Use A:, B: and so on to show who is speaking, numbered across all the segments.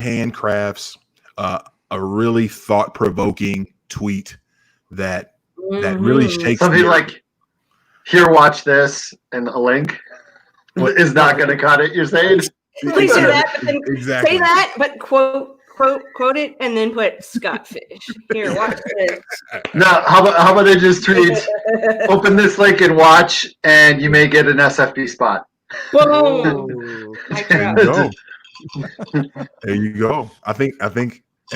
A: handcrafts a really thought-provoking tweet that really shakes
B: something like, here, watch this, and a link is not going to cut it, you're saying?
C: Please do that, but then
A: Exactly.
C: say that, but quote it, and then put Scott Fish. Here, watch this.
B: No, how about I just tweet, open this link and watch, and you may get an SFB spot.
C: Boom.
A: There you go. I think,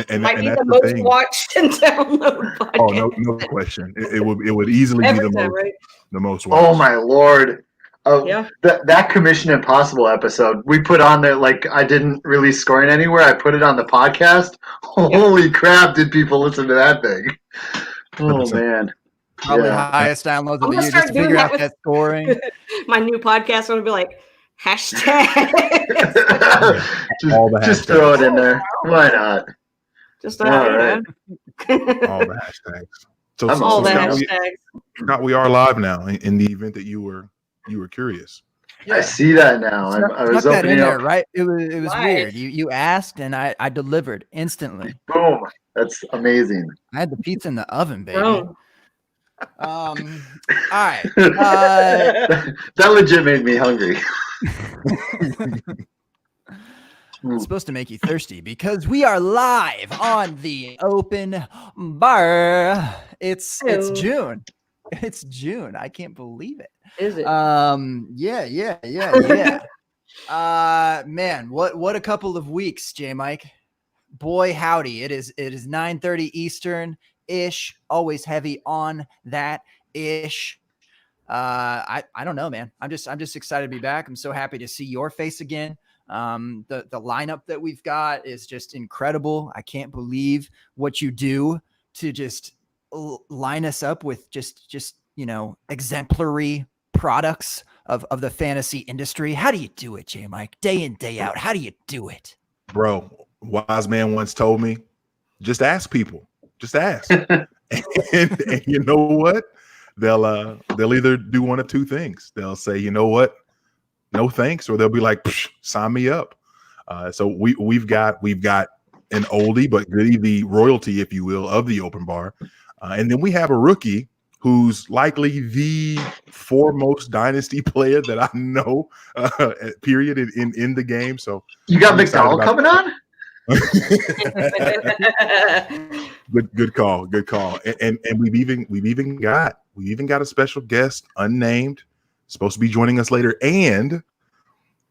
A: and
C: might be
A: that's
C: the most
A: thing.
C: watched and downloaded podcast.
A: Oh, no question. It would easily be the most watched.
B: Oh my Lord.
C: Yeah.
B: That Commission Impossible episode we put on there, like I didn't release scoring anywhere. I put it on the podcast. Holy crap, did people listen to that thing? Oh
A: 100%.
B: Man.
D: Probably highest downloads of the year just to figure out that scoring.
C: My new podcast would be like, hashtag.
B: just throw it in there. Why not?
C: Just all right.
A: All the hashtags. So
C: all the
A: Scott,
C: hashtags.
A: we are live now in the event that you were curious.
B: Yeah. I see that now. I was
D: that in
B: opening
D: there,
B: up.
D: right? It was weird. You asked and I delivered instantly.
B: Boom. That's amazing.
D: I had the pizza in the oven, baby.
C: Oh.
D: All right.
B: That legit made me hungry.
D: It's supposed to make you thirsty because we are live on the open bar. It's June. It's June. I can't believe it.
C: Is it?
D: Yeah. Man, what a couple of weeks, J Mike. Boy, howdy. It is 9:30 Eastern ish. Always heavy on that ish. I don't know, man. I'm just excited to be back. I'm so happy to see your face again. The lineup that we've got is just incredible. I can't believe what you do to just line us up with just exemplary products of the fantasy industry. How do you do it, J Mike? Day in, day out. How do you do it?
A: Bro, wise man once told me, just ask people. Just ask. and you know what? They'll either do one of two things. They'll say, you know what? No thanks, or they'll be like, sign me up. So we've got an oldie but goodie, the royalty, if you will, of the open bar. And then we have a rookie who's likely the foremost Dynasty player that I know, period, in the game. So
B: you got McDowell coming on?
A: Good call. And we've even got a special guest, unnamed, supposed to be joining us later. And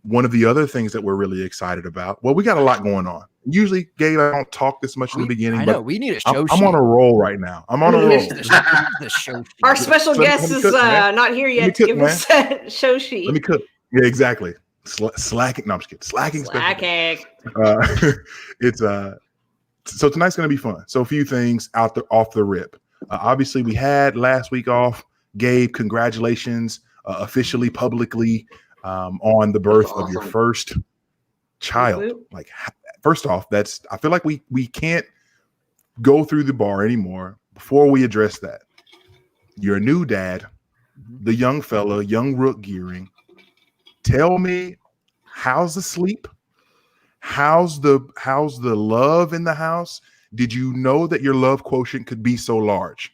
A: one of the other things that we're really excited about, well, we got a lot going on. Usually, Gabe, I don't talk this much in the beginning.
D: I know, we need a show sheet.
A: I'm on a roll right now. I'm on a roll.
D: The show sheet.
C: Our special guest is not here yet to give us a show sheet.
A: Let me cook. Yeah, exactly. Slacking. No, I'm just kidding. Slacking. It's so tonight's going to be fun. So a few things off the rip. Obviously, we had last week off. Gabe, congratulations officially, publicly on the birth of your first child. Like, first off, I feel like we can't go through the bar anymore before we address that. You're a new dad, the young fella, young Rook Gearing. Tell me, how's the sleep? How's the love in the house? Did you know that your love quotient could be so large?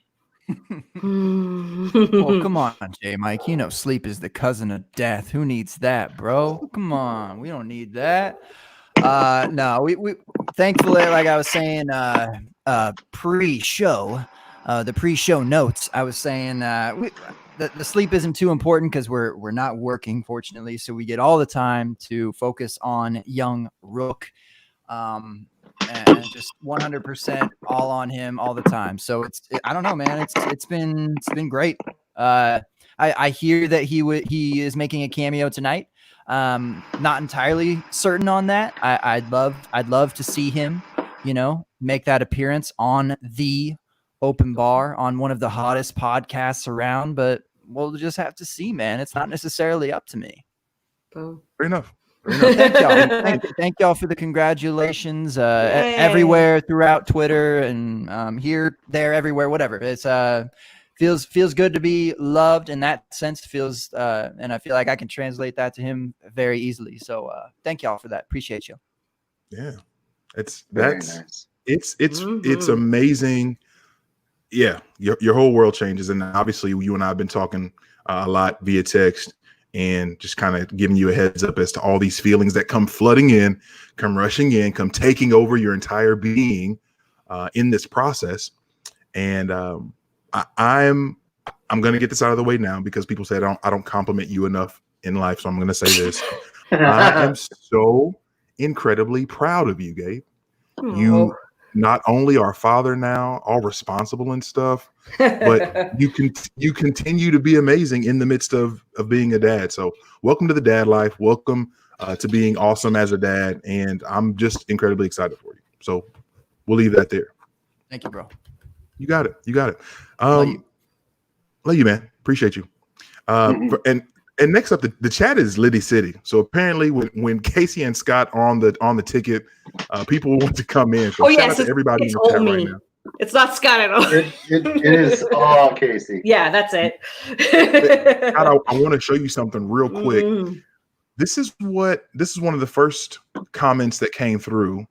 D: Well, come on, J Mike. You know sleep is the cousin of death. Who needs that, bro? Come on. We don't need that. No, we thankfully, like I was saying, pre-show, the pre-show notes, I was saying the sleep isn't too important because we're not working, fortunately, so we get all the time to focus on young Rook, and just 100% all on him all the time. So I don't know, man. It's been great. I hear that he is making a cameo tonight. Not entirely certain on that. I'd love to see him, make that appearance on the open bar on one of the hottest podcasts around, but we'll just have to see, man. It's not necessarily up to me.
A: Fair enough.
D: Thank y'all. Thank y'all for the congratulations everywhere throughout Twitter and here, there, everywhere, whatever. It's feels good to be loved in that sense. And I feel like I can translate that to him very easily. So thank y'all for that. Appreciate you.
A: Yeah. It's
B: Very
A: that's
B: nice.
A: it's amazing. Yeah, your whole world changes, and obviously you and I have been talking a lot via text, and just kind of giving you a heads up as to all these feelings that come flooding in, come rushing in, come taking over your entire being in this process. And I'm going to get this out of the way now because people say I don't compliment you enough in life, so I'm going to say this. I am so incredibly proud of you, Gabe. You not only are father now, all responsible and stuff, but you continue to be amazing in the midst of being a dad. So welcome to the dad life. Welcome to being awesome as a dad. And I'm just incredibly excited for you. So we'll leave that there.
D: Thank you, bro.
A: You got it.
D: Love you.
A: Love you, man. Appreciate you. And next up, the chat is Liddy City. So apparently, when Casey and Scott are on the ticket, people want to come in. So shout out to everybody in the chat right now.
C: It's not Scott at all.
B: It is all Casey.
C: Yeah, that's it.
A: Scott, I want to show you something real quick. This is one of the first comments that came through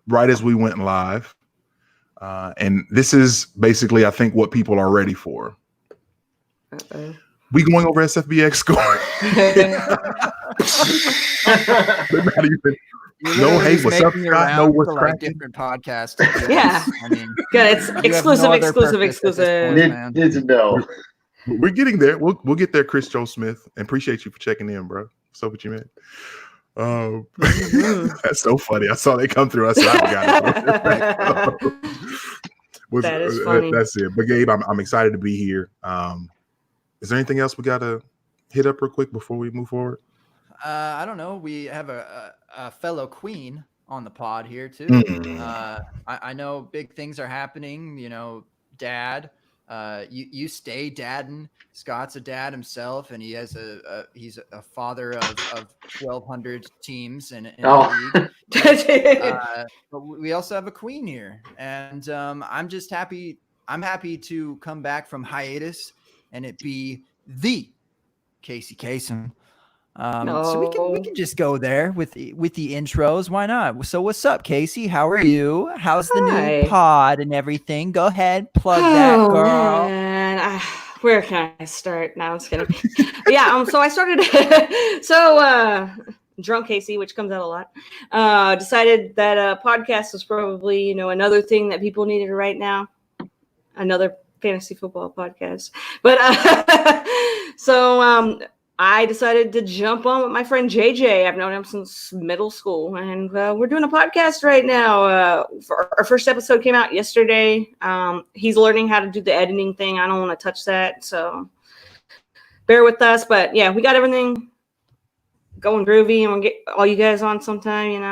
A: right as we went live. And this is basically, I think, what people are ready for. We going over SFBX score. No, hey, what's up, Scott? No, what's cracking?
D: Different podcast.
C: Yeah.
D: I mean,
C: good. It's exclusive.
B: Need to know.
A: We're getting there. We'll get there, Chris Joe Smith. And appreciate you for checking in, bro. So what you meant. That's so funny. I saw they come through. I said, I got it.
C: That is funny.
A: That's it. But Gabe, I'm excited to be here. Is there anything else we got to hit up real quick before we move forward?
D: I don't know. We have a fellow queen on the pod here too. I know big things are happening. You know, dad. You stay dadding. Scott's a dad himself, and he has he's a father of 1,200 teams in the league. But we also have a queen here, and I'm just happy. I'm happy to come back from hiatus and it be the Casey Kasem. So we can just go there with the intros. Why not? So what's up, Casey? How are you? How's the new pod and everything? Go ahead, plug that, girl.
C: Man. Where can I start? Now I'm just kidding. Yeah. So I started. Drunk Casey, which comes out a lot, decided that a podcast was probably another thing that people needed right now. Another fantasy football podcast, but I decided to jump on with my friend JJ. I've known him since middle school, and we're doing a podcast right now. Our first episode came out yesterday. He's learning how to do the editing thing. I don't want to touch that, so bear with us. But yeah, we got everything going groovy, and we'll get all you guys on sometime.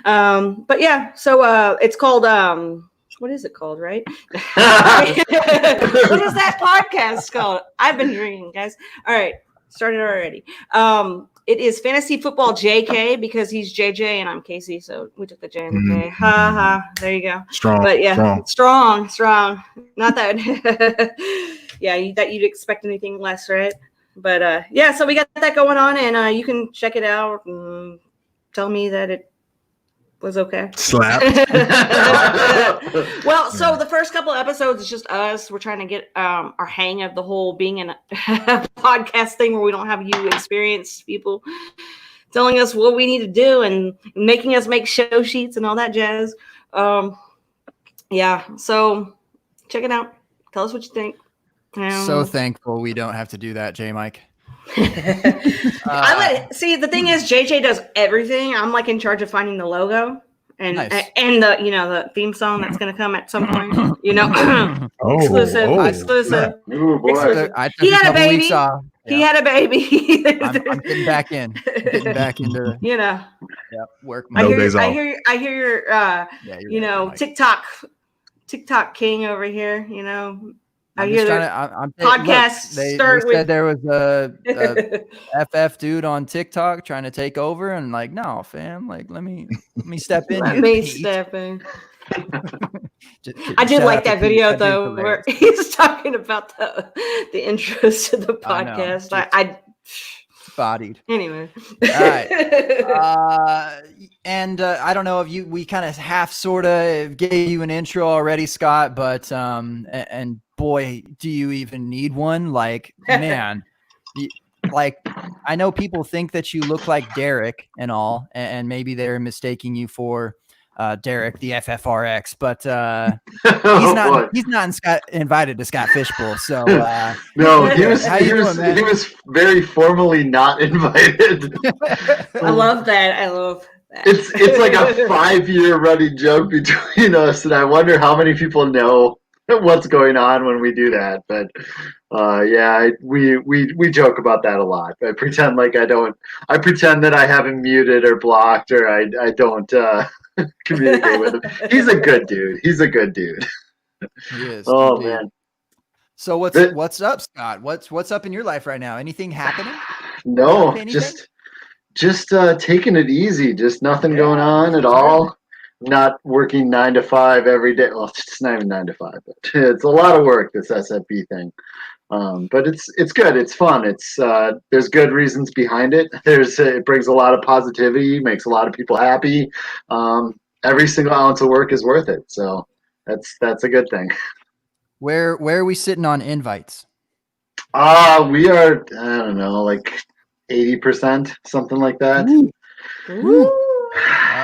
C: But yeah, so it's called. What is it called, right? What is that podcast called? I've been drinking, guys. All right. Started already. It is Fantasy Football JK because he's JJ and I'm Casey. So we took the J and the K. Ha ha. There you go.
A: Strong.
C: But yeah, strong. Not that, that you'd expect anything less, right? But yeah, so we got that going on, and you can check it out and tell me that it was okay.
A: Slap.
C: Well, so the first couple of episodes is just us. We're trying to get our hang of the whole being in a podcast thing where we don't have you experienced people telling us what we need to do and making us make show sheets and all that jazz. Yeah, so check it out. Tell us what you think.
D: So thankful we don't have to do that, J Mike.
C: See, the thing is, JJ does everything. I'm like in charge of finding the logo and
D: nice.
C: And the the theme song that's going to come at some point. Exclusive.
B: Ooh, boy.
C: He had a baby. He had a baby.
D: I'm getting back in. Getting back into work.
C: I hear your TikTok king over here. I hear podcasts start with.
D: Said there was a FF dude on TikTok trying to take over, and like, no, fam, like let me step in.
C: Let me step in. I did like that video though, where he's talking about the intros to the podcast.
D: Bodied.
C: Anyway.
D: All right. And I don't know if we kind of half sort of gave you an intro already, Scott, but and boy, do you even need one? Like, man, like I know people think that you look like Derek and all, and maybe they're mistaking you for Derek, the FFRX, but he's not invited to Scott Fishbowl. So
B: no, he was very formally not invited.
C: I love that. I love that.
B: It's like a 5-year running joke between us, and I wonder how many people know what's going on when we do that. But yeah, we joke about that a lot. I pretend like I pretend that I have him muted or blocked, or I don't communicate with him. He's a good dude. He
D: is.
B: Oh
D: indeed.
B: man.
D: So what's up, Scott? What's up in your life right now? Anything happening?
B: No, just taking it easy. Just nothing going on at all. Not working 9 to 5 every day. Well, it's not even 9 to 5, but it's a lot of work, this SFB thing. But it's good. It's fun. There's good reasons behind it. It brings a lot of positivity, makes a lot of people happy. Every single ounce of work is worth it. So that's a good thing.
D: Where are we sitting on invites?
B: We are, I don't know, like 80%, something like that.
C: Ooh.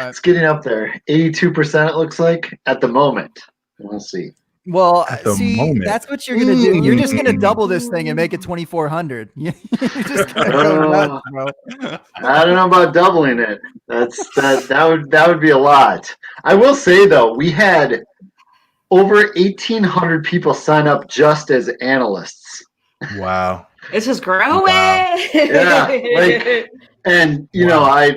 B: It's getting up there. 82% it looks like at the moment. We'll see.
D: Well, see, that's what you're gonna do. You're just gonna double this thing and make it 2,400. You're just gonna go nuts, bro.
B: I don't know about doubling it. That would be a lot. I will say though, we had over 1,800 people sign up just as analysts.
A: Wow.
C: This is growing.
B: Wow. Yeah, and you know,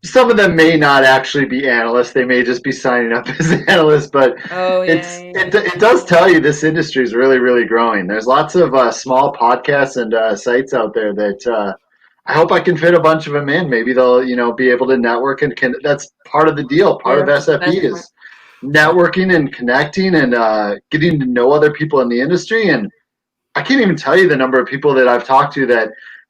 B: some of them may not actually be analysts. They may just be signing up as analysts, but it does tell you this industry is really, really growing. There's lots of small podcasts and sites out there that I hope I can fit a bunch of them in. Maybe they'll, be able to network and that's part of the deal. Part of SFB is networking and connecting and getting to know other people in the industry. And I can't even tell you the number of people that I've talked to that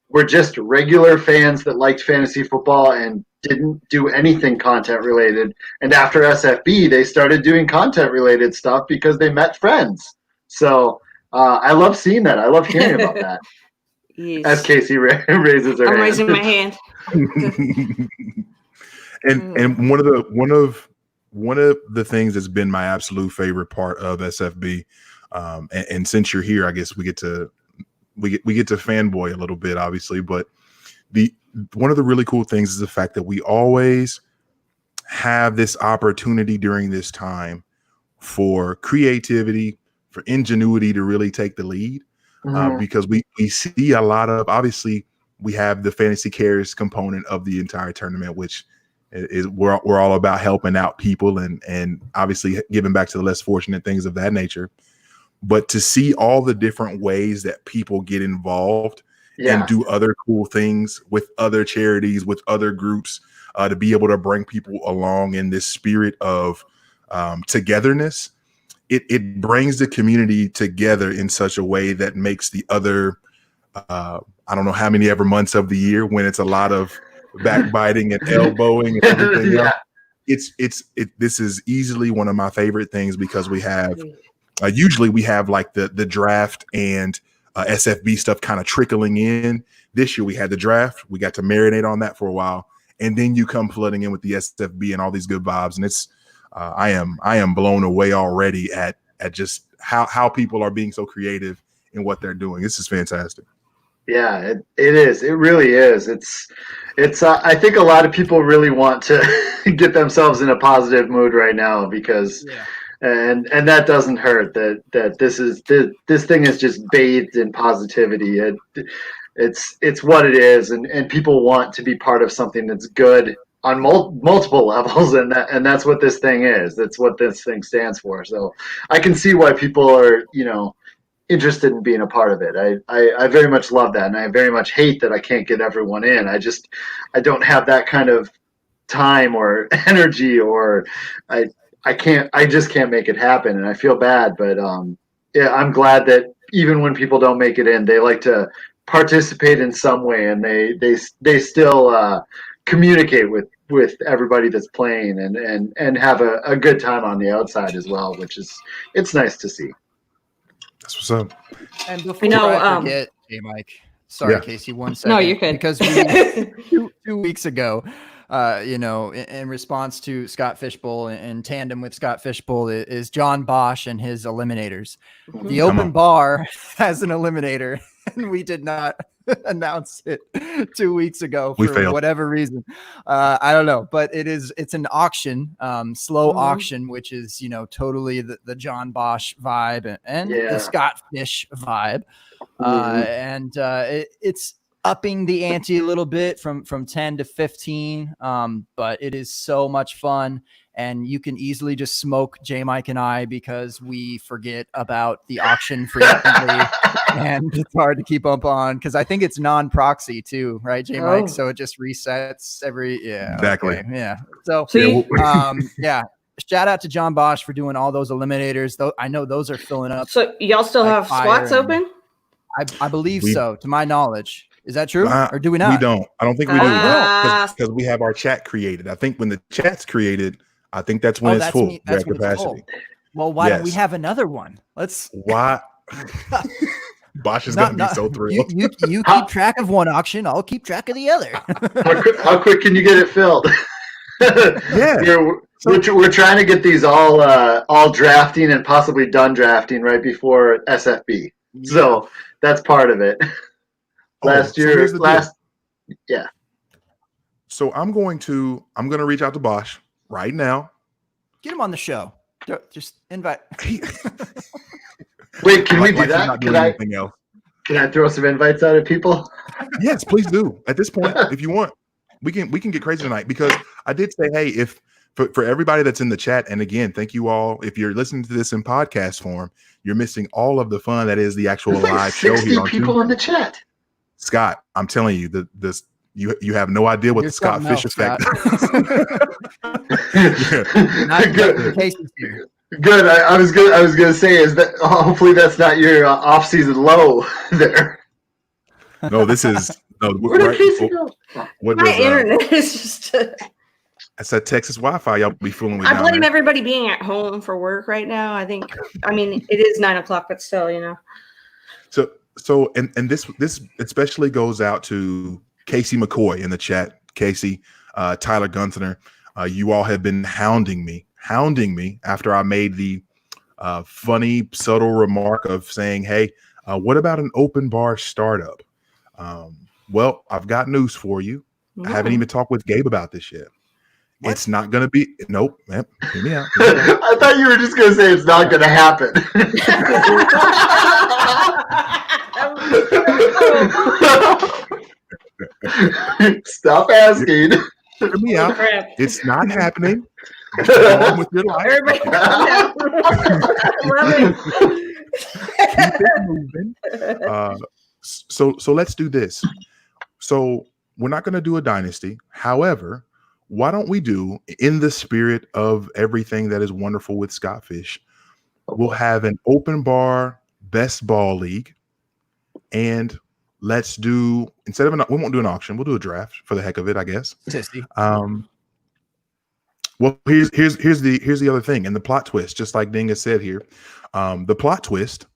B: were just regular fans that liked fantasy football and didn't do anything content related. And after SFB, they started doing content related stuff because they met friends. So I love seeing that. I love hearing about that.
C: Yes.
B: As Casey raises her hand.
C: I'm raising my hand.
A: and one of the things that's been my absolute favorite part of SFB, and since you're here, I guess we get to fanboy a little bit, obviously, but one of the really cool things is the fact that we always have this opportunity during this time for creativity, for ingenuity to really take the lead, because we see a lot of, obviously we have the fantasy cares component of the entire tournament, which is we're all about helping out people and obviously giving back to the less fortunate, things of that nature. But to see all the different ways that people get involved and do other cool things with other charities, with other groups, to be able to bring people along in this spirit of togetherness, it brings the community together in such a way that makes the other, I don't know how many ever months of the year when it's a lot of backbiting and elbowing and everything else. This is easily one of my favorite things because we have usually we have like the draft and SFB stuff kind of trickling in. This year we had the draft. We got to marinate on that for a while, and then you come flooding in with the SFB and all these good vibes. And it's I am blown away already at just how people are being so creative in what they're doing. This is fantastic.
B: Yeah, it is. It really is. It's. I think a lot of people really want to get themselves in a positive mood right now because. Yeah. And that doesn't hurt. That this thing is just bathed in positivity. It's what it is, and people want to be part of something that's good on multiple levels, and that's what this thing is. That's what this thing stands for. So I can see why people are interested in being a part of it. I very much love that, and I very much hate that I can't get everyone in. I don't have that kind of time or energy, or I just can't make it happen, and I feel bad. But yeah, I'm glad that even when people don't make it in, they like to participate in some way, and they still communicate with everybody that's playing and have a good time on the outside as well, which is it's nice to see.
A: That's what's up.
D: And before I forget, hey Mike, sorry, Casey, 1 second.
C: No, you're good.
D: Because two weeks ago, in response to Scott Fishbowl, in tandem with Scott Fishbowl is John Bosch and his Eliminators.
C: Mm-hmm.
D: The open bar has an Eliminator, and we did not announce it 2 weeks ago for whatever reason. I don't know, but it's an auction, slow auction, which is, totally the John Bosch vibe and the Scott Fish vibe. And it's upping the ante a little bit from 10 to 15. But it is so much fun. And you can easily just smoke J Mike and I because we forget about the auction frequently. And it's hard to keep up on because I think it's non-proxy too, right, J Mike? So it just resets
A: exactly.
D: Okay, yeah. So shout out to John Bosch for doing all those Eliminators. Though I know those are filling up.
C: So y'all still have spots open?
D: I believe so, to my knowledge. Is that true? Or do we not?
A: We don't. I don't think we do. Because we have our chat created. I think when the chat's created, I think that's when it's full. That's capacity.
D: Well, why don't we have another one?
A: Why? Bosch is going to be so thrilled.
D: You keep track of one auction. I'll keep track of the other.
B: How quick can you get it filled? We're trying to get these all drafting and possibly done drafting right before SFB. So that's part of it.
A: So I'm going to reach out to Bosch right now.
D: Get him on the show. Just invite.
B: Wait, can we do that? Can I throw some invites out at people?
A: Yes, please do. At this point, if you want, we can get crazy tonight because I did say, hey, if for everybody that's in the chat, and again, thank you all. If you're listening to this in podcast form, you're missing all of the fun that is the actual live show here.
B: 60 people in the chat.
A: Scott, I'm telling you, you have no idea what the Scott Fish effect is.
B: Good. I was gonna say is that hopefully that's not your off-season low there.
A: No, this is
B: Where did Casey go?
C: My internet is just.
A: That's that Texas Wi-Fi y'all be fooling with.
C: I blame everybody being at home for work right now. I mean, it is 9:00, but still,
A: So and this especially goes out to Casey McCoy in the chat. Casey, Tyler Gunther, you all have been hounding me after I made the funny, subtle remark of saying, hey, what about an open bar startup? Well, I've got news for you. I haven't even talked with Gabe about this yet. What? It's not going to be. Nope. Man, hear me out.
B: I thought you were just going to say it's not going to happen. Stop asking.
A: Hear me out. It's not happening. Go on with your life.
C: Everybody,
A: keep it moving. So let's do this. So we're not going to do a dynasty. However, why don't we do, in the spirit of everything that is wonderful with Scott Fish, we'll have an open bar best ball league, and let's do, instead of we won't do an auction, we'll do a draft for the heck of it, I guess. Well, here's the other thing, and the plot twist, just like Ding has said here. The plot twist.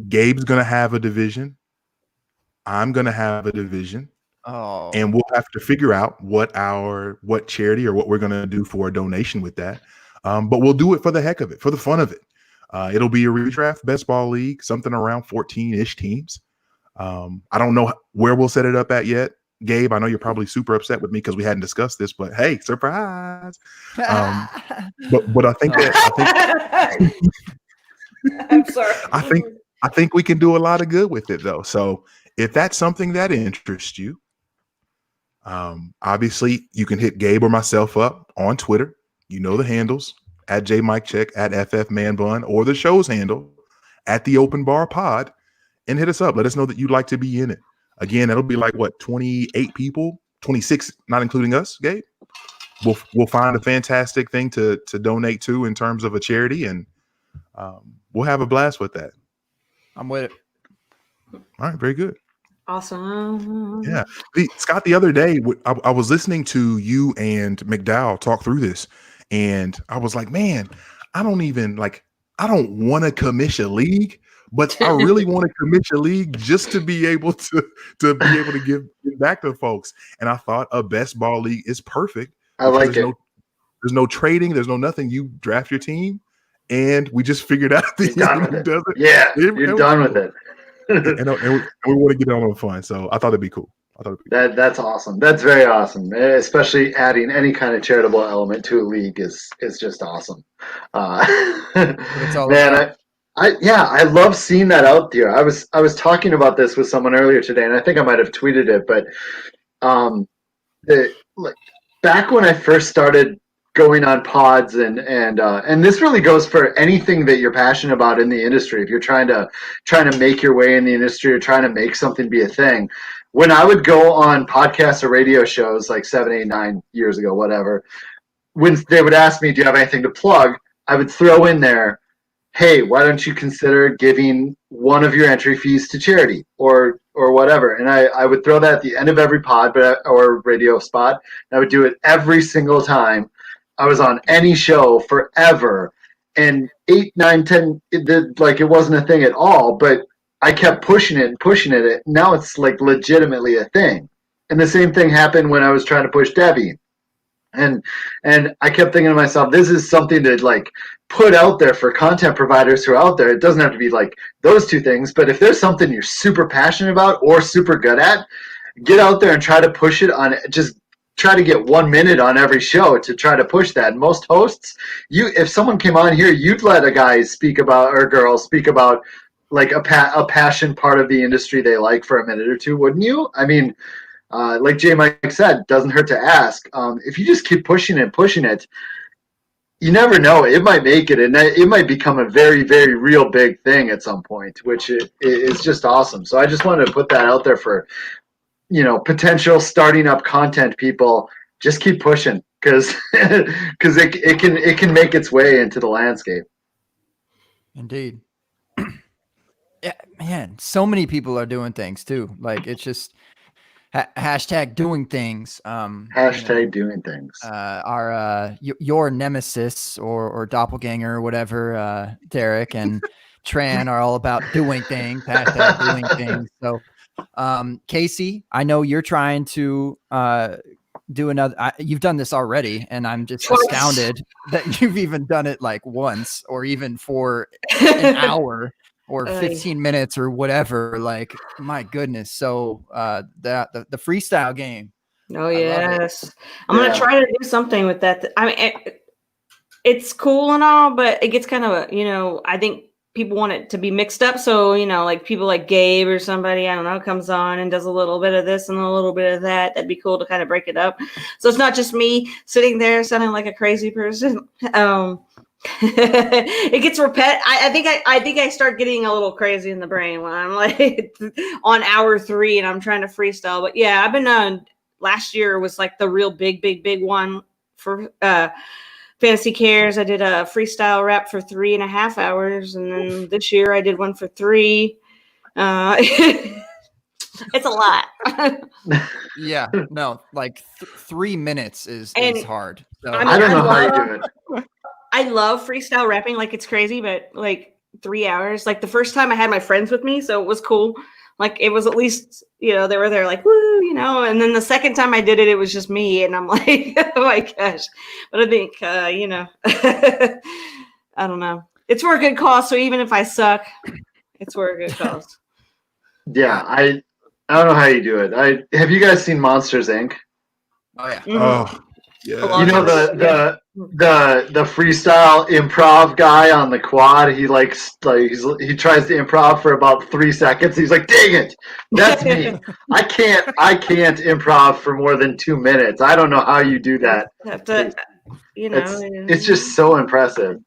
A: Gabe's gonna have a division. I'm gonna have a division.
D: Oh.
A: And we'll have to figure out what charity or what we're gonna do for a donation with that. But we'll do it for the heck of it, for the fun of it. It'll be a redraft best ball league, something around 14-ish teams. I don't know where we'll set it up at yet. Gabe, I know you're probably super upset with me because we hadn't discussed this, but hey, surprise. But I think
C: I'm sorry.
A: I think we can do a lot of good with it though. So if that's something that interests you, obviously you can hit Gabe or myself up on Twitter. You know the handles at JMikeCheck, at FFManBun, or the show's handle at the Open Bar Pod, and hit us up. Let us know that you'd like to be in it. Again, that'll be like what, 28 people, 26, not including us, Gabe. We'll find a fantastic thing to donate to in terms of a charity, and we'll have a blast with that.
D: I'm with it.
A: All right, very good.
C: Awesome.
A: Yeah. Scott, the other day, I was listening to you and McDowell talk through this, and I was like, man, I don't want to commission a league, but I really want to commission a league just to be able to give back to folks. And I thought a best ball league is perfect.
B: I like it.
A: There's no trading. There's no nothing. You draft your team, and we just figured out the
B: who does it. Yeah, you're done with it.
A: and we want to get on fun, so I thought it'd be cool.
B: That's awesome. That's very awesome. Especially adding any kind of charitable element to a league is just awesome.
D: It's all
B: man, I love seeing that out there. I was talking about this with someone earlier today, and I think I might have tweeted it, but back when I first started going on pods and this really goes for anything that you're passionate about in the industry. If you're trying to make your way in the industry or trying to make something be a thing, when I would go on podcasts or radio shows like 7, 8, 9 years ago, whatever, when they would ask me, do you have anything to plug? I would throw in there, hey, why don't you consider giving one of your entry fees to charity or whatever. And I would throw that at the end of every pod or radio spot. And I would do it every single time I was on any show forever. And 8, 9, 10, it wasn't a thing at all, but I kept pushing it. Now it's like legitimately a thing. And the same thing happened when I was trying to push Debbie. And I kept thinking to myself, this is something to like put out there for content providers who are out there. It doesn't have to be like those two things, but if there's something you're super passionate about or super good at, get out there and try to push it on. Just try to get 1 minute on every show to try to push that. And most hosts, if someone came on here, you'd let a guy speak about or girl speak about like a passion part of the industry they like for a minute or two, wouldn't you? I mean, like J. Mike said, doesn't hurt to ask. If you just keep pushing it, you never know. It might make it, and it might become a very, very real big thing at some point, which is just awesome. So I just wanted to put that out there for, potential starting up content people. Just keep pushing because it can make its way into the landscape.
D: Indeed. Yeah, man, so many people are doing things too. Like it's just hashtag doing things.
B: Hashtag doing things.
D: Our your nemesis or doppelganger or whatever, Derek and Tran are all about doing things. Hashtag doing things. So, Casey, I know you're trying to do another. You've done this already, and I'm just astounded that you've even done it like once or even for an hour. Or 15 minutes or whatever, like my goodness. So the freestyle game.
C: Oh yes, I'm gonna try to do something with that. I mean, it's cool and all, but it gets kind of I think people want it to be mixed up. So like people like Gabe or somebody comes on and does a little bit of this and a little bit of that. That'd be cool to kind of break it up. So it's not just me sitting there sounding like a crazy person. It gets repetitive. I think I start getting a little crazy in the brain when I'm like on hour 3 and I'm trying to freestyle. But yeah, I've been last year was like the real big one for Fantasy Cares. I did a freestyle rap for 3.5 hours, and then this year I did one for 3. It's a lot.
D: Yeah, no, like 3 minutes is hard. So.
B: I don't know how you do it.
C: I love freestyle rapping like it's crazy, but like 3 hours. Like the first time I had my friends with me, so it was cool. Like it was at least, they were there like, woo, and then the second time I did it, it was just me. And I'm like, oh my gosh. But I think, I don't know. It's for a good cause. So even if I suck, it's for a good cause.
B: Yeah. I don't know how you do it. Have you guys seen Monsters, Inc.?
D: Oh yeah.
C: Mm-hmm.
A: Oh yeah.
B: The freestyle improv guy on the quad, he he tries to improv for about 3 seconds. He's like, dang it, that's me. I can't improv for more than 2 minutes. I don't know how you do that. It's just so impressive.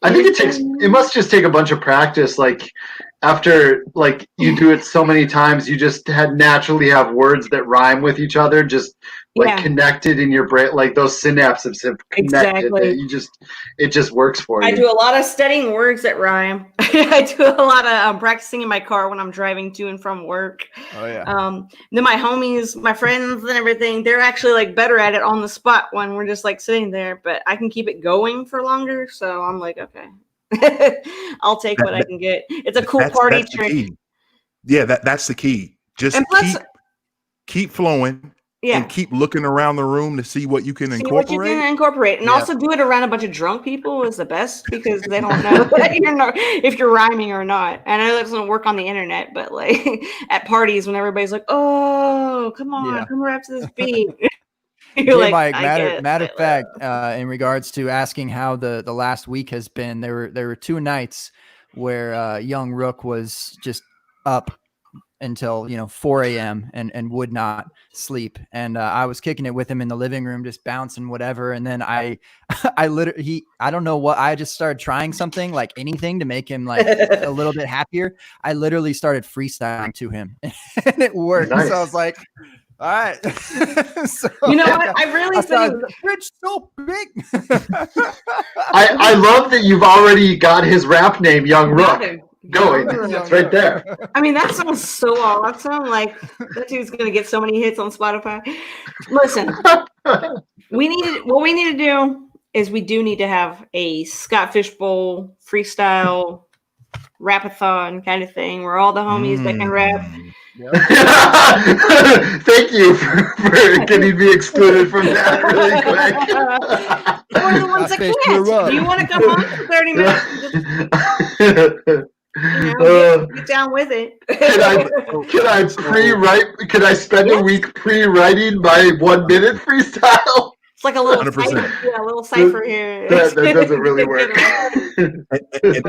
B: I think it must just take a bunch of practice. Like after like you do it so many times, you just naturally have words that rhyme with each other, just like connected in your brain, like those synapses have connected. That it just works for you.
C: I do a lot of studying words that rhyme. I do a lot of practicing in my car when I'm driving to and from work.
D: Oh yeah.
C: Then my homies, my friends, and everything, they're actually like better at it on the spot when we're just like sitting there. But I can keep it going for longer, so I'm like, okay. I'll take what I can get. It's a cool party trick.
A: Yeah, that's the key. Just keep flowing.
C: Yeah.
A: And keep looking around the room to see what you can incorporate.
C: And also do it around a bunch of drunk people is the best because they don't know if you're rhyming or not. And I know that doesn't work on the internet, but like at parties when everybody's like, oh, come on, come rap to this beat.
D: You're like, matter of fact, in regards to asking how the last week has been, there were 2 nights where young Rook was just up until 4 a.m. and would not sleep, and I was kicking it with him in the living room, just bouncing whatever, and then I literally I don't know what, I just started trying something, like anything to make him like a little bit happier. I literally started freestyling to him and it worked. Nice. So I was like, all right. So,
C: you know what? I really think
D: the fridge so big.
B: I love that you've already got his rap name, Young Rook. Going. It's right there.
C: I mean, that sounds so awesome. Like that dude's gonna get so many hits on Spotify. Listen, what we need to do is we do need to have a Scott Fishbowl freestyle rapathon kind of thing where all the homies that can rap.
B: Yep. Thank you for getting me excluded from that really quick.
C: One of the ones that can't. Do you want to come on for 30 minutes? Get down with it.
B: Can I spend a week pre-writing my 1 minute freestyle?
C: It's like a little cipher, a little cipher here.
B: That doesn't really work.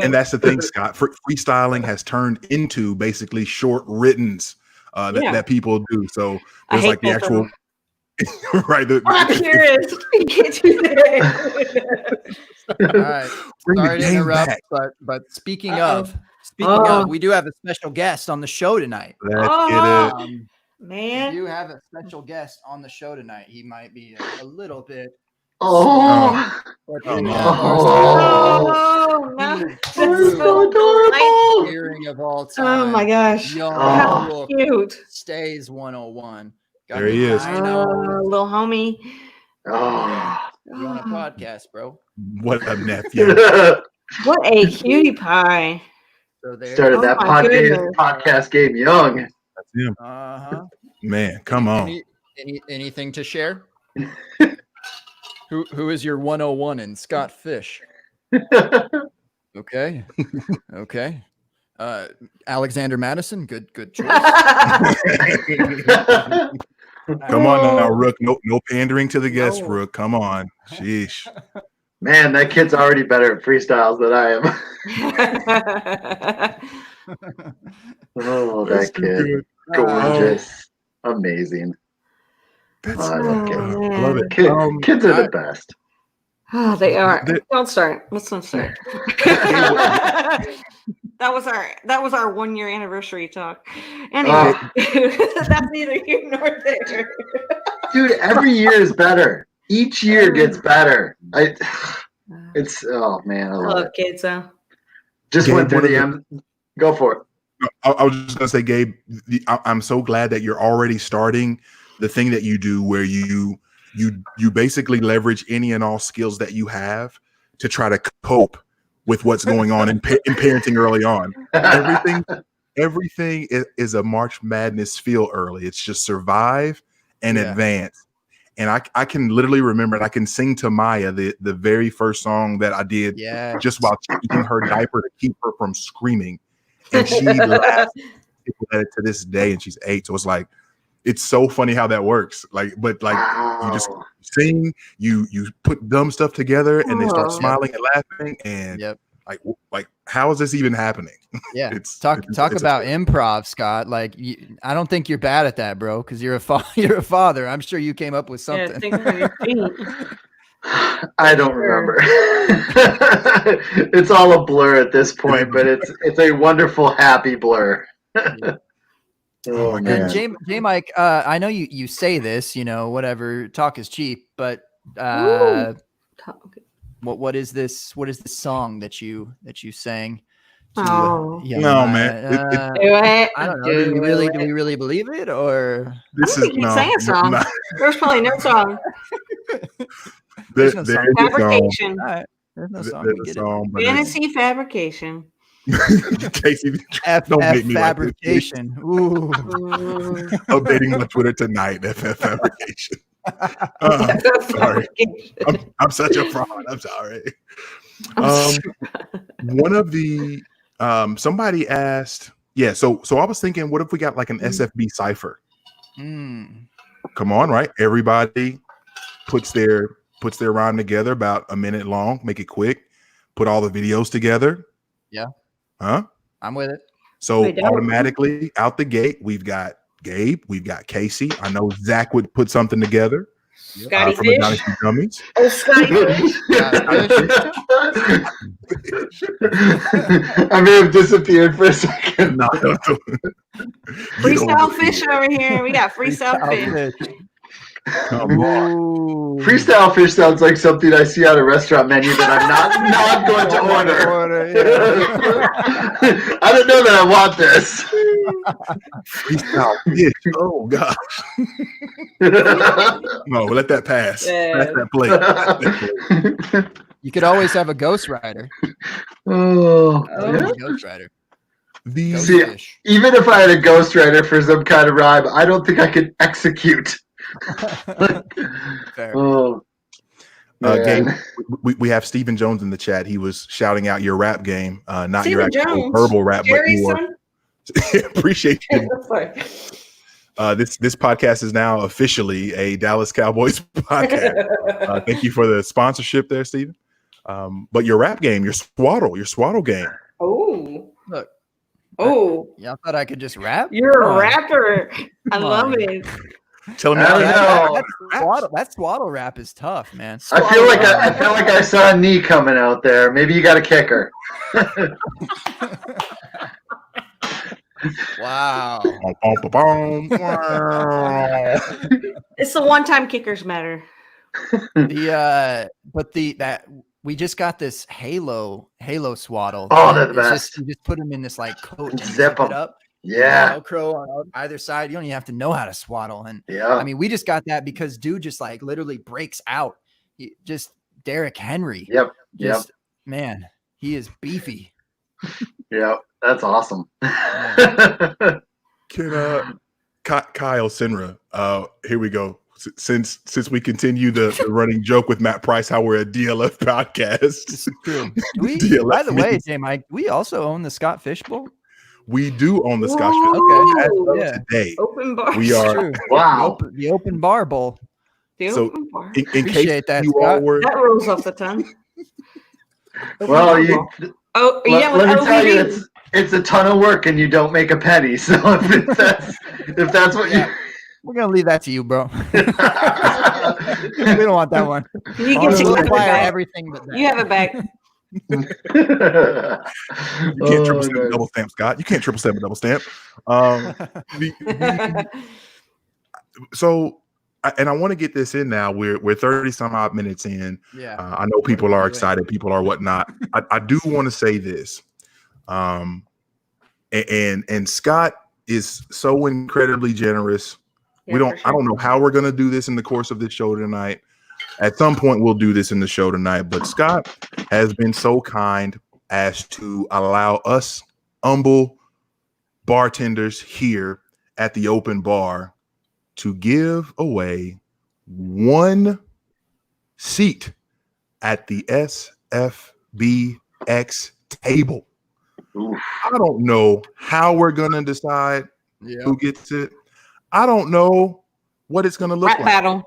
A: and that's the thing, Scott. Freestyling has turned into basically short writtens that people do. So there's like the actual right.
C: I'm curious. You can't do that.
D: All right. Sorry to interrupt, but speaking of, we do have a special guest on the show tonight.
A: Let's get it.
C: Man,
D: we do have a special guest on the show tonight. He might be a little bit.
C: No. That's so adorable.
D: Hearing of all time.
C: Oh my gosh. How cute.
D: Stays 101.
A: There he is.
C: Little homie.
D: You're on a podcast, bro.
A: What a nephew.
C: What a cutie pie.
B: So started that podcast game young.
A: That's him. Man, come on.
D: Anything to share? Who is your 101 in Scott Fish? Okay. Alexander Madison, good choice.
A: Come on now, Rook. No pandering to the guest, Rook. Come on. Sheesh.
B: Man, that kid's already better at freestyles than I am. Oh, that kid. Gorgeous. Amazing.
A: I love it.
B: Kids are the best.
C: Oh, they are. Don't start. Let's not start. That was our 1 year anniversary talk. Anyway, that's neither here nor there.
B: Dude, every year is better. Each year gets better. It's oh man, I love it.
C: Kids.
B: Just Gabe, went through the end. Go for it.
A: I was just gonna say, Gabe, I'm so glad that you're already starting the thing that you do, where you basically leverage any and all skills that you have to try to cope with what's going on in parenting early on. Everything is a March Madness feel early. It's just survive and advance. And I can literally remember it. I can sing to Maya the very first song that I did just while changing her diaper to keep her from screaming. And she laughs at it to this day, and she's 8. So it's like, it's so funny how that works. You just sing, you put dumb stuff together, and they start smiling and laughing. And like, how is this even happening?
D: Yeah, talk about improv, Scott. Like, I don't think you're bad at that, bro. Because you're a father. I'm sure you came up with something.
B: I don't remember. It's all a blur at this point, but it's a wonderful, happy blur.
A: Oh my
D: And
A: goodness.
D: J Mike, I know you say this, whatever, talk is cheap, but what is this song that you sang?
C: Oh
A: no, man.
D: I don't know. Do we really believe it, or
A: This
C: I don't think he sang a song.
A: no.
C: There's probably no song.
D: There's no song.
C: Fabrication.
D: All right. There's no song.
A: There's
D: We
A: a
D: get
A: song, but
C: Fantasy fabrication.
A: Casey,
D: it.
A: don't make me like this,
D: fabrication. Ooh.
A: updating my Twitter tonight. FF fabrication. Sorry, I'm such a fraud. I'm sorry. One of the somebody asked, yeah. So I was thinking, what if we got like an SFB cipher? Come on, right? Everybody puts their rhyme together about a minute long. Make it quick. Put all the videos together.
D: Yeah.
A: Huh?
D: I'm with it.
A: So automatically out the gate, we've got Gabe, we've got Casey. I know Zach would put something together.
C: Scotty
A: from
C: Fish.
A: the Dynasty Dummies.
C: Oh, Scotty Fish.
B: I may have disappeared for a second.
A: No.
C: Freestyle Fish over here. We got Freestyle Fish.
B: Freestyle Fish sounds like something I see on a restaurant menu that I'm not going to order. I don't know that I want this.
A: Freestyle Fish. Oh gosh. No, let that pass. Pass that plate.
D: You could always have a ghostwriter. Ghostwriter.
B: See, even if I had a ghostwriter for some kind of rhyme, I don't think I could execute.
D: Fair.
A: Gabe, we have Stephen Jones in the chat. He was shouting out your rap game, not
C: Stephen
A: your actual
C: Jones.
A: verbal rap,
C: Jerry's
A: but your appreciate you. This podcast is now officially a Dallas Cowboys podcast. Thank you for the sponsorship there, Stephen. But your rap game, your swaddle game.
C: Oh,
D: look.
C: Oh,
D: y'all thought I could just rap?
C: You're a rapper. I love it.
A: Tell me
D: that swaddle rap is tough, man.
B: I feel like I saw a knee coming out there. Maybe you got a kicker.
D: Wow.
C: It's the one-time kickers matter.
D: We just got this Halo swaddle.
B: Oh, they're the best.
D: You just put them in this like coat and
B: zip
D: it up.
B: Yeah.
D: Velcro on either side. You don't even have to know how to swaddle. And
B: yeah,
D: I mean, we just got that because dude just like literally breaks out. Just Derrick Henry.
B: Yep.
D: Man, he is beefy.
B: Yep. That's awesome.
A: Can Kyle Sinra, here we go. Since we continue the running joke with Matt Price, how we're a DLF podcast.
D: By the way, J Mike, we also own the Scott Fishbowl.
A: We do own the Scotch
D: Fishbowl.
A: Okay. Today.
C: Open bar.
A: We are
B: wow.
D: The open bar bowl.
C: The open bar.
A: In case
D: that,
A: you all were
C: that rolls off the tongue.
B: Well, let me tell you, it's a ton of work and you don't make a penny. So if that's what you.
D: We're gonna leave that to you, bro. We don't want that one.
C: You can
D: acquire everything but that.
C: You have it back.
A: You can't triple stamp a double stamp, Scott. You can't triple stamp a double stamp. So, and I want to get this in now. We're 30 some odd minutes in.
D: Yeah.
A: I know people are excited. People are whatnot. I do want to say this. And Scott is so incredibly generous. I don't know how we're gonna do this in the course of this show tonight. At some point, we'll do this in the show tonight. But Scott has been so kind as to allow us humble bartenders here at the open bar to give away one seat at the SFBX table.
B: Oof.
A: I don't know how we're gonna decide who gets it. I don't know what it's going to look like.
C: Battle.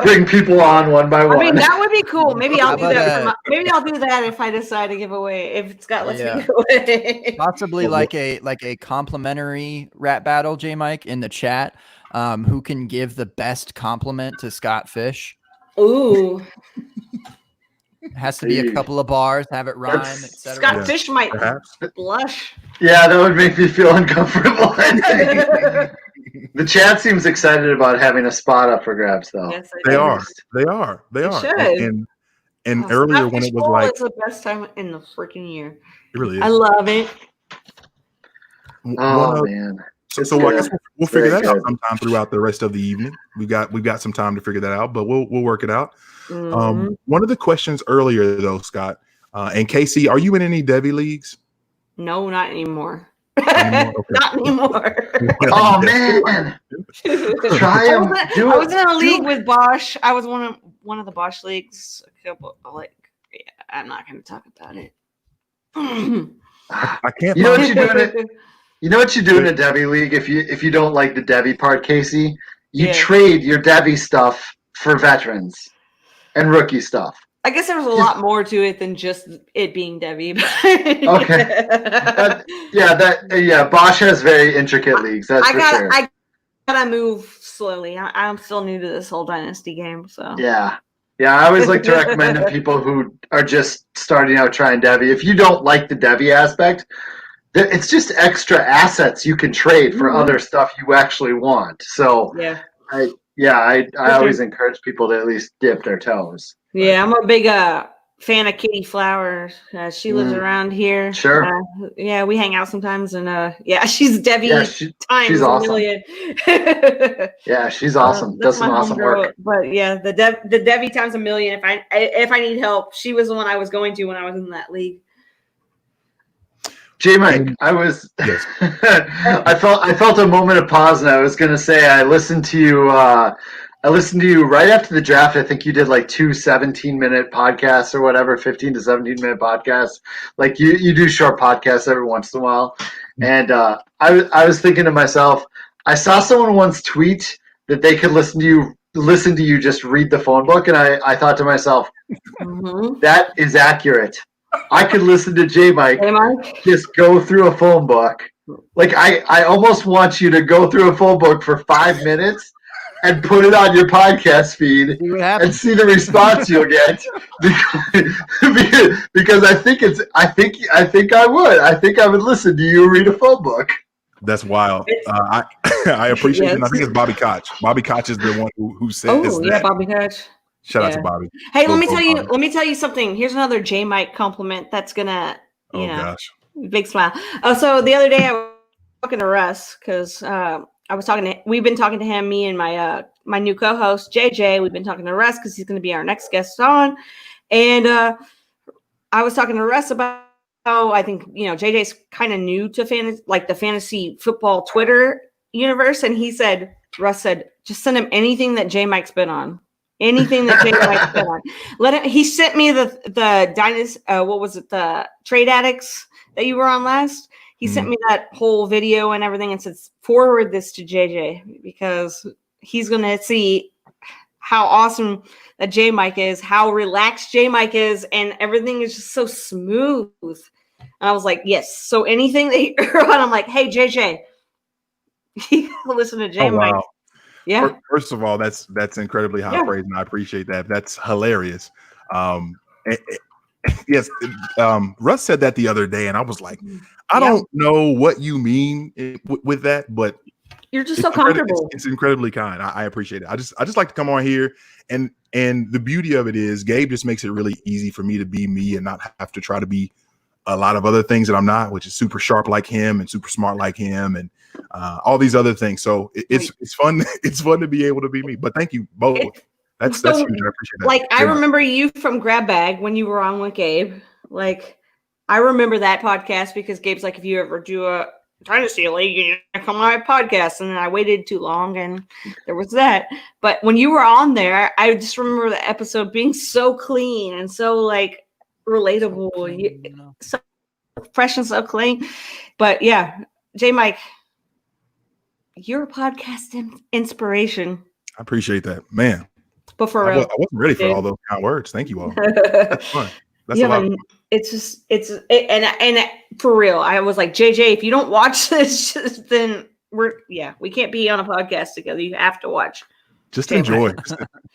B: Bring people on one by one.
C: I mean, that would be cool. Maybe I'll do that. Maybe I'll do that if I decide to give away. If Scott lets me give away.
D: Possibly like a complimentary rap battle, J Mike, in the chat. who can give the best compliment to Scott Fish.
C: Ooh.
D: It has to be a couple of bars, have it rhyme, etc.
C: Scott Fish might blush.
B: Yeah, that would make me feel uncomfortable. The chat seems excited about having a spot up for grabs, though.
C: Yes,
A: They are. And earlier when it was like,
C: it's the best time in the freaking year.
A: It really is.
C: I love it.
B: Man.
A: So I guess we'll figure that out sometime throughout the rest of the evening. We've got some time to figure that out, but we'll work it out.
C: Mm-hmm.
A: One of the questions earlier though, Scott, and Casey, are you in any Debbie leagues?
C: No, not anymore. Not anymore.
B: Oh man. Try them.
C: I was in a league with Bosch. I was one of the Bosch leagues. I'm not going to talk about it.
A: I can't.
B: You know what you're doing? You know what you do in a Debbie league if you don't like the Debbie part, Casey? You trade your Debbie stuff for veterans and rookie stuff.
C: I guess there's a lot more to it than just it being Debbie.
B: Okay. Bosch has very intricate leagues. That's for sure.
C: I gotta move slowly. I'm still new to this whole Dynasty game, so
B: yeah. I always like to recommend to people who are just starting out trying Debbie. If you don't like the Debbie aspect, it's just extra assets you can trade for other stuff you actually want. So I always encourage people to at least dip their toes.
C: Yeah, I'm a big fan of Katie Flowers. She lives around here.
B: Sure.
C: We hang out sometimes, and she's Debbie times
B: she's
C: a
B: awesome.
C: million.
B: Yeah, she's awesome. Does some awesome work.
C: But yeah, the Debbie times a million. If I need help, she was the one I was going to when I was in that league.
B: J Mike, I was I felt a moment of pause, and I was going to say I listened to you right after the draft. I think you did like 2 17-minute podcasts or whatever, 15 to 17-minute podcasts. Like you do short podcasts every once in a while. And I was thinking to myself, I saw someone once tweet that they could listen to you just read the phone book, and I thought to myself, that is accurate. I could listen to J Mike just go through a phone book. Like I almost want you to go through a phone book for 5 minutes and put it on your podcast feed and see the response you'll get. Because I think I would listen to you read a phone book.
A: That's wild. I appreciate it. And I think it's Bobby Koch. Bobby Koch is the one who said this.
C: Oh, yeah, Bobby Koch.
A: Shout out to Bobby.
C: Hey, let me tell you something. Here's another J Mike compliment that's gonna,
A: gosh.
C: Big smile. Oh, so the other day I was talking to Russ because we've been talking to him, me and my new co-host JJ. We've been talking to Russ because he's going to be our next guest on, and I was talking to Russ about how I think JJ's kind of new to the fantasy football Twitter universe, and Russ said, just send him anything that J Mike's been on. Anything that J Mike's been on. He sent me the Dynasty, what was it, the Trade Addicts that you were on last. He sent me that whole video and everything and said, forward this to JJ because he's going to see how awesome that J Mike is, how relaxed J Mike is, and everything is just so smooth. And I was like, yes. So anything that you're on, I'm like, hey, JJ, listen to J Mike.
A: Wow.
C: Yeah.
A: First of all, that's incredibly high praise, and I appreciate that. That's hilarious. Yes, Russ said that the other day, and I was like, I don't know what you mean with that, but
C: you're just so comfortable.
A: It's incredibly kind. I appreciate it. I just like to come on here, and the beauty of it is Gabe just makes it really easy for me to be me and not have to try to be a lot of other things that I'm not, which is super sharp like him and super smart like him and all these other things. So it's fun. It's fun to be able to be me. But thank you both. That's huge. I appreciate that.
C: Like I remember you from Grab Bag when you were on with Gabe. Like I remember that podcast because Gabe's like, if you ever do a Dynasty League, you come on my podcast. And then I waited too long and there was that. But when you were on there, I just remember the episode being so clean and so like relatable, so fresh and so clean. But yeah, J Mike, you're a podcast inspiration.
A: I appreciate that, man.
C: But for real,
A: I wasn't ready for all those kind words. Thank you all. That's fun. That's a lot of fun.
C: It's and for real, I was like, JJ, if you don't watch this, then we can't be on a podcast together. You have to watch.
A: Just enjoy.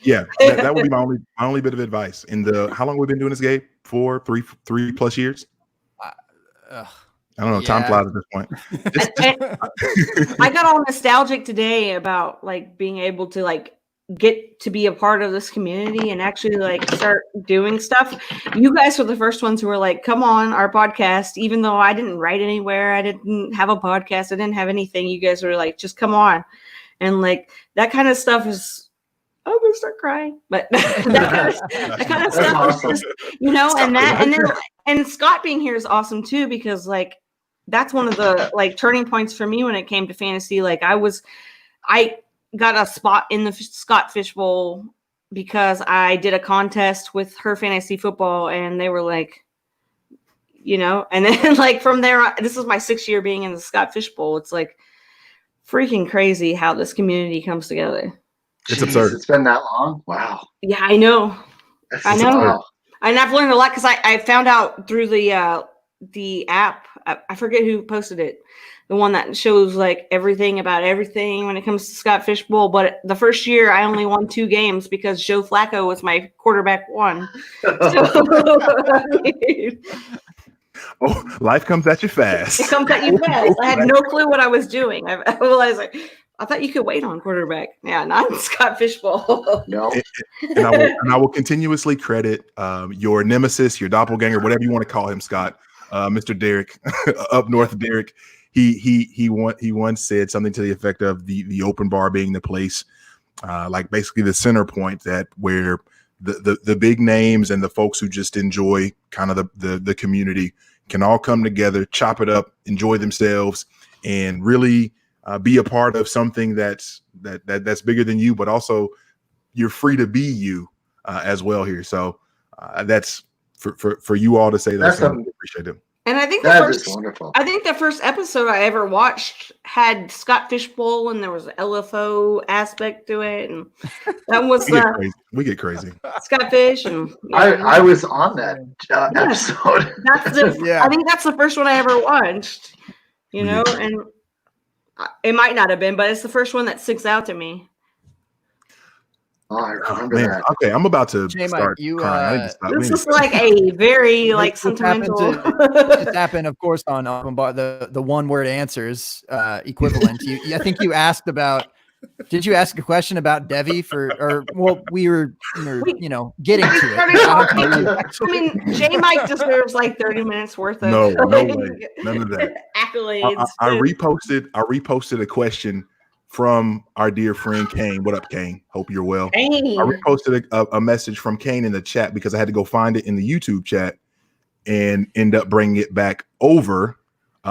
A: That would be my only bit of advice. How long have we been doing this, Gabe? 3 plus years? I don't know. Time flies at this point.
C: I got all nostalgic today about like being able to like get to be a part of this community and actually like start doing stuff. You guys were the first ones who were like, come on our podcast, even though I didn't write anywhere, I didn't have a podcast, I didn't have anything. You guys were like, just come on. And like that kind of stuff is, I'm gonna start crying, but that kind of stuff is just, and Scott being here is awesome too, because like that's one of the like turning points for me when it came to fantasy. Like I got a spot in the Scott Fishbowl because I did a contest with her fantasy football, and they were like, and then like from there, this is my 6th year being in the Scott Fishbowl. It's like freaking crazy how this community comes together.
A: It's absurd.
B: It's been that long. Wow.
C: Yeah, I know. I know.
B: Wow.
C: And I've learned a lot because I found out through the app. I forget who posted it. The one that shows like everything about everything when it comes to Scott Fishbowl. But the first year I only won 2 games because Joe Flacco was my quarterback 1.
A: Life comes at you fast.
C: It comes at you fast. I had no clue what I was doing. I realized like, I thought you could wait on quarterback. Yeah, not in Scott Fishbowl.
B: No.
A: And I will continuously credit your nemesis, your doppelganger, whatever you want to call him, Scott, Mr. Derek, up north Derek. He once said something to the effect of the open bar being the place, like basically the center point that where the big names and the folks who just enjoy kind of the community can all come together, chop it up, enjoy themselves, and really be a part of something that's bigger than you, but also you're free to be you as well here. So that's for you all to say those things. Appreciate it.
C: And I think
B: wonderful.
C: I think the first episode I ever watched had Scott Fishbowl, and there was an LFO aspect to it, and that was
A: we get crazy.
C: Scott Fish, and
B: I was on that episode.
C: I think that's the first one I ever watched. And it might not have been, but it's the first one that sticks out to me.
B: Oh, I remember that.
A: Okay, I'm about to start crying.
C: This is like a very like sentimental.
D: Just happened, of course, on the one-word answers equivalent. I think you asked about. Did you ask a question about Devi we were getting to it.
C: I mean, J Mike deserves like 30 minutes worth of
A: no way, none of that
C: accolades.
A: I reposted a question from our dear friend Kane. What up, Kane? Hope you're well.
C: Kane.
A: I reposted a message from Kane in the chat because I had to go find it in the YouTube chat and end up bringing it back over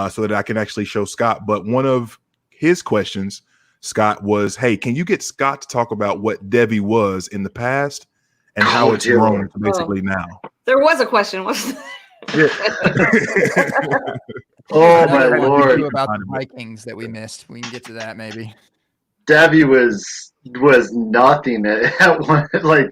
A: so that I can actually show Scott. But one of his questions, Scott, was, hey, can you get Scott to talk about what Devi was in the past and how it's grown to basically now?
C: There was a question, wasn't there?
A: Yeah.
B: Oh my Lord!
D: About the Vikings that we missed. We can get to that maybe.
B: Debbie was nothing at one. Like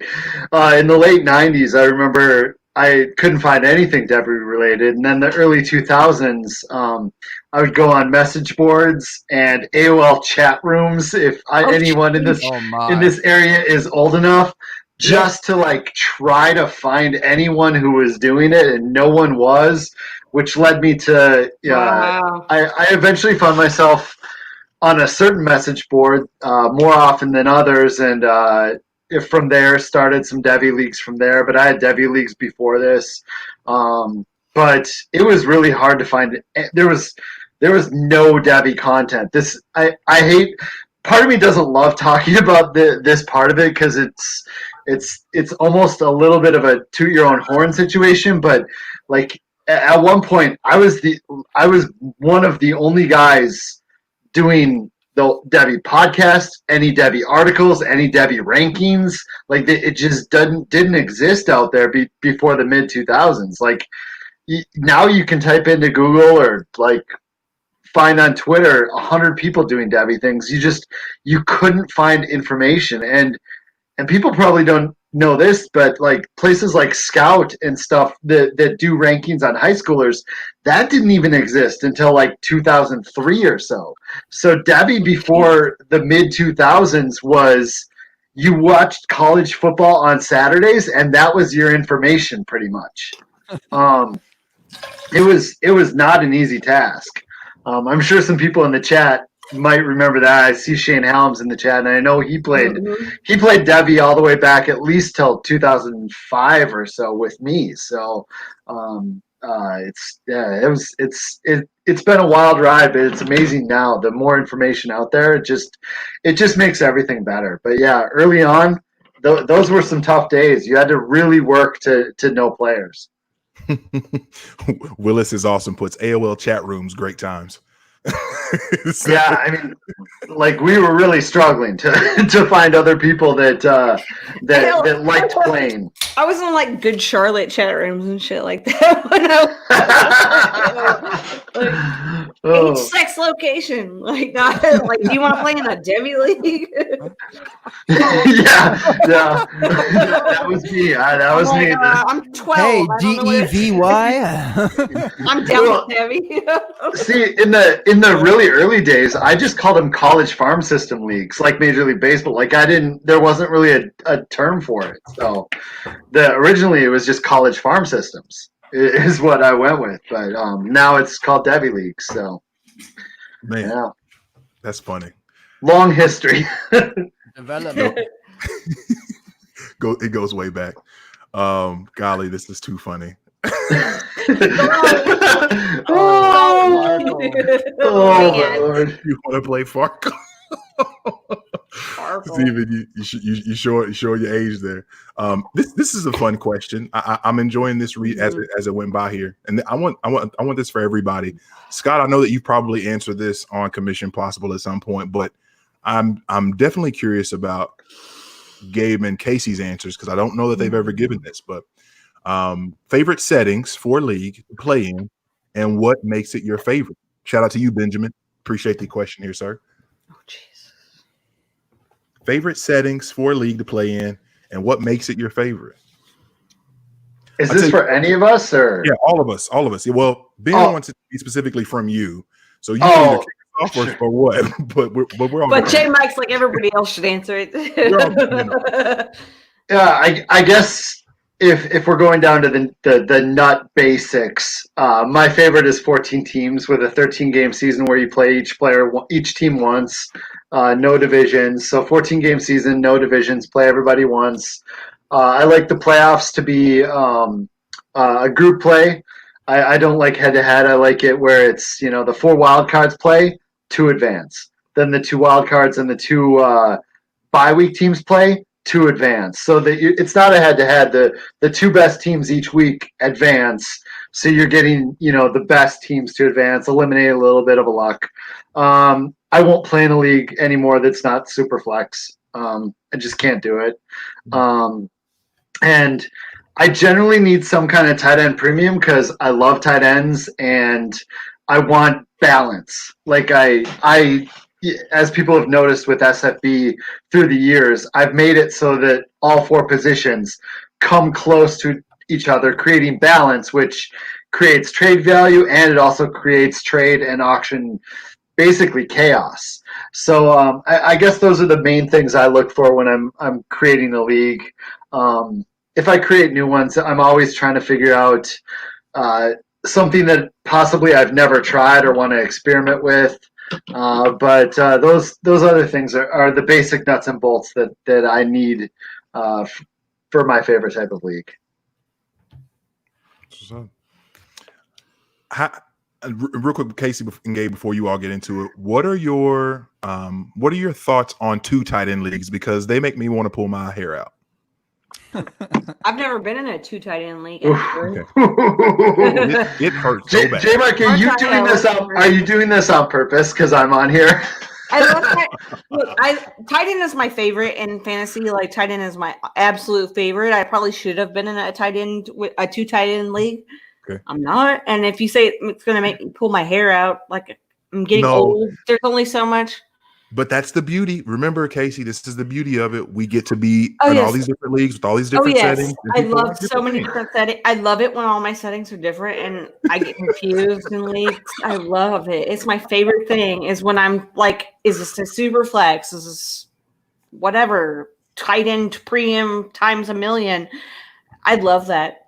B: in the late '90s, I remember I couldn't find anything Debbie related, and then the early 2000s, I would go on message boards and AOL chat rooms. If anyone in this area is old enough, just to like try to find anyone who was doing it, and no one was. Which led me to,
C: wow.
B: I eventually found myself on a certain message board more often than others, and from there started some Devi leagues from there. But I had Devi leagues before this, but it was really hard to find. There was no Devi content. I hate. Part of me doesn't love talking about this part of it because it's almost a little bit of a toot your own horn situation, but like. At one point, I was one of the only guys doing the Devi podcast, any Devi articles, any Devi rankings. Like it just didn't exist out there before the mid 2000s. Like now you can type into Google or like find on Twitter 100 people doing Devi things. You couldn't find information, and people probably don't know this, but like places like Scout and stuff that do rankings on high schoolers, that didn't even exist until like 2003 or so. So Debbie before the mid 2000s was you watched college football on Saturdays and that was your information pretty much. It was not an easy task. I'm sure some people in the chat might remember that. I see Shane Helms in the chat, and I know he played Debbie all the way back at least till 2005 or so with me. So it's been a wild ride, but it's amazing now. The more information out there, it just makes everything better. But yeah, early on, those were some tough days. You had to really work to know players.
A: Willis is awesome. Puts AOL chat rooms, great times.
B: So, yeah, I mean, like we were really struggling to find other people that liked playing.
C: I was in like Good Charlotte chat rooms and shit like that when I was each sex location, like not like do you want to play in a Debbie league?
B: yeah, that was me. That was me.
C: I'm 12.
D: Hey, DEVY.
C: I'm down with Debbie.
B: See, in the really early days, I just called them college farm system leagues, like Major League Baseball. Like there wasn't really a term for it. So originally it was just college farm systems is what I went with. But now it's called Debbie leagues. So
A: man,
B: yeah.
A: That's funny.
B: Long history.
D: Development.
A: It goes way back. Golly, this is too funny.
B: Oh, Lord.
A: You want to play Farco? Steven, you show your age there. This is a fun question. I'm enjoying this read as it went by here, and I want this for everybody. Scott, I know that you probably answered this on Commission Possible at some point, but I'm definitely curious about Gabe and Casey's answers because I don't know that they've ever given this. But favorite settings for league to play in, and what makes it your favorite? Shout out to you, Benjamin. Appreciate the question here, sir.
C: Oh, Jesus.
A: Favorite settings for league to play in, and what makes it your favorite?
B: Is this for any of us, or
A: yeah, all of us? Well, Ben wants it to be specifically from you, so you can either kick us off or what? But we're all.
C: But J Mike's like everybody else should answer it.
B: Yeah, I guess. If we're going down to the nut basics, my favorite is 14 teams with a 13-game season where you play each team once, no divisions. So 14-game season, no divisions, play everybody once. I like the playoffs to be a group play. I don't like head-to-head. I like it where it's the 4 wild cards play, 2 advance. Then the 2 wild cards and the 2 bye-week teams play, 2 advance, so that it's not a head-to-head. The 2 best teams each week advance, so you're getting the best teams to advance, eliminate a little bit of a luck. I won't play in a league anymore that's not super flex. I just can't do it. And I generally need some kind of tight end premium because I love tight ends and I want balance. Like I as people have noticed with SFB through the years, I've made it so that all 4 positions come close to each other, creating balance, which creates trade value, and it also creates trade and auction, basically chaos. So I guess those are the main things I look for when I'm creating a league. If I create new ones, I'm always trying to figure out something that possibly I've never tried or want to experiment with. But those other things are the basic nuts and bolts that I need for my favorite type of league.
A: So, real quick, Casey and Gabe, before you all get into it, what are your thoughts on 2 tight end leagues? Because they make me want to pull my hair out.
C: I've never been in a 2 tight end league.
A: Okay. It hurts so bad.
B: J-Mark, are you doing this on purpose? Because I'm on here.
C: Tight end is my favorite in fantasy. Like tight end is my absolute favorite. I probably should have been in a 2 tight end league.
A: Okay.
C: I'm not. And if you say it's going to make me pull my hair out, like I'm getting old, there's only so much.
A: But that's the beauty. Remember, Casey, this is the beauty of it. We get to be in all these different leagues with all these different settings.
C: I love so many different settings. I love it when all my settings are different and I get confused in leagues. I love it. It's my favorite thing is when I'm like, is this a super flex? Is this whatever? Tight end premium times a million. I love that.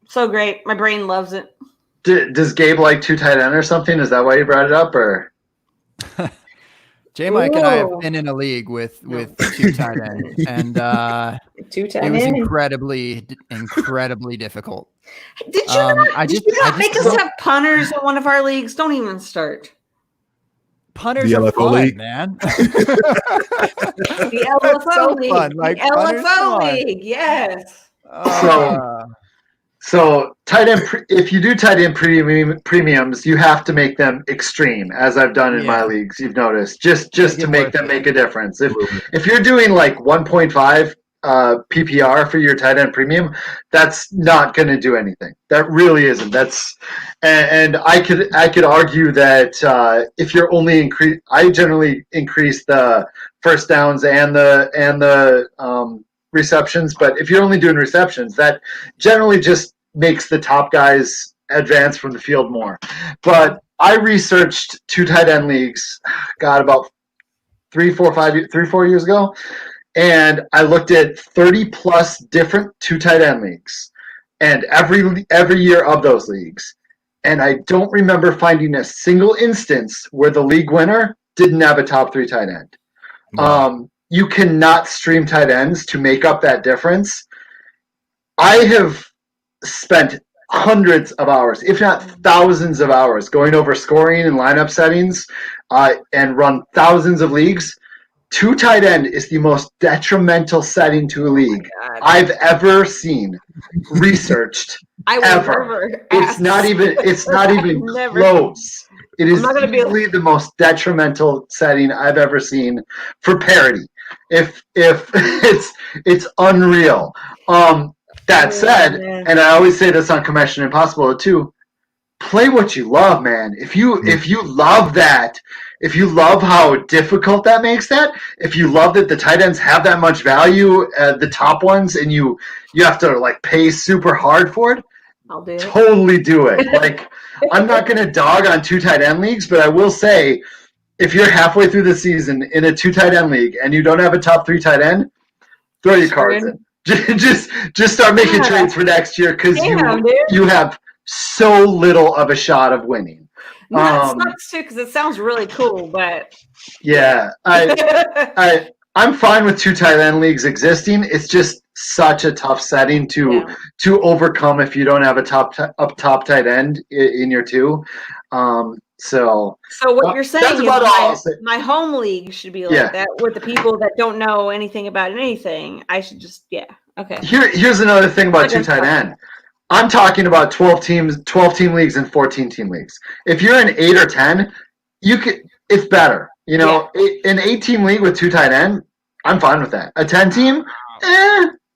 C: So great. My brain loves it.
B: Does Gabe like 2 tight end or something? Is that why you brought it up, or?
D: J Mike and I have been in a league with 2 tight ends, and it was incredibly difficult.
C: Did you not make us have punters in one of our leagues? Don't even start.
D: Punters are fun, man.
C: The LFO league. Fun. Like, the LFO league, yes.
B: So tight end, if you do tight end premiums, you have to make them extreme, as I've done in my leagues. You've noticed, just to make them make a difference. If you're doing like 1.5 PPR for your tight end premium, that's not going to do anything. That really isn't. And I could argue that if you're only I generally increase the first downs and the receptions, but if you're only doing receptions, that generally just makes the top guys advance from the field more. But I researched 2 tight end leagues, about 3-4 years ago, and I looked at 30 plus different 2 tight end leagues, and every year of those leagues, and I don't remember finding a single instance where the league winner didn't have a top 3 tight end. Wow. You cannot stream tight ends to make up that difference. I have spent hundreds of hours, if not thousands of hours, going over scoring and lineup settings and run thousands of leagues. 2 tight end is the most detrimental setting to a league I've ever seen, researched. Ever. It's not even close. It is easily the most detrimental setting I've ever seen for parity. If it's unreal. That said, and I always say this on Commission Impossible too, play what you love, man. If you love that, if you love how difficult that makes that, if you love that the tight ends have that much value, the top ones, and you have to like pay super hard for it,
C: I'll do it.
B: Totally do it. Like, I'm not going to dog on 2 tight end leagues, but I will say, if you're halfway through the season in a 2 tight end league and you don't have a top 3 tight end, throw your cards in. Just start making trades for next year because you have so little of a shot of winning.
C: That sucks too because it sounds really cool, but
B: yeah, I'm fine with 2 tight end leagues existing. It's just such a tough setting to overcome if you don't have a top tight end in your 2. So
C: what you're saying is my home league should be like that with the people that don't know anything about anything. I should just okay.
B: Here's another thing about 2 tight end. I'm talking about 12 team leagues and 14 team leagues. If you're in 8 or 10, it's better. You know, an 8-team league with 2 tight end, I'm fine with that. A 10-team,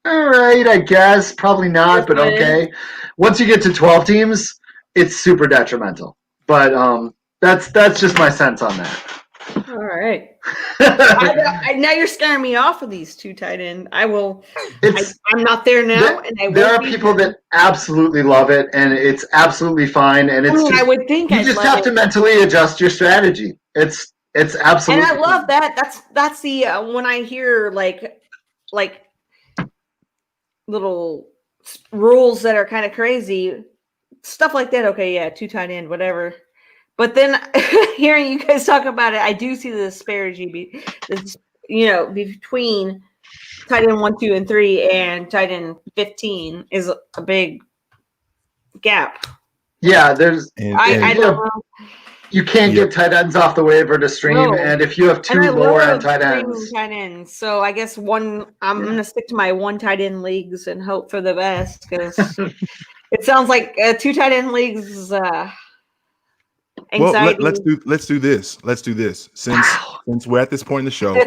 B: all right, I guess. Probably not, but okay. Once you get to 12 teams, it's super detrimental. But that's just my sense on that.
C: All right. Now you're scaring me off of these 2 tight end. I'm not there now,
B: there are people that absolutely love it, and it's absolutely fine. And
C: I would think
B: you just have to mentally adjust your strategy. It's absolutely.
C: And I love that. That's the when I hear like little rules that are kind of crazy, stuff like that. Okay, 2 tight end, whatever. But then hearing you guys talk about it, I do see the disparity between tight end 1, 2, and 3 and tight end 15 is a big gap.
B: Yeah,
C: I don't know.
B: You can't get tight ends off the waiver to stream, and if you have 2 lower end tight ends.
C: So I guess I'm going to stick to my 1 tight end leagues and hope for the best because it sounds like 2 tight end leagues is anxiety.
A: Well, let's do this. Since we're at this point in the show,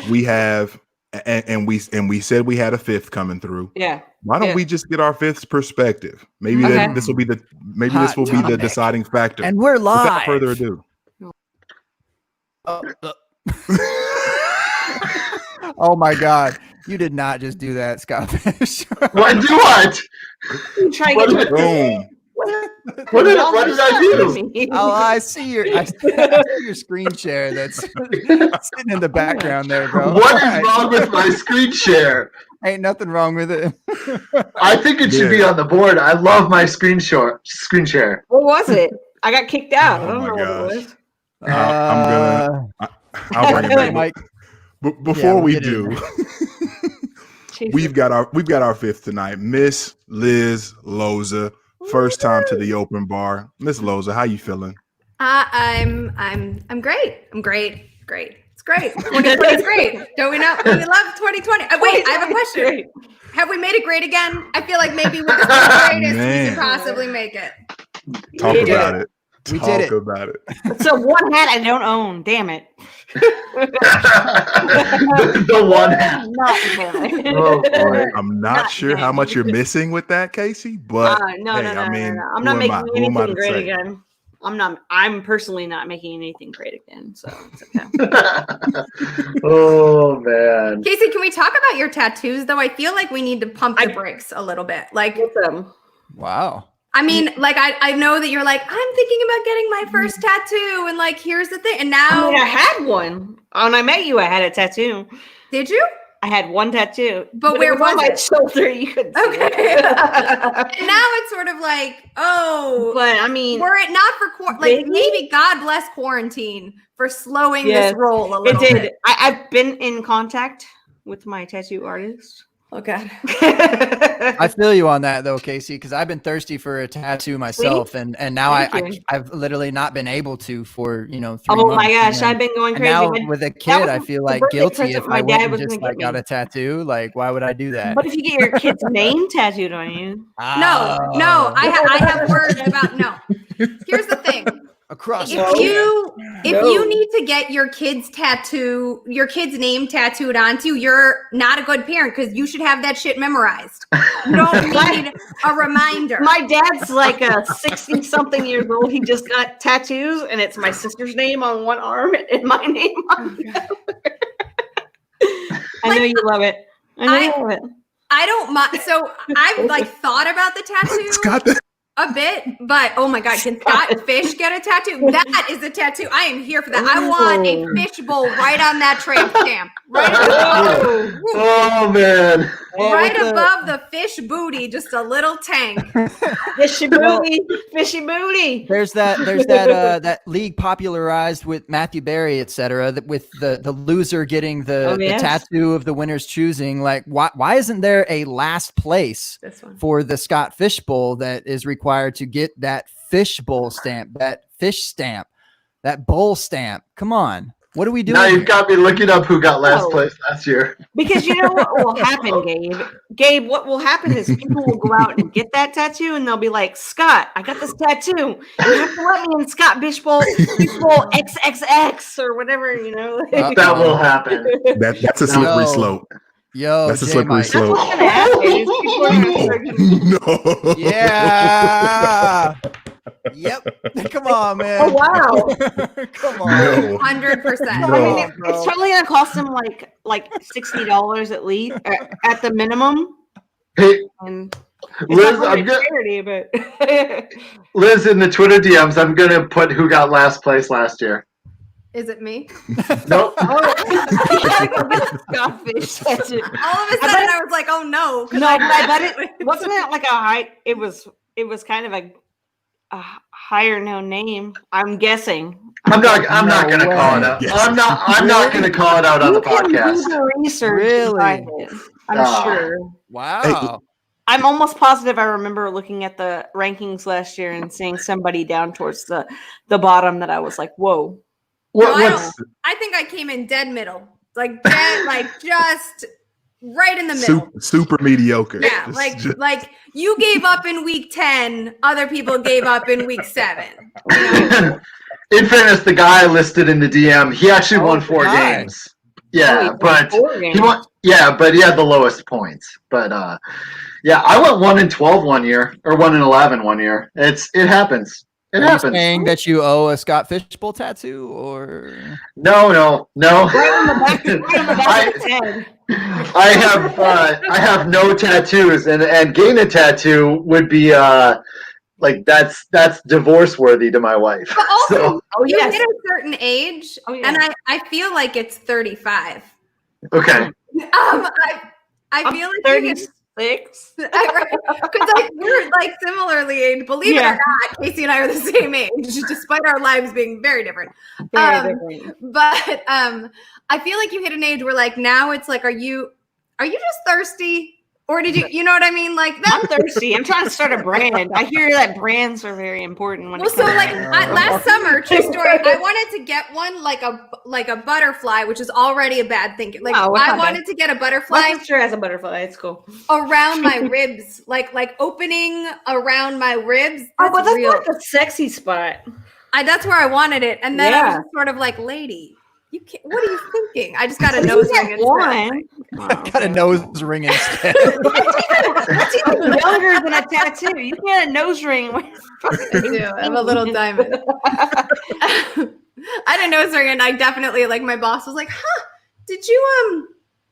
A: we have and we said we had a 5th coming through.
C: Yeah.
A: Why don't we just get our 5th perspective? Maybe this will be the deciding factor.
D: And we're live.
A: Without further ado.
D: Oh my God. You did not just do that, Scott Fish.
B: What? Do what?
C: What
B: did I do?
D: Oh, I see your screen share that's sitting in the background there, bro.
B: What is wrong with my screen share?
D: Ain't nothing wrong with it.
B: I think it should be on the board. I love my screen share.
C: What was it? I got kicked out. I
A: Oh
C: don't know
A: my
C: what it
A: gosh.
C: was.
A: I'll bring it back.
D: Mike.
A: But before we
D: get it.
A: do, we've got our fifth tonight, Miss Liz Loza. First time to the open bar. Miss Loza, how you feeling?
E: I'm great. I'm great. It's great. 2020 is great. Don't we know? We love 2020. Wait, I have a question. Have we made it great again? I feel like maybe with the greatest we could possibly make it.
A: Talk about it.
D: We did it.
A: Talk about it.
C: So one hat I don't own. Damn it.
B: The one hat.
C: Oh,
B: boy.
A: I'm not sure how much you're missing with that, Casey, but
C: no. I'm not making anything great again. I'm personally not making anything great again, so it's okay.
B: Oh man.
E: Casey, can we talk about your tattoos though? I feel like we need to pump the brakes a little bit. Like,
D: wow.
E: I mean, like I know that you're like, I'm thinking about getting my first tattoo, and like, here's the thing. And now
C: I had one. When I met you, I had a tattoo.
E: Did you?
C: I had one tattoo.
E: But where
C: it was
E: was
C: on my
E: it?
C: shoulder. You couldn't see
E: Okay.
C: it.
E: And now it's sort of like, oh,
C: but I mean,
E: were it not for maybe God bless quarantine for slowing this roll a little bit.
C: I've been in contact with my tattoo artist.
E: Oh God.
D: I feel you on that though, Casey, because I've been thirsty for a tattoo myself, and now I've literally not been able to for 3 months.
C: Oh my gosh, I've been going crazy.
D: Now with a kid, I feel like guilty if I wouldn't just got a tattoo. Like, why would I do that?
C: But if you get your kid's name tattooed on you,
E: no, I have words about no. Here's the thing. If you need to get your kid's name tattooed onto, you're not a good parent because you should have that shit memorized. You don't need a reminder.
C: My dad's like a 60-something years old. He just got tattoos, and it's my sister's name on one arm and my name on the other. I know you love it.
E: I don't mind. So I've thought about the tattoo.
A: Scott,
E: a bit, but oh my God, can Scott Fish get a tattoo? That is a tattoo. I am here for that. I want a Fishbowl right on that tramp stamp. Right above,
B: oh man.
E: Right above the fish booty, just a little tank.
C: Fishy booty.
D: There's that league popularized with Matthew Berry, etc. That with the loser getting the tattoo of the winner's choosing. Like, why isn't there a last place for the Scott Fishbowl that is required to get that Fishbowl stamp, that fish stamp, that bowl stamp? Come on. What are we doing?
B: Now you've got me looking up who got last place last year.
C: Because you know what will happen, Gabe? Gabe, what will happen is people will go out and get that tattoo, and they'll be like, Scott, I got this tattoo. You have to let me in Scott Fishbowl XXX or whatever,
B: that will happen.
A: That's a slippery slope.
D: Yo,
A: that's a slippery slope.
C: No.
D: Yeah. Yep. Come on, man.
C: Oh wow.
D: Come on.
A: No.
E: 100%.
A: No.
C: I mean, it's totally gonna cost them like $60 at least at the minimum.
B: Hey,
C: and
B: Liz, Liz, in the Twitter DMs, I'm gonna put who got last place last year.
E: Is it me?
B: Nope.
E: All of a sudden, I was like, "Oh no!"
C: No, but I bet it wasn't it like a high. It was kind of a higher known name. I'm guessing.
B: I'm not going to call it out. Yes. I'm not going to call it out on the podcast.
C: Do the research.
D: Really?
C: I'm sure.
D: Wow.
A: Hey,
C: I'm almost positive I remember looking at the rankings last year and seeing somebody down towards the bottom that I was like, whoa.
E: I think I came in dead middle. Like just right in the middle.
A: Super mediocre.
E: Yeah, like you gave up in week 10, other people gave up in week 7.
B: In fairness, the guy listed in the DM, he actually won 4 games. Yeah, but he won. Yeah, but he had the lowest points. But I went 1-12 one year, or 1-11 one year. It happens. It
D: Are
B: happens.
D: you saying that you owe a Scott Fishbowl tattoo, or
B: No.
C: Right on the back of his head.
B: I have no tattoos, and getting a tattoo would be like that's divorce worthy to my wife.
E: But also,
B: So,
E: you hit a certain age, and I feel like it's 35.
B: okay.
E: I feel like
C: 36.
E: Because we're like similarly aged. Believe it or not, Casey and I are the same age, despite our lives being very different. But I feel like you hit an age where like now it's like, are you just thirsty? Or did you know what I mean? Like that.
C: I'm thirsty. I'm trying to start a brand. I hear that brands are very important.
E: So like last summer, true story, I wanted to get one like a butterfly, which is already a bad thing. Like I wanted to get a butterfly.
C: My sister has a butterfly. It's cool.
E: Around my ribs, like opening around my ribs.
C: But that's like a sexy spot.
E: That's where I wanted it, and then I was sort of like, lady. You can't, what are you thinking? I just got a nose ring instead.
D: Got a nose ring instead.
C: That's even younger than a tattoo. You can get a nose ring.
E: I have a little diamond. I had a nose ring, and I definitely like. My boss was like, "Huh? Did you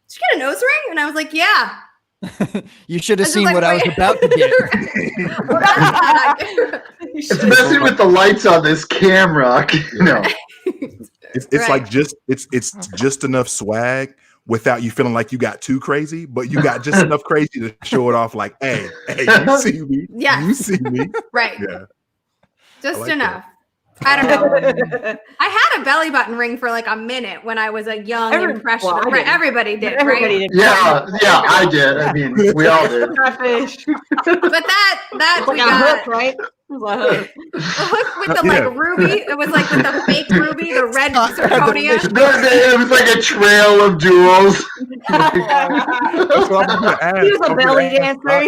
E: get a nose ring?" And I was like, "Yeah."
D: You should have seen what I was about to get.
B: Especially with the lights on this camera, you know.
A: It's like it's just enough swag without you feeling like you got too crazy, but you got just enough crazy to show it off. Like, hey, you see me?
E: Yeah,
A: you see me?
E: Right?
A: Yeah,
E: just like enough. That. I don't know. I had a belly button ring for like a minute when I was a young impressionable. Right? Everybody did,
C: Everybody did.
B: Yeah, I did. I mean, we all did.
E: But that
C: we got hook, right?
E: A hook with the like ruby. It was like with the fake ruby, the red zirconia.
B: It was like a trail of jewels.
C: He was a belly dancer.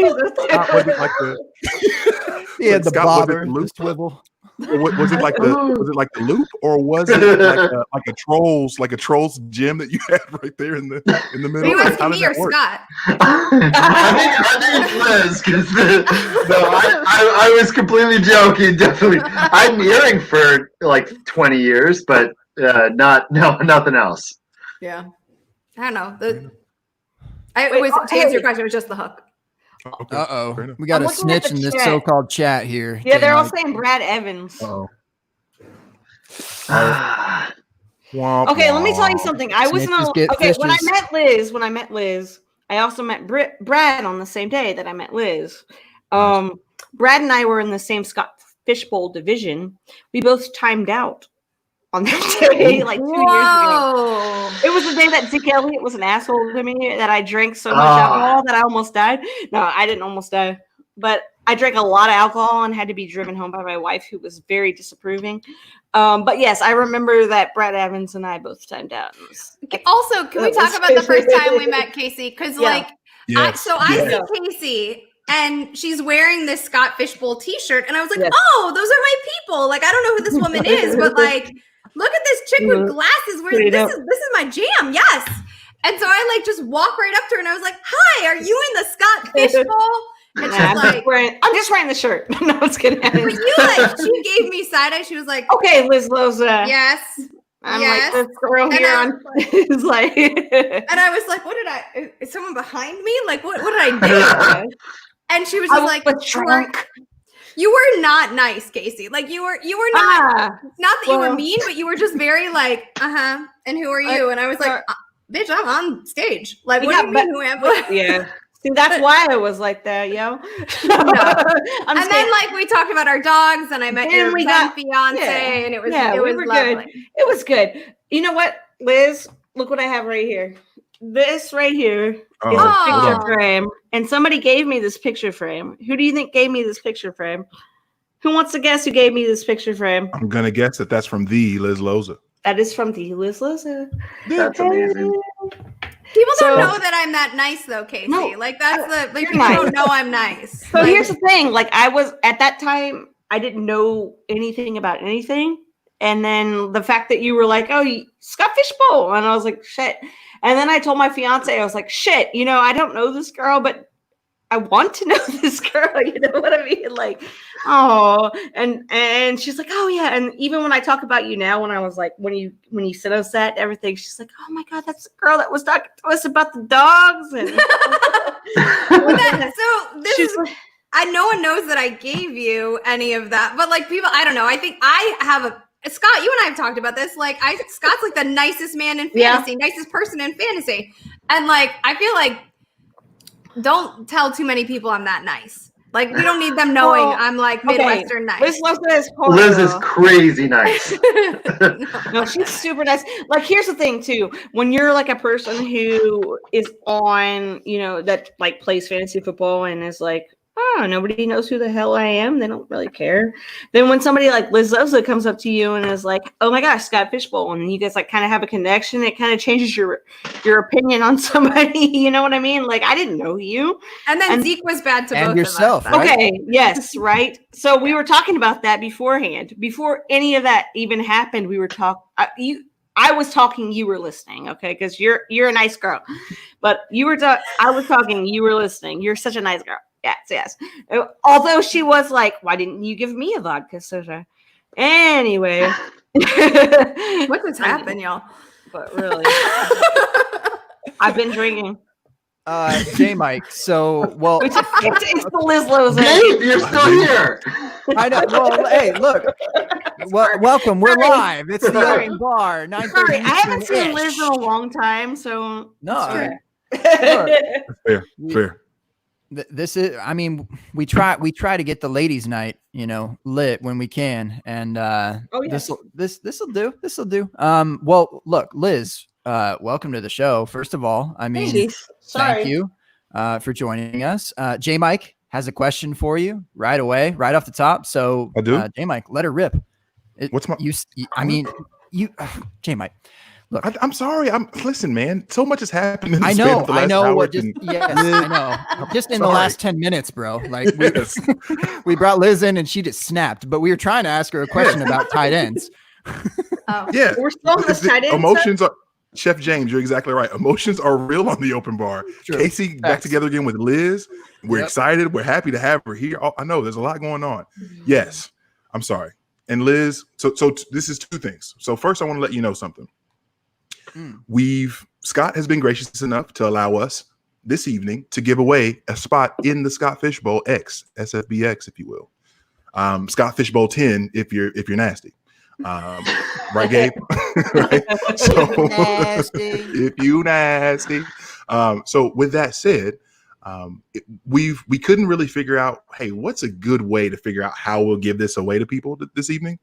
D: He had the bobber, the swivel.
A: Was it like the loop, or was it like a trolls gem that you had right there in the middle?
E: Are you asking me or Scott?
B: I think it's Liz, because I was completely joking. Definitely, I had an earring for like 20 years, but nothing else.
E: Yeah, I don't know. To answer your question, it was just the hook.
A: Okay.
D: Uh-oh. We got a snitch in this so-called chat here.
C: Yeah, they're all saying Brad Evans.
A: Uh-oh.
C: Okay, let me tell you something. I was not okay when I met Liz. I also met Brad on the same day that I met Liz. Brad and I were in the same Scott Fishbowl division. We both timed out on that day, like 2 years ago. It was the day that Zeke Elliott was an asshole to me, that I drank so much alcohol that I almost died. No, I didn't almost die, but I drank a lot of alcohol and had to be driven home by my wife, who was very disapproving. But yes, I remember that Brad Evans and I both timed out.
E: Also, can we talk about the first time we met Casey? Because I see Casey and she's wearing this Scott Fishbowl t-shirt, and I was like, oh, those are my people. Like, I don't know who this woman is, but like, look at this chick with glasses. This is my jam. Yes. And so I like just walk right up to her, and I was like, hi, are you in the Scott Fishbowl? And she's like,
C: I'm just wearing the shirt. No, I was kidding.
E: But she gave me side eye. She was like,
C: okay, Liz Loza.
E: Yes.
C: I'm like, this girl here on is like,
E: and I was like, is someone behind me? Like, what did I do? And she was just like,
C: drunk.
E: You were not nice, Casey. Like you were not, not that you were mean, but you were just very like, and who are you? And I was like, bitch, I'm on stage. Like, what do you mean who am I?
C: Yeah. See, that's why I was like that, yo.
E: No. And then like we talked about our dogs, and I met your fiance, and it was lovely.
C: Good. It was good. You know what, Liz? Look what I have right here. This right here is a picture frame, and somebody gave me this picture frame. Who do you think gave me this picture frame? Who wants to guess who gave me this picture frame?
A: I'm gonna guess that that's from the Liz Loza.
C: That is from the Liz Loza.
B: That's amazing.
E: People don't know that I'm that nice, though, Casey. No, like that's people don't know I'm nice.
C: So here's the thing: like I was at that time, I didn't know anything about anything, and then the fact that you were like, "Oh, Scott Fishbowl," and I was like, "Shit." And then I told my fiance, I was like, shit, I don't know this girl, but I want to know this girl, you know what I mean? Like, oh, and she's like, oh yeah. And even when I talk about you now, when I was like, when you sent us that and everything, she's like, oh my God, that's the girl that was talking to us about the dogs. And
E: no one knows that I gave you any of that, but like people, I don't know. I think I have Scott, you and I have talked about this. Like Scott's like the nicest man in fantasy, nicest person in fantasy. And like, I feel like, don't tell too many people I'm that nice. Like, we don't need them knowing I'm like Midwestern nice.
B: Liz is crazy nice.
C: No, she's super nice. Like, here's the thing too. When you're like a person who is on, that like plays fantasy football and is like, oh, nobody knows who the hell I am. They don't really care. Then when somebody like Liz Loza comes up to you and is like, oh my gosh, Scott Fishbowl, and you guys like kind of have a connection, it kind of changes your opinion on somebody. You know what I mean? Like, I didn't know you.
E: And then Zeke was bad to both
D: yourself,
E: of us.
D: right?
C: Okay, yes, right. So we were talking about that beforehand. Before any of that even happened, we were talking. I was talking, you were listening, okay? Because you're a nice girl. But I was talking, you were listening. You're such a nice girl. Yes. Although she was like, why didn't you give me a vodka soda? Anyway.
E: What just happened, y'all?
C: But really. I've been drinking.
D: J Mike. So, well,
C: it's the Liz Loza.
B: Dave, you're still here.
D: I know. Well, hey, look. Welcome. We're live. It's the open bar. 9:30.
C: Sorry, I haven't seen Liz in a long time, so
D: no.
A: Fair.
D: This is, I mean, we try to get the ladies' night, lit when we can, and this'll do. Well, look, Liz, welcome to the show. First of all, I mean, thank you for joining us. J Mike has a question for you right away, right off the top. So
A: I do.
D: J Mike, let her rip. J Mike. Look,
A: I'm sorry. Listen, man. So much has happened.
D: I know. I know. Just in the last 10 minutes, bro. Like we brought Liz in and she just snapped. But we were trying to ask her a question about tight ends.
A: Yeah,
C: we're still on this tight end.
A: Emotions are. Chef James, you're exactly right. Emotions are real on the open bar. True. Casey back together again with Liz. We're excited. We're happy to have her here. I know there's a lot going on. Yes, I'm sorry. And Liz, so this is two things. So first, I want to let you know something. Scott has been gracious enough to allow us this evening to give away a spot in the Scott Fishbowl X, SFBX, if you will. Scott Fishbowl 10 if you're nasty. Right, Gabe? Right? So nasty. If you nasty. So with that said, we couldn't really figure out, hey, what's a good way to figure out how we'll give this away to people this evening?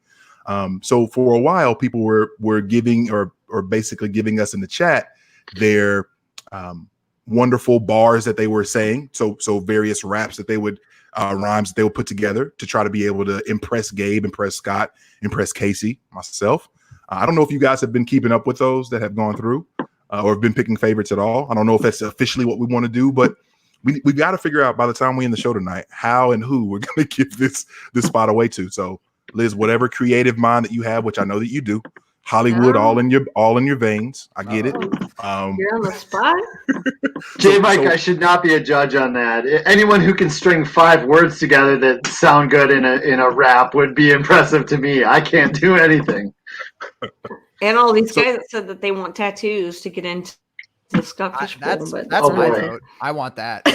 A: So for a while, people were giving or basically giving us in the chat their wonderful bars that they were saying. So various raps that they would rhymes that they would put together to try to be able to impress Gabe, impress Scott, impress Casey, myself. I don't know if you guys have been keeping up with those that have gone through or have been picking favorites at all. I don't know if that's officially what we want to do, but we got to figure out by the time we end the show tonight how and who we're going to give this spot away to. So Liz, whatever creative mind that you have, which I know that you do, Hollywood, all in your veins. I get it.
C: You're on the spot.
B: J Mike, I should not be a judge on that. Anyone who can string 5 words together that sound good in a rap would be impressive to me. I can't do anything.
C: And all these guys that said that they want tattoos to get into the Scott Fishbowl.
D: That's my vote. I want that.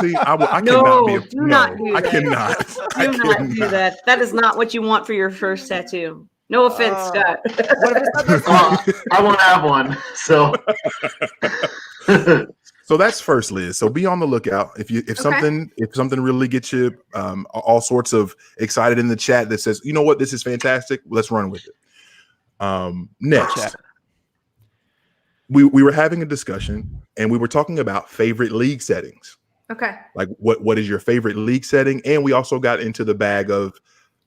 A: See, I cannot be.
C: Do not do that.
A: I cannot.
C: Do not do that. That is not what you want for your first tattoo. No offense, Scott.
B: I won't have one. So.
A: So that's first, Liz. So be on the lookout. If something really gets you all sorts of excited in the chat that says, you know what, this is fantastic, let's run with it. Next, we were having a discussion and we were talking about favorite league settings.
E: Okay.
A: Like what is your favorite league setting? And we also got into the bag of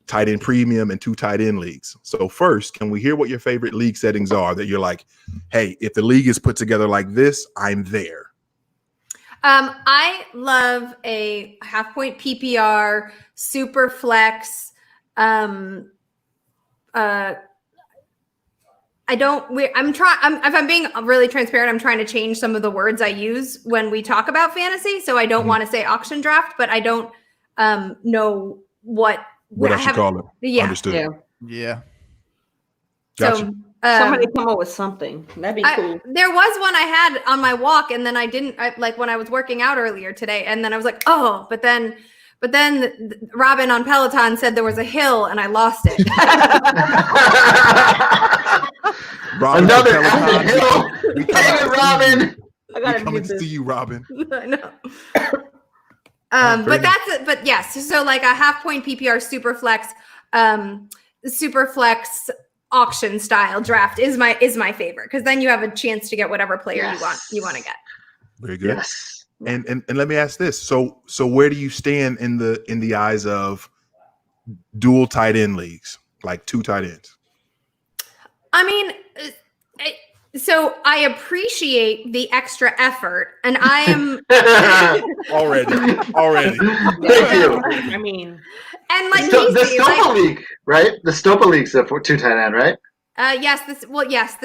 A: tight end premium and 2 tight end leagues. So first, can we hear what your favorite league settings are that you're like, hey, if the league is put together like this, I'm there?
E: I love a half-point PPR, super flex. I if I'm being really transparent, I'm trying to change some of the words I use when we talk about fantasy. So I don't want to say auction draft, but I don't know what
A: else you call it.
E: Yeah.
A: Understood.
D: Yeah.
A: Gotcha.
C: So somebody come up with something. That'd be cool.
E: There was one I had on my walk, and then I didn't like when I was working out earlier today, and then I was like, oh, but then Robin on Peloton said there was a hill, and I lost it.
A: Robin,
B: another hill. Damn it, Robin.
C: I gotta
A: coming to see you, Robin.
E: I know. But that's it. But yes, so like a half point PPR super flex auction style draft is my favorite, because then you have a chance to get whatever player you want to get.
A: Very good.
B: Yes.
A: And let me ask this. So where do you stand in the eyes of dual tight end leagues, like 2 tight ends?
E: I mean, so I appreciate the extra effort, and I am
A: already.
B: Thank you.
C: I mean,
E: and like
B: the Stopa League, right? The Stopa League's a 2 tight end, right?
E: Yes. The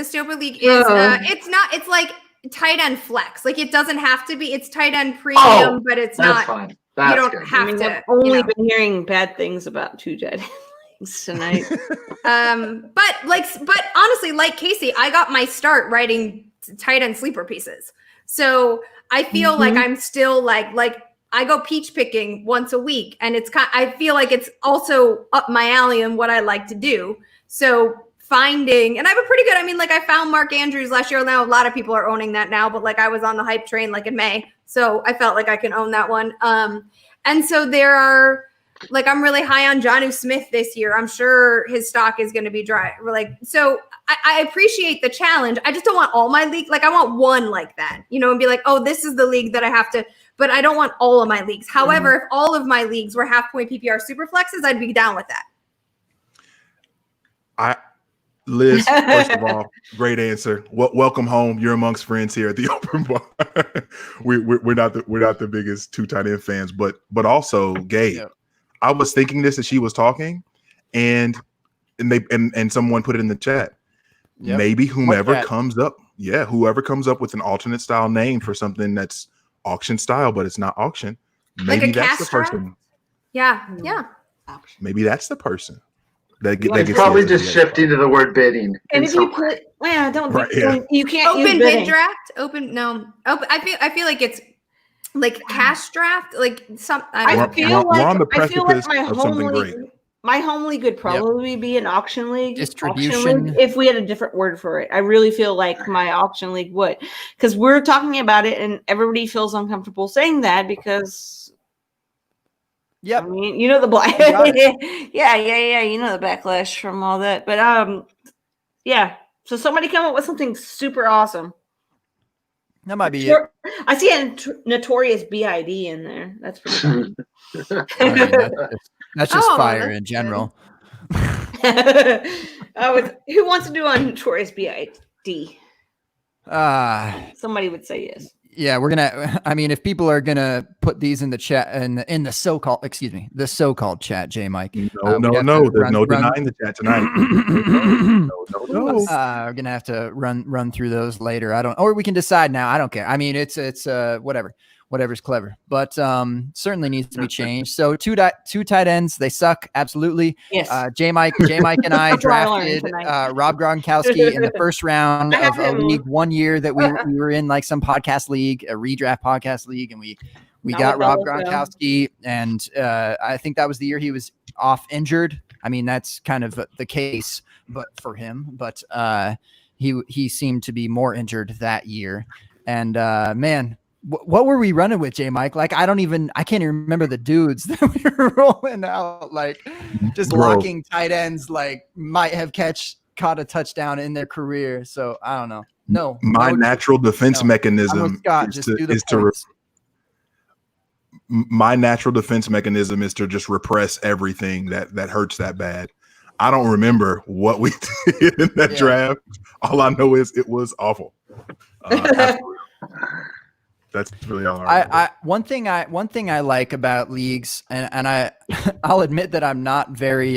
E: Stopa League is. It's like tight end flex. Like it doesn't have to be. It's tight end premium, but it's not.
B: Fine.
E: You don't have to.
C: I've only been hearing bad things about 2 tight ends tonight.
E: But honestly, like Casey, I got my start writing tight end sleeper pieces. So I feel like I'm still like I go peach picking once a week, and I feel like it's also up my alley and what I like to do. So finding, and I have a pretty good, I found Mark Andrews last year. Now a lot of people are owning that now, but like I was on the hype train like in May. So I felt like I can own that one. And so there are, like, I'm really high on Jonnu Smith this year. I'm sure his stock is going to be dry. So I appreciate the challenge. I just don't want all my league. Like I want one like that, and be like, oh, this is the league that I have to, but I don't want all of my leagues. However, if all of my leagues were half point PPR super flexes, I'd be down with that.
A: Liz, first of all, great answer. Welcome home. You're amongst friends here at the Open Bar. we're not the biggest 2 tight end fans, but also Gabe. Yep. I was thinking this as she was talking, and someone put it in the chat. Yep. Maybe whoever comes up with an alternate style name for something that's auction style, but it's not auction. Maybe that's the person.
E: Yeah.
A: Maybe that's the person. That
B: probably just shifting to the word bidding.
C: And if you put, you can't
E: open bid draft. I feel like it's like cash draft, like some.
A: I feel like
C: my home league would probably be an auction league. Distribution. If we had a different word for it, I really feel like my auction league would, because we're talking about it and everybody feels uncomfortable saying that because.
D: Yep.
C: I mean, the yeah, the backlash from all that. But yeah. So somebody come up with something super awesome.
D: That might be it.
C: I see a notorious BID in there. That's pretty funny.
D: That's just fire in general.
C: Who wants to do on notorious BID? Somebody would say yes.
D: Yeah, we're gonna. If people are gonna put these in the chat in the so-called chat, J Mike.
A: No, there's no denying the chat tonight. No.
D: We're gonna have to run through those later. Or we can decide now. I don't care. It's whatever's clever, but certainly needs to be changed. So two tight ends, they suck absolutely.
C: Yes.
D: J Mike and I drafted Rob Gronkowski in the first round of a league one year that we were in, like some podcast league, a redraft podcast league, and we got Rob Gronkowski, and I think that was the year he was off injured. That's kind of the case, but for him, but he seemed to be more injured that year, and man. What were we running with, J Mike? Like, I can't even remember the dudes that we were rolling out, like just locking tight ends, like might have caught a touchdown in their career. So I don't know.
A: My natural defense mechanism my natural defense mechanism is to just repress everything that hurts that bad. I don't remember what we did in that draft. All I know is it was awful. That's really all.
D: One thing I like about leagues, and I'll admit that I'm not very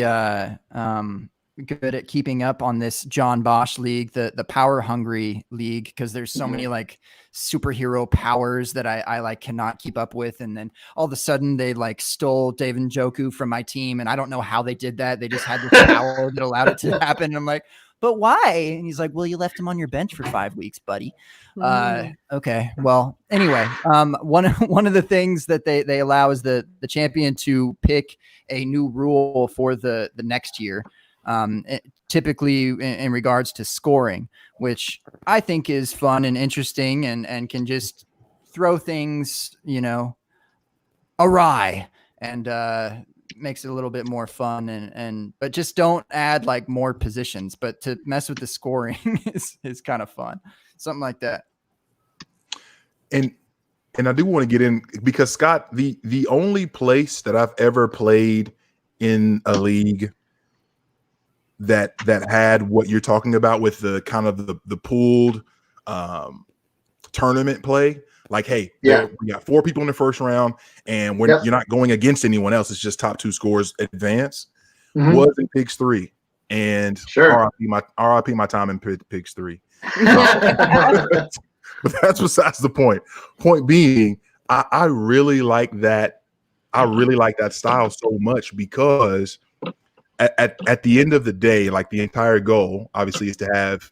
D: good at keeping up on this John Bosch league, the power hungry league, because there's so many like superhero powers that I like cannot keep up with. And then all of a sudden they like stole Dave Njoku from my team. And I don't know how they did that. They just had this power that allowed it to happen. And I'm like, but why? And he's like, well, you left him on your bench for 5 weeks, buddy. Okay. Well, anyway, one of the things that they allow is the champion to pick a new rule for the next year. Typically in regards to scoring, which I think is fun and interesting and can just throw things, awry and makes it a little bit more fun but just don't add like more positions, but to mess with the scoring is kind of fun. Something like that.
A: And I do want to get in because Scott, the only place that I've ever played in a league that had what you're talking about with the kind of the pooled tournament play, like, hey, we got 4 people in the first round, and you're not going against anyone else. It's just top 2 scores advance. Was in Pigs 3, and RIP my time in Pigs 3. But that's besides the point. Point being, I really like that. I really like that style so much because at the end of the day, like the entire goal, obviously, is to have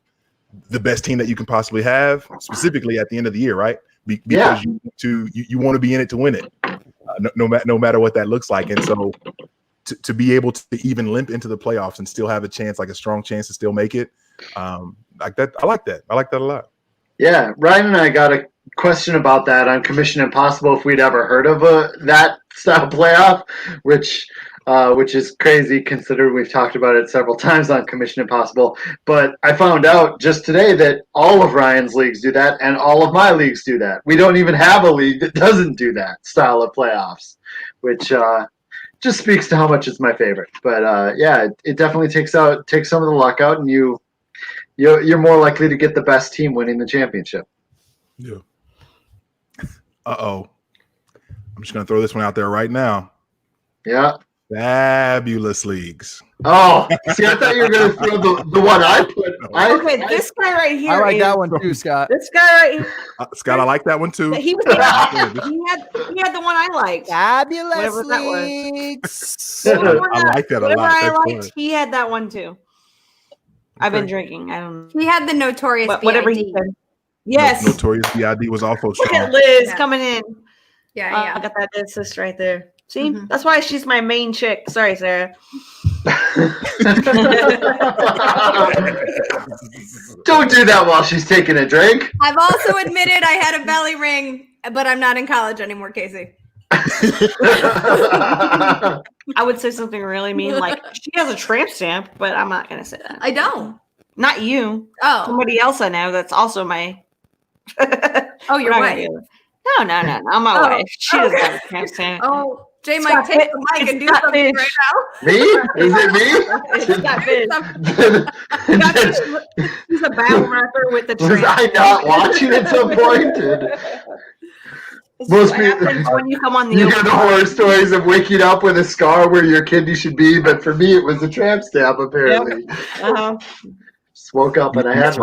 A: the best team that you can possibly have, specifically at the end of the year, right? Because you want to be in it to win it, no matter what that looks like. And so to be able to even limp into the playoffs and still have a chance, like a strong chance to still make it, like that. I like that. I like that a lot.
B: Yeah, Ryan and I got a question about that on Commission Impossible if we'd ever heard of that style playoff, which is crazy considering we've talked about it several times on Commission Impossible. But I found out just today that all of Ryan's leagues do that and all of my leagues do that. We don't even have a league that doesn't do that style of playoffs, which just speaks to how much it's my favorite. But it definitely takes some of the luck out, and you're more likely to get the best team winning the championship.
A: Yeah. I'm just going to throw this one out there right now.
B: Yeah.
A: Fabulous leagues.
B: Oh, see, I thought you were going to throw the one I put.
C: This guy right here.
D: I like that one too, Scott.
C: This guy right here.
A: Scott, I like that one too.
C: He had the one I liked.
D: Fabulous leagues.
A: I like that a lot.
C: I liked, he had that one too. I've been drinking. I don't know.
E: He had the Notorious B.I.D.
C: Whatever he said. Yes.
A: Notorious B.I.D. was also strong.
C: Look at Liz coming in.
E: Yeah.
C: I got that assist right there. See? That's why she's my main chick. Sorry, Sarah.
B: Don't do that while she's taking a drink.
E: I've also admitted I had a belly ring, but I'm not in college anymore, Casey.
C: I would say something really mean, like she has a tramp stamp, but I'm not gonna say that.
E: I don't.
C: Not you.
E: Oh,
C: somebody else I know that's also my.
E: Oh, your wife.
C: No, not my wife. She doesn't have a tramp stamp.
E: Oh, J Mike, take the mic and do something right now.
B: Me? Is it me?
C: It's not Fish. He's a battle rapper with the tramp.
B: Was I not watching at some point?
C: Most people, when you come on
B: you hear the horror stories of waking up with a scar where your kidney should be, but for me it was a tramp stamp apparently.
C: Yep.
B: Just woke up and I had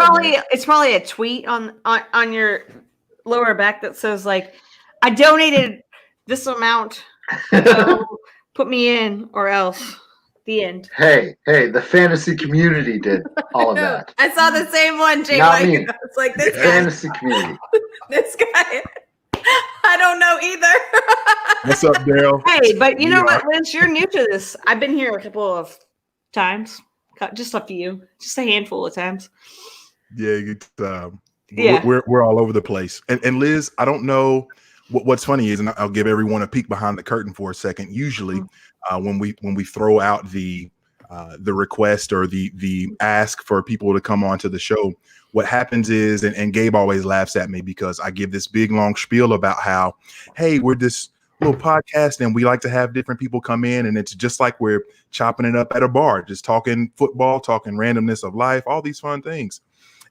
C: it's probably a tweet on your lower back that says like, I donated this amount, so put me in or else. The end.
B: Hey, the fantasy community did all of that.
E: I saw the same one, Jay.
B: Not me.
E: It's like this guy.
B: Fantasy community.
E: This guy. I don't know either.
A: What's up, Daryl?
C: Hey, but you know what, Liz? You're new to this. I've been here a couple of times. Just a few. Just a handful of times.
A: Yeah, we're all over the place. And Liz, I don't know what's funny is, and I'll give everyone a peek behind the curtain for a second. Usually, when we throw out the request or the ask for people to come onto the show, what happens is, and Gabe always laughs at me because I give this big long spiel about how, hey, we're this little podcast and we like to have different people come in, and it's just like we're chopping it up at a bar, just talking football, talking randomness of life, all these fun things.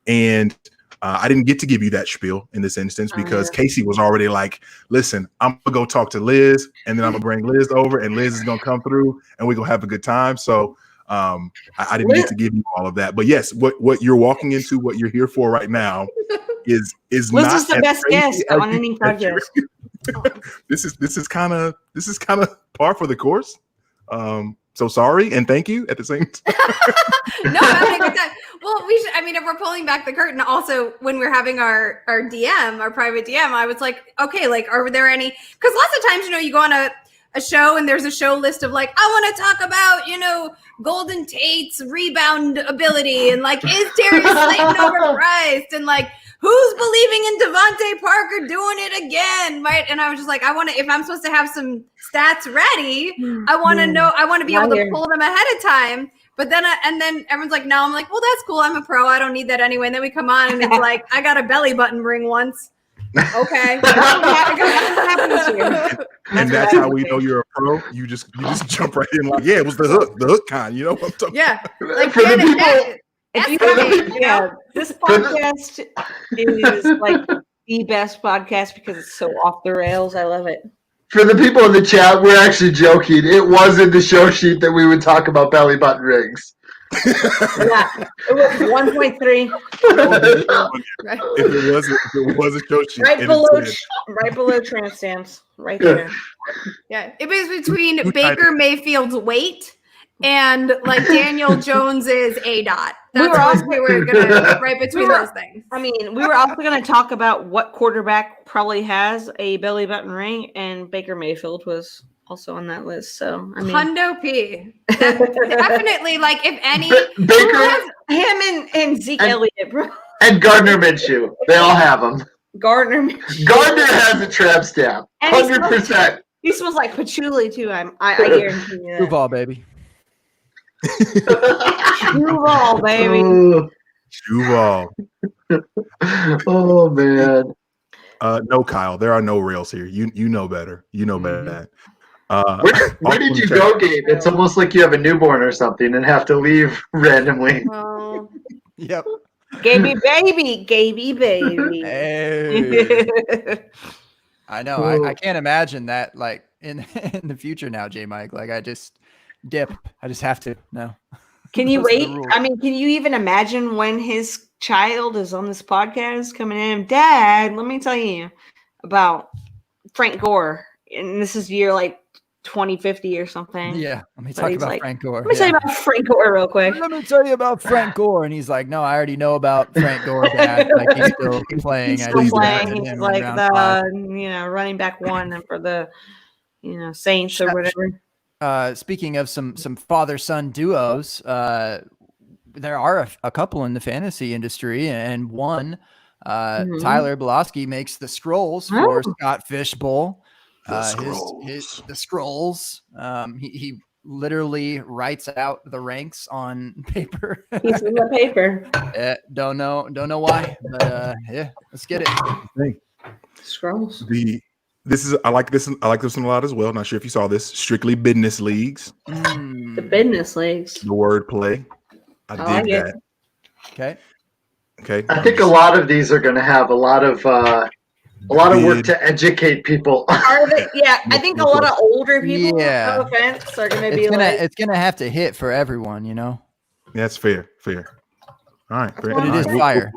A: And I didn't get to give you that spiel in this instance because Casey was already like, listen, I'm gonna go talk to Liz, and then I'm gonna bring Liz over, and Liz is gonna come through and we're gonna have a good time. So I didn't need to give you all of that, but yes, what you're walking into, what you're here for right now, is
C: Liz
A: not
C: is the best guest on any podcast.
A: This is kind of par for the course. So sorry and thank you at the same time.
E: No, I'm having a good time. Well, we should. I mean, if we're pulling back the curtain, also when we're having our DM, our private DM, I was like, okay, like, are there any? Because lots of times, you go on a show and there's a show list of like, I want to talk about, Golden Tate's rebound ability and like, is Darius Slayton overpriced and like, who's believing in Devontae Parker doing it again, right? And I was just like, if I'm supposed to have some stats ready, I want to know, I want to be able to pull them ahead of time. But then, and then everyone's like, no, I'm like, well, that's cool. I'm a pro. I don't need that anyway. And then we come on and it's like, I got a belly button ring once. Okay.
A: And that's how we know you're a pro. You just jump right in like, yeah, it was the hook kind. You know what I'm talking about?
E: Yeah. Like,
C: this podcast is like the best podcast because it's so off the rails. I love it.
B: For the people in the chat, we're actually joking. It was in the show sheet that we would talk about belly button rings.
C: Yeah, it was 1.3.
A: If it was a show sheet,
C: right below tramp stamps, right there.
E: Yeah, it was between Baker Mayfield's weight and like Daniel Jones's ADOT. That's we were gonna right between those things.
C: I mean, we were also gonna talk about what quarterback probably has a belly button ring, and Baker Mayfield was also on that list. So I mean,
E: Hundo P. Definitely, like if any
B: Baker,
C: him and Zeke Elliott, bro,
B: and Gardner Minshew, they all have them.
C: Gardner
B: has a tramp stamp, 100%.
C: He smells like patchouli too. I guarantee you that.
D: Duval, baby.
C: Duval, baby.
A: Duval.
B: Oh man.
A: No, Kyle. There are no rails here. You know better. You know better than
B: that. Where did you go, Gabe? It's almost like you have a newborn or something and have to leave randomly.
D: Yep.
C: Gaby baby.
D: Hey. I know. I can't imagine that like in the future now, J Mike. Like I just have to. No.
C: Can you wait? I mean, can you even imagine when his child is on this podcast coming in? Dad, let me tell you about Frank Gore. And this is year like 2050 or something.
D: Yeah. Let me talk about Frank Gore.
C: Let me tell you about Frank Gore real quick.
D: Let me tell you about Frank Gore. And he's like, no, I already know about Frank Gore, Dad. Like he's still playing.
C: He's still playing. He's like the running back one for the Saints or whatever.
D: Speaking of some father-son duos, there are a couple in the fantasy industry, and one, Tyler Blosky makes the scrolls for Scott Fishbowl. The scrolls. He literally writes out the ranks on paper.
C: He's in the paper.
D: Don't know why, but yeah, let's get it.
C: Scrolls.
A: I like this one a lot as well. Not sure if you saw this. Strictly business leagues.
C: The business leagues.
A: The word play. I dig that. Okay.
B: I think a lot of these are going to have a lot of work to educate people.
C: Yeah, I think a lot of older people.
D: Yeah.
C: No offense, are going to be
D: it's going to have to hit for everyone,
A: That's fair. All right.
D: But it is fire.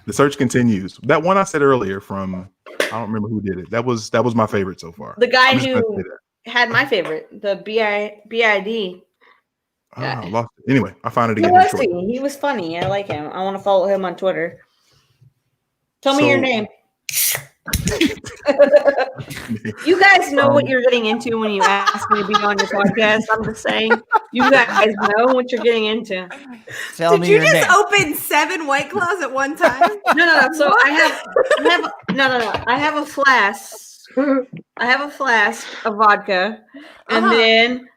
A: The search continues. That one I said earlier from, I don't remember who did it. That was my favorite so far.
C: The guy who had my favorite, the BID.
A: I lost it. Anyway, I found it again.
C: He was funny. I like him. I want to follow him on Twitter. Tell me your name. You guys know what you're getting into when you ask me to be on your podcast. I'm just saying, you guys know what you're getting into.
E: Did you just open 7 White Claws at one time?
C: No. So I have a flask. I have a flask of vodka, and then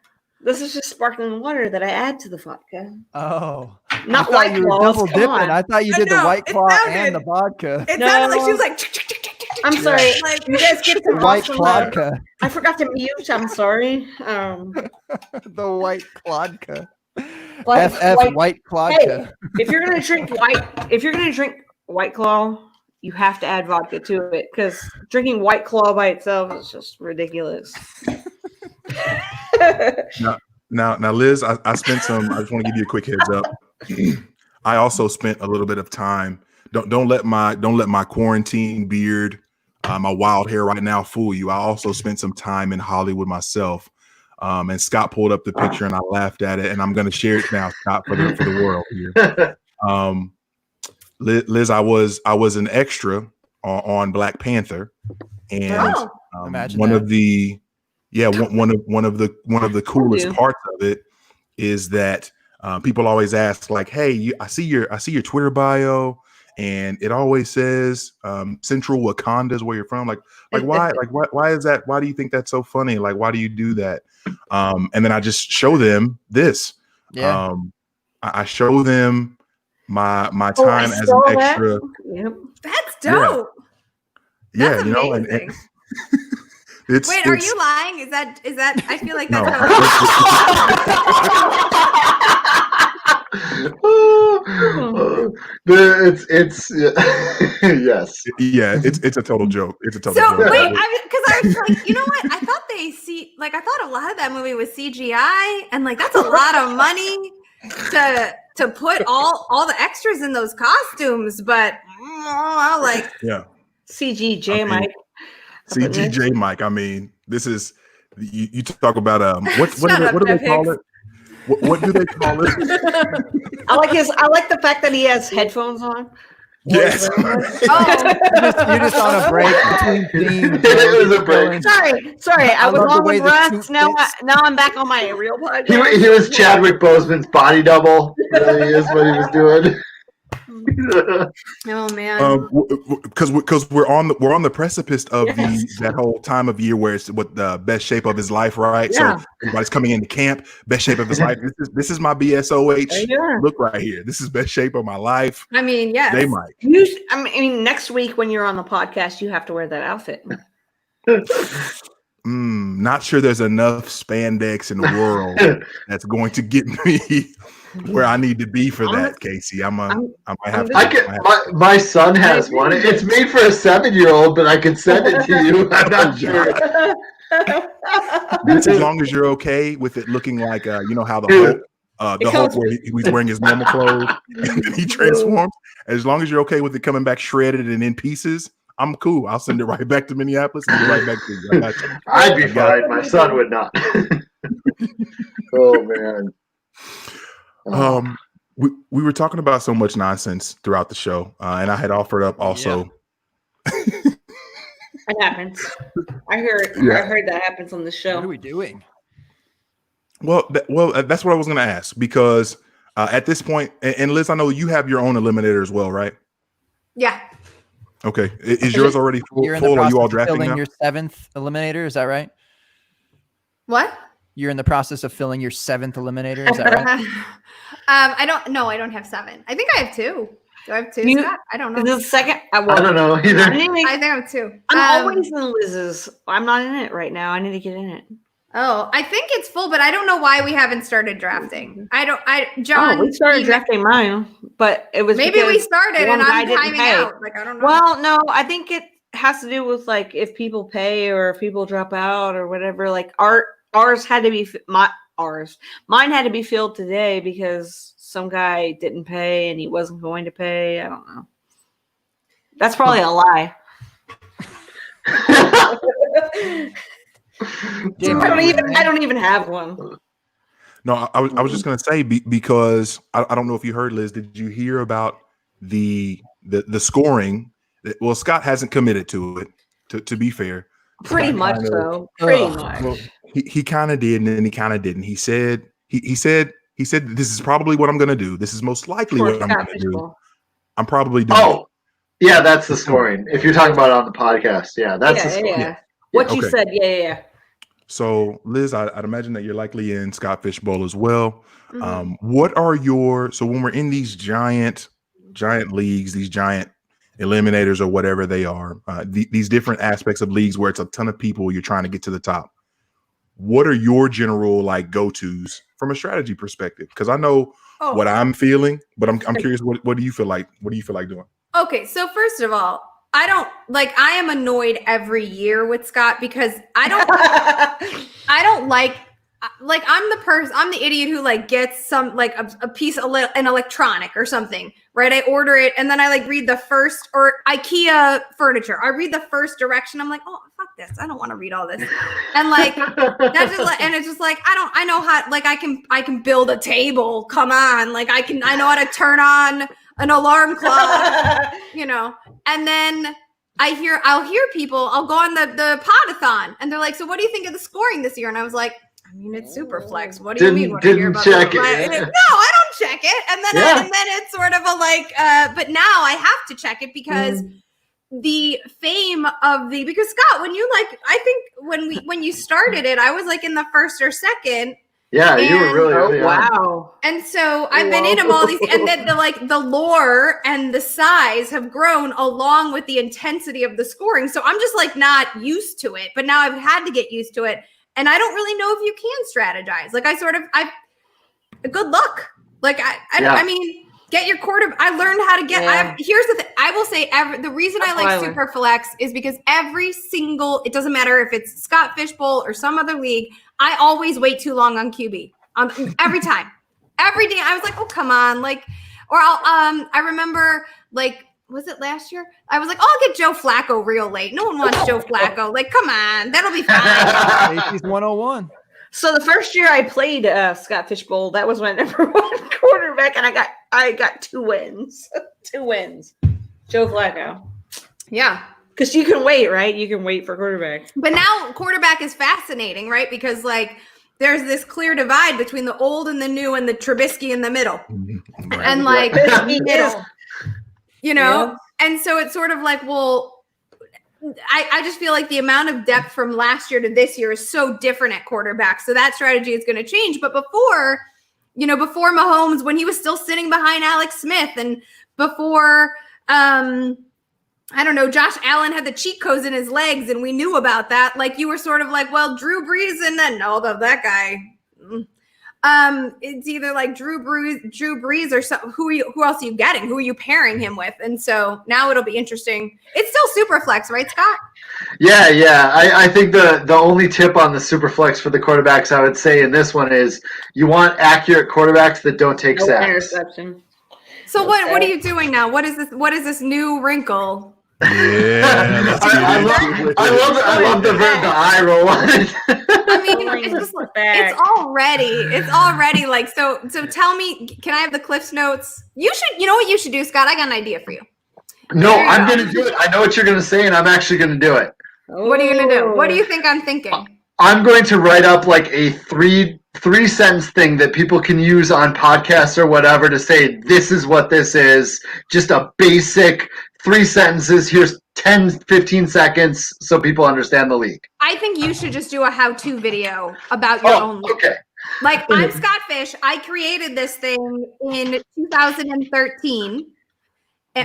C: this is just sparkling water that I add to the vodka.
D: Oh,
C: not White Claws.
D: Double dipping. I thought you did the White Claw and the vodka.
E: It sounded like she was like.
C: I'm sorry. Like you guys get some
D: White vodka.
C: I forgot to mute. I'm sorry.
D: The White Clodka. White Clodka.
C: Hey, if you're gonna drink White Claw, you have to add vodka to it because drinking White Claw by itself is just ridiculous.
A: Now, Liz, I spent some. I just want to give you a quick heads up. I also spent a little bit of time. Don't let my quarantine beard, my wild hair right now fool you. I also spent some time in Hollywood myself. And Scott pulled up the picture and I laughed at it, and I'm going to share it now, Scott, for the world here. Liz, I was an extra on Black Panther, and one of the coolest parts of it is that people always ask, like, hey, I see your Twitter bio, and it always says Central Wakanda is where you're from. Like why? Why is that? Why do you think that's so funny? Like, why do you do that? And then I just show them this.
D: Yeah.
A: I show them my time as an extra.
C: Yep.
E: That's dope.
A: Yeah,
E: that's amazing.
A: And
E: Wait, are you lying? Is that? I feel like that's
B: it's yes.
A: Yeah, it's a total joke. It's a total joke.
E: So wait, because I was like, you know what? I thought a lot of that movie was CGI, and like that's a lot of money to put all the extras in those costumes, but like
C: CGJ Mike.
A: CGJ Mike. I mean, this is you talk about what do they call it? What do they call it?
C: I like the fact that he has headphones on.
A: Yes.
D: You're just on a break between themes.
B: It was a break.
C: Sorry. I was on with Russ. Now I'm back on my real podcast.
B: He was Chadwick Boseman's body double. Really is what he was doing.
E: Oh man.
A: Because we're on the precipice of that whole time of year where it's what the best shape of his life, right?
C: Yeah.
A: So everybody's coming into camp, best shape of his life. This is my BSOH look right here. This is best shape of my life.
E: I mean, yes.
A: They might.
C: Next week when you're on the podcast, you have to wear that outfit.
A: Not sure there's enough spandex in the world that's going to get me where I need to be for that, Casey. I might have to.
B: My son has one. It's made for a 7-year-old, but I can send it to you. I'm not sure.
A: As long as you're okay with it looking like how the Hulk where he's wearing his normal clothes and then he transforms. As long as you're okay with it coming back shredded and in pieces, I'm cool. I'll send it right back to Minneapolis and get right back to you.
B: I'd be fine. My son would not. Oh man.
A: We were talking about so much nonsense throughout the show, and I had offered up also.
C: It happens. I heard that happens on the show.
D: What are we doing?
A: Well, that's what I was going to ask, because at this point, and Liz, I know you have your own eliminator as well, right?
E: Yeah.
A: Okay. Is yours already full?
D: You're in the
A: Are
D: process
A: you all
D: of
A: drafting
D: filling
A: now?
D: your 7th eliminator, is that right?
E: What?
D: You're in the process of filling your 7th eliminator, is that right?
E: I don't have 7. I think I have 2. Do I have 2? Scott? I don't know.
C: Is this the second?
B: I don't know either.
E: I think I have 2.
C: I'm always in Liz's. I'm not in it right now. I need to get in it.
E: Oh, I think it's full, but I don't know why we haven't started drafting. John.
C: We started drafting mine, but it was
E: maybe we started and I'm timing out. Like I don't know.
C: Well, no, I think it has to do with like if people pay or if people drop out or whatever. Like ours had to be mine had to be filled today because some guy didn't pay and he wasn't going to pay. I don't know. That's probably a lie. I don't even have one.
A: No, I was just going to say because I don't know if you heard, Liz. Did you hear about the scoring? Well, Scott hasn't committed to it. To be fair,
C: pretty much so. Pretty much.
A: Well, he kind of did, and then he kind of didn't. He said this is probably what I'm going to do. This is most likely what I'm going to do. I'm probably doing.
B: Oh, yeah, that's the scoring. If you're talking about it on the podcast, that's the scoring.
C: Yeah. What you said, yeah.
A: So, Liz, I'd imagine that you're likely in Scott Fishbowl as well.
E: Mm-hmm.
A: What are so when we're in these giant leagues, these giant eliminators or whatever they are, these different aspects of leagues where it's a ton of people, you're trying to get to the top. What are your general go-tos from a strategy perspective? Because I know what I'm feeling, but I'm curious, what do you feel like? What do you feel like doing?
E: Okay, so first of all, I am annoyed every year with Scott because I don't like like I'm the idiot who like gets some like a piece of an electronic or something, right? I order it and then I like read the first, or IKEA furniture. I read the first direction. I'm like, oh fuck this, I don't want to read all this. And like that's just like, and it's just like I know how, like I can build a table. Come on, like I know how to turn on an alarm clock, you know. And then I'll hear people. I'll go on the podathon and they're like, so what do you think of the scoring this year? And I was like, I mean, it's super flex. What do you mean? What
B: Didn't check it.
E: No, I don't check it. And then it's sort of a like, but now I have to check it because the fame of because Scott, when you like, I think when you started it, I was like in the first or second.
B: Yeah, you were really early on.
E: Wow. And so I've been in them all these, and then the lore and the size have grown along with the intensity of the scoring. So I'm just like not used to it, but now I've had to get used to it. And I don't really know if you can strategize. Like good luck. Like I mean, get your quarter. I learned how to get, here's the thing. I will say the reason I like Super Flex is because it doesn't matter if it's Scott Fishbowl or some other league, I always wait too long on QB. Every time. Every day I was like, oh, come on. Like, or I remember like, was it last year? I was like, oh, I'll get Joe Flacco real late. No one wants Joe Flacco. Like, come on, that'll be fine.
D: He's 101.
C: So the first year I played Scott Fishbowl, that was my number one quarterback, and I got 2 wins. 2 wins. Joe Flacco.
E: Yeah.
C: Because you can wait, right? You can wait for quarterback.
E: But now quarterback is fascinating, right? Because like there's this clear divide between the old and the new and the Trubisky in the middle. Right. And like middle. You know, and so it's sort of like, well, I just feel like the amount of depth from last year to this year is so different at quarterback. So that strategy is going to change. But before Mahomes, when he was still sitting behind Alex Smith, and before, I don't know, Josh Allen had the cheat codes in his legs and we knew about that. Like you were sort of like, well, Drew Brees and then that guy. It's either like Drew Brees or some, who else are you getting? Who are you pairing him with? And so now it'll be interesting. It's still super flex, right, Scott?
B: Yeah. I think the only tip on the super flex for the quarterbacks I would say in this one is you want accurate quarterbacks that don't take sacks.
C: Interception.
E: So what are you doing now? What is this new wrinkle?
A: Yeah,
B: I love the eye roll on it.
E: I mean, it's already like, so tell me, can I have the Cliff's notes? You know what you should do, Scott? I got an idea for you.
B: No, I'm going to do it. I know what you're going to say, and I'm actually going to do it.
E: What are you going to do? What do you think I'm thinking?
B: I'm going to write up like a three sentence thing that people can use on podcasts or whatever to say, this is what this is. Just a basic 3 sentences. Here's 10, 15 seconds so people understand the league.
E: I think you should just do a how-to video about your own league. Okay. Like, I'm Scott Fish. I created this thing in 2013,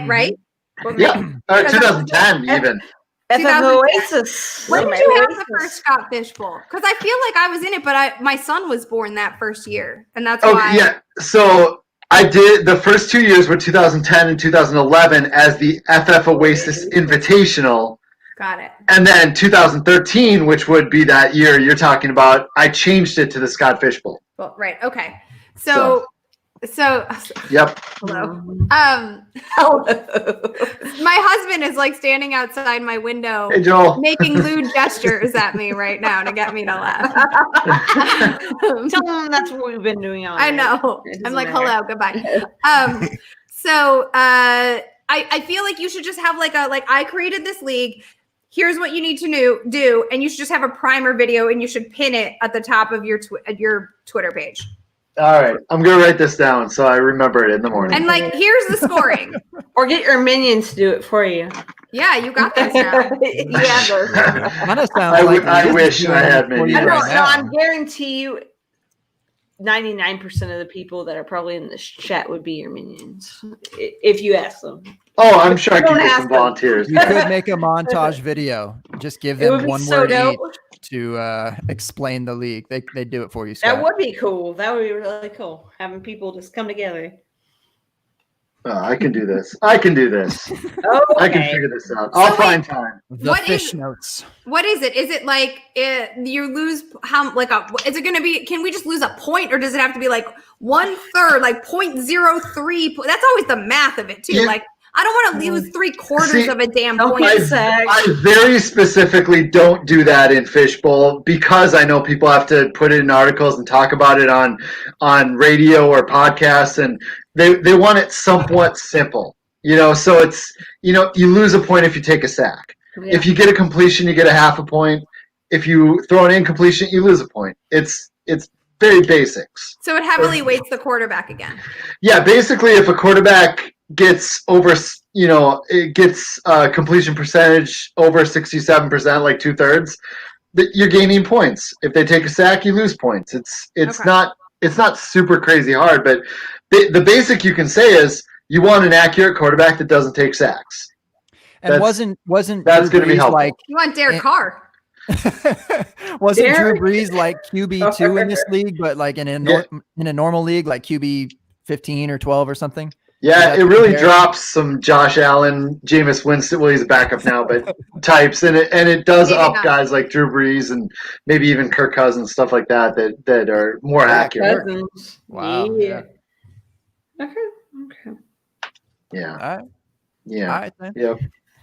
E: right?
B: Yeah, 2010 even.
C: Oasis.
E: When did you have the first Scott Fishbowl? Because I feel like I was in it, but my son was born that first year, and that's why.
B: Yeah. So I did the first 2 years were 2010 and 2011 as the FF Oasis Invitational.
E: Got it.
B: And then 2013, which would be that year you're talking about, I changed it to the Scott Fishbowl.
E: Well, right. Okay. So.
B: Yep.
E: Hello. Hello. My husband is like standing outside my window,
B: hey, Joel,
E: making lewd gestures at me right now to get me to laugh.
C: Tell him that's what we've been doing all night.
E: I know. I'm like, hello, goodbye. So I feel like you should just have like I created this league. Here's what you need to do, and you should just have a primer video, and you should pin it at the top of your Twitter page.
B: All right, I'm gonna write this down so I remember it in the morning.
E: And like, here's the scoring.
C: Or get your minions to do it for you.
E: Yeah, you got this now.
B: I wish I had minions.
C: No, I guarantee you 99% of the people that are probably in this chat would be your minions if you ask them.
B: Oh, I'm sure I could get some volunteers.
D: You could make a montage video. Just give them one word each to explain the league. They do it for you, Scott.
C: That would be cool. That would be really cool. Having people just come together.
B: I can do this. I can do this.
C: Okay.
B: I can figure this out. I'll find time.
D: The fish notes.
E: What is it? Is it like you lose how is it going to be? Can we just lose a point, or does it have to be like 1/3, like 0.03? That's always the math of it too.
B: Yeah.
E: Like I don't want to lose 3/4 of a damn point.
B: I very specifically don't do that in Fishbowl because I know people have to put it in articles and talk about it on radio or podcasts, and they want it somewhat simple, so it's, you lose a point if you take a sack. Yeah. If you get a completion, you get a half a point. If you throw an incompletion, you lose a point. It's very basics.
E: So it heavily weights the quarterback again.
B: Yeah, basically if a quarterback gets over, it gets completion percentage over 67%, like 2/3, you're gaining points. If they take a sack, you lose points. It's not super crazy hard, but the basic you can say is you want an accurate quarterback that doesn't take sacks.
D: And wasn't
B: that's going to be helpful.
E: You want Derek Carr?
D: Wasn't Drew Brees like QB2 in this league, but like in a normal league, like QB 15 or 12 or something?
B: Yeah, it really drops some Josh Allen, Jameis Winston. Well, he's a backup now, but types, and it does up guys like Drew Brees and maybe even Kirk Cousins, stuff like that are more accurate.
C: Cousins.
D: Wow.
C: Yeah. Okay.
B: Yeah.
D: All right.
B: Yeah.
D: All right, then.
B: Yep.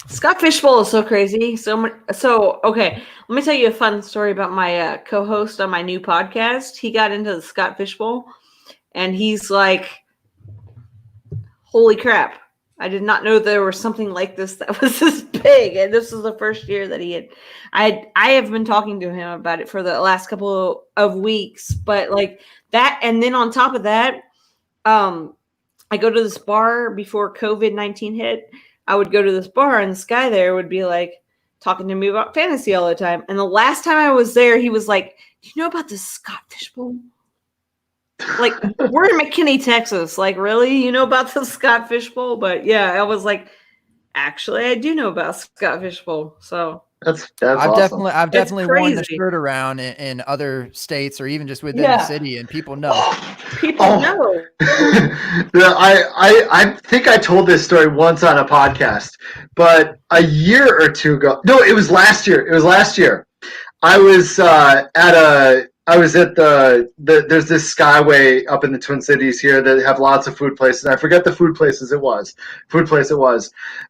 C: Scott Fishbowl is so crazy. So okay, let me tell you a fun story about my co-host on my new podcast. He got into the Scott Fishbowl, and he's like, holy crap. I did not know there was something like this that was this big. And this was the first year that I have been talking to him about it for the last couple of weeks. But like that, and then on top of that, I go to this bar before COVID-19 hit. I would go to this bar, and this guy there would be like talking to me about fantasy all the time. And the last time I was there, he was like, do you know about this Scott Fishbowl? Like, we're in McKinney, Texas. Like, really? You know about the Scott Fishbowl? But yeah, I was like, actually, I do know about Scott Fishbowl. So
B: that's awesome.
D: I've definitely worn the shirt around in other states or even just within the city, and people know.
C: People know.
B: I think I told this story once on a podcast, but a year or two ago. No, it was last year. I was at there's this Skyway up in the Twin Cities here that have lots of food places. I forget the food place it was.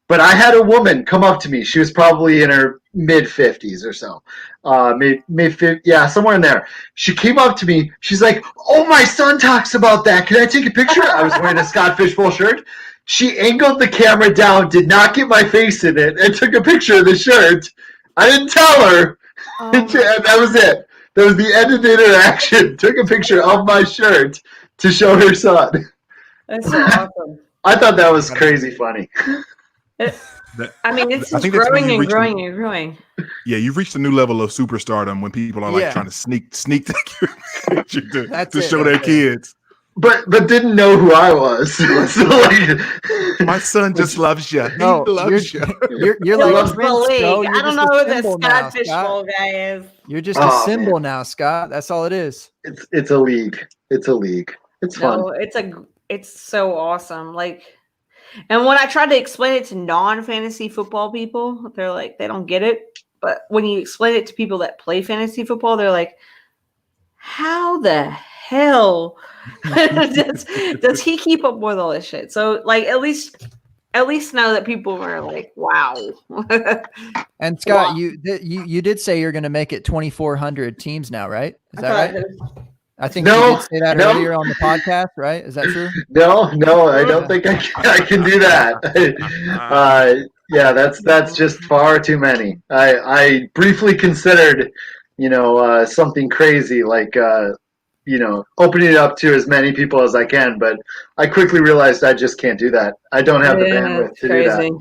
B: But I had a woman come up to me. She was probably in her mid-50s or so. Somewhere in there. She came up to me. She's like, oh, my son talks about that. Can I take a picture? I was wearing a Scott Fishbowl shirt. She angled the camera down, did not get my face in it, and took a picture of the shirt. I didn't tell her. And that was it. That was the end of the interaction. Took a picture of my shirt to show her son.
C: That's so awesome.
B: I thought that was crazy funny.
C: It's just growing and growing.
A: Yeah, you've reached a new level of superstardom when people are like trying to sneak to show their kids.
B: But didn't know who I was. So
A: my son just loves you.
D: No,
A: he loves you.
D: You're like a prince,
C: I don't know who the Scott Fishbowl guy is.
D: You're just a symbol now, Scott. That's all it is.
B: It's a league. It's fun.
C: It's so awesome. Like, and when I try to explain it to non-fantasy football people, they're like, they don't get it. But when you explain it to people that play fantasy football, they're like, how the hell does he keep up with all this shit? So like at least know that people are like, wow.
D: And Scott, you did say you're going to make it 2,400 teams now, right? Is that right? I think you did say that earlier on the podcast, right? Is that true? No,
B: I don't think I can do that. That's just far too many. I briefly considered, something crazy like, opening it up to as many people as I can, but I quickly realized I just can't do that. I don't have the bandwidth to do that.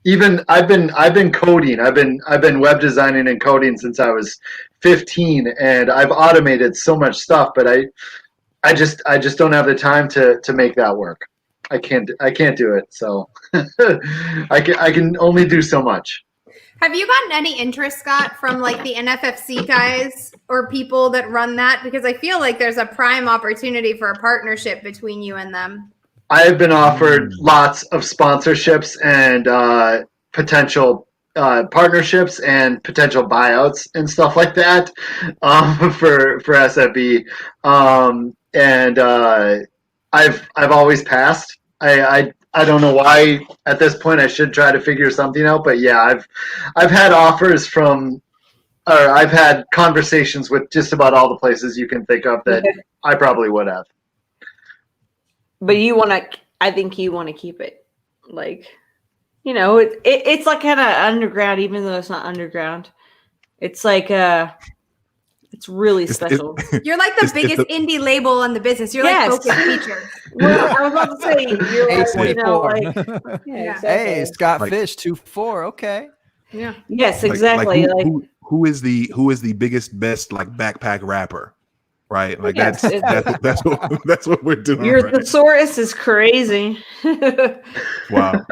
B: Even I've been coding. I've been web designing and coding since I was 15, and I've automated so much stuff, but I just don't have the time to make that work. I can't do it. So I can only do so much.
E: Have you gotten any interest, Scott, from like the NFFC guys or people that run that? Because I feel like there's a prime opportunity for a partnership between you and them.
B: I have been offered lots of sponsorships and potential partnerships and potential buyouts and stuff like that for SFB. I've always passed. I don't know why at this point. I should try to figure something out. But yeah, I've had offers from, or I've had conversations with just about all the places you can think of that I probably would have.
C: But I think you want to keep it, like, it's like kind of underground, even though it's not underground. It's like it's really special.
E: You're like the biggest indie label in the business. You're like Focus Features.
C: Well, I was about to say, you're
D: exactly. Hey, Scott Fish 2-4. Okay.
C: Yeah. Yes, exactly.
A: Who is the biggest, best like backpack rapper? Right, like that's what we're doing.
C: Your thesaurus is crazy.
A: Wow.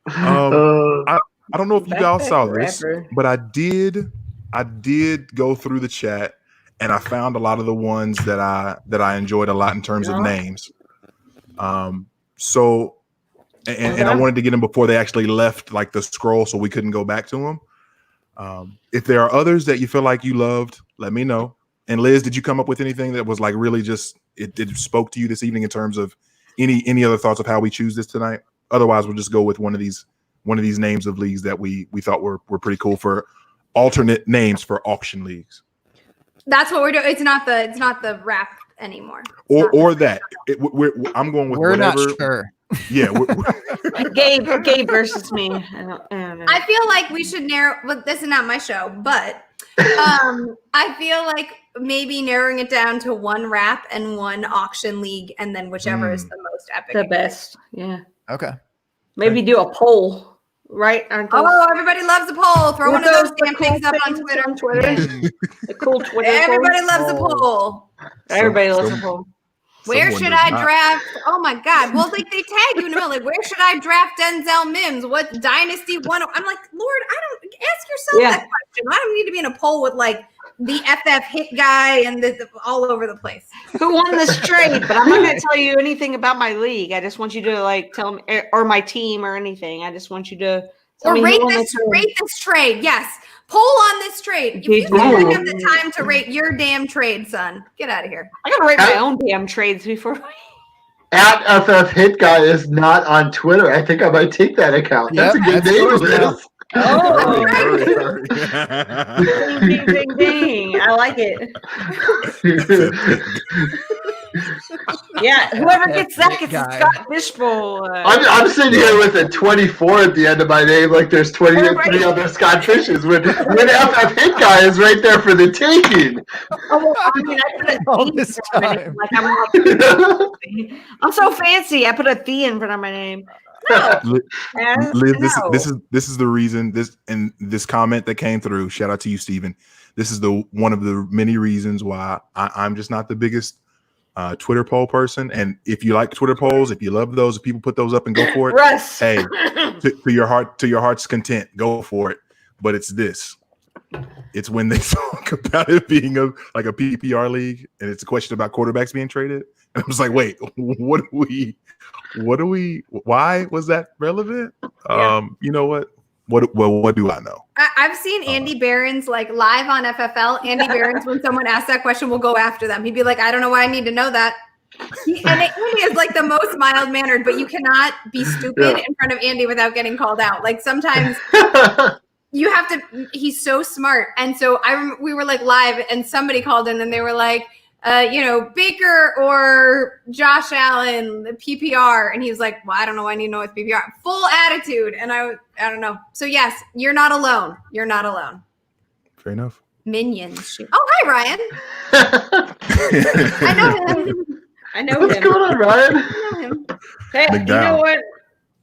A: I don't know if you guys saw this, but I did go through the chat and I found a lot of the ones that I enjoyed a lot in terms of names. So I wanted to get them before they actually left like the scroll, so we couldn't go back to them. If there are others that you feel like you loved, let me know. And Liz, did you come up with anything that was like really just it spoke to you this evening in terms of any other thoughts of how we choose this tonight? Otherwise, we'll just go with one of these names of leagues that we thought were pretty cool for alternate names for auction leagues.
E: That's what we're doing. It's not the rap anymore.
A: Or that. I'm going with
D: we're
A: whatever.
D: Not sure.
A: Yeah,
C: Gabe versus me. I don't know.
E: I feel like we should narrow. Well, this is not my show, but I feel like maybe narrowing it down to one rap and one auction league, and then whichever is the most epic.
C: The best. Yeah.
D: Okay.
C: Maybe do a poll, right?
E: Everybody loves a poll. Throw one of those damn things up on Twitter.
C: The cool Twitter.
E: Everybody loves a poll.
C: Everybody loves a poll.
E: Where should I draft? Oh my God. Well, like they tag you in the middle. Like, where should I draft Denzel Mims? What Dynasty one? I'm like, Lord, I don't ask yourself that question. I don't need to be in a poll with like the FF hit guy and the all over the place.
C: Who won this trade? But I'm not going to tell you anything about my league. I just want you to like tell me, or my team or anything. I just want you to tell me
E: rate this trade. Yes. Poll on this trade. If you don't have the time to rate your damn trade, son, get out of here.
C: I gotta rate my own damn trades before.
B: At FF Hit Guy is not on Twitter. I think I might take that account. That's a good name, Liz.
C: Oh, ding, ding, ding, ding. I like it. Yeah, whoever gets that gets a Scott Fishbowl.
B: I'm sitting here with a 24 at the end of my name, like there's 23 other Scott Fishes. When FF Hit Guy is right there for the taking.
C: Oh, I mean, I put a
D: all this time.
C: Like I'm so fancy. I put a "the" in front of my name. No.
A: Liz, this is the reason this comment that came through. Shout out to you, Steven. This is one of the many reasons why I'm just not the biggest Twitter poll person. And if you like Twitter polls, if you love those, if people put those up and go for it,
C: Russ.
A: Hey, to your heart's content, go for it. But it's this. It's when they talk about it being a PPR league, and it's a question about quarterbacks being traded. And I was like, wait, what do we? Why was that relevant?
C: Yeah.
A: You know what? What do I know?
E: I've seen Andy Behrens like live on FFL. Andy Behrens, when someone asks that question, will go after them. He'd be like, I don't know why I need to know that. Andy is like the most mild mannered, but you cannot be stupid in front of Andy without getting called out. Like sometimes you have to. He's so smart, and so we were like live, and somebody called in, and they were like, Baker or Josh Allen, the PPR. And he was like, well, I don't know. I need to know what's PPR. Full attitude. And I don't know. So yes, you're not alone. You're not alone.
A: Fair enough.
E: Minions. Oh, hi, Ryan. I know him.
B: What's going on, Ryan?
E: I know him.
C: Hey, you know what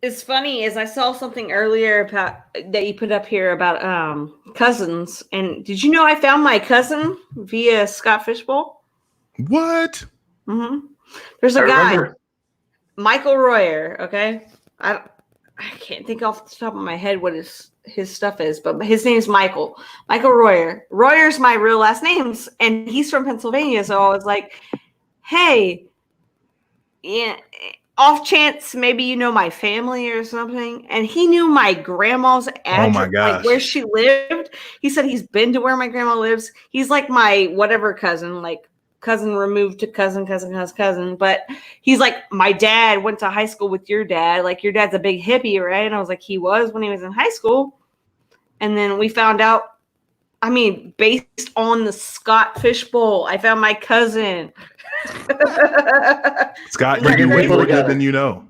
C: is funny is I saw something earlier that you put up here about cousins. And did you know I found my cousin via Scott Fishbowl?
A: What?
C: Mm-hmm. There's a guy, Michael Royer. Okay, I can't think off the top of my head what his stuff is, but his name's Michael Royer. Royer's my real last name, and he's from Pennsylvania. So I was like, hey, yeah, off chance, maybe you know my family or something. And he knew my grandma's address,
A: Oh my gosh.
C: like where she lived. He said he's been to where my grandma lives. He's like my whatever cousin, like cousin removed to cousin. But he's like, my dad went to high school with your dad. Like, your dad's a big hippie, right? And I was like, he was when he was in high school. And then we found out, I mean, based on the Scott Fishbowl, I found my cousin.
A: Scott, you do way more good than you know.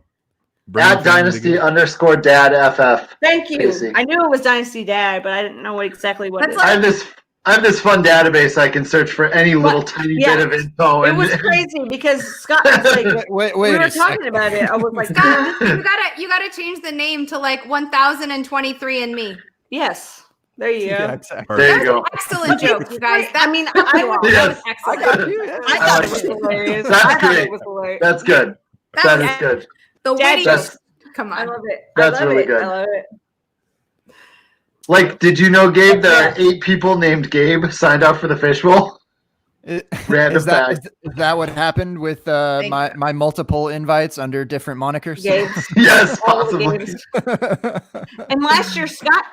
B: At Dynasty_dad FF.
C: Thank you.
B: Casey.
C: I knew it was Dynasty Dad, but I didn't know exactly what it is.
B: I have this fun database I can search for any little tiny bit of info.
C: It was crazy because Scott was like,
D: wait
C: we were
D: a second.
C: talking about it. I was like,
E: Scott, you gotta change the name to like 1023 and me.
C: Yes. There you go.
D: Yeah, exactly.
B: There you go.
E: Excellent joke, you guys.
C: I mean, I
B: Yes.
E: Excellent.
C: I thought it was hilarious.
B: That's
C: I thought
B: great.
C: it was hilarious.
B: That's good. That is good.
E: The
C: Daddy
E: witty.
B: That's-
E: Come
C: I
E: on.
C: love it.
B: That's
C: I love
B: really
C: it.
B: good.
C: I love it.
B: Like, did you know, Gabe, there are 8 people named Gabe signed up for the Fishbowl? Random
D: Is that,
B: fact.
D: is that what happened with my multiple invites under different monikers?
C: Gabe.
B: Yes,
C: All the
B: possibly.
C: games. And last year, Scott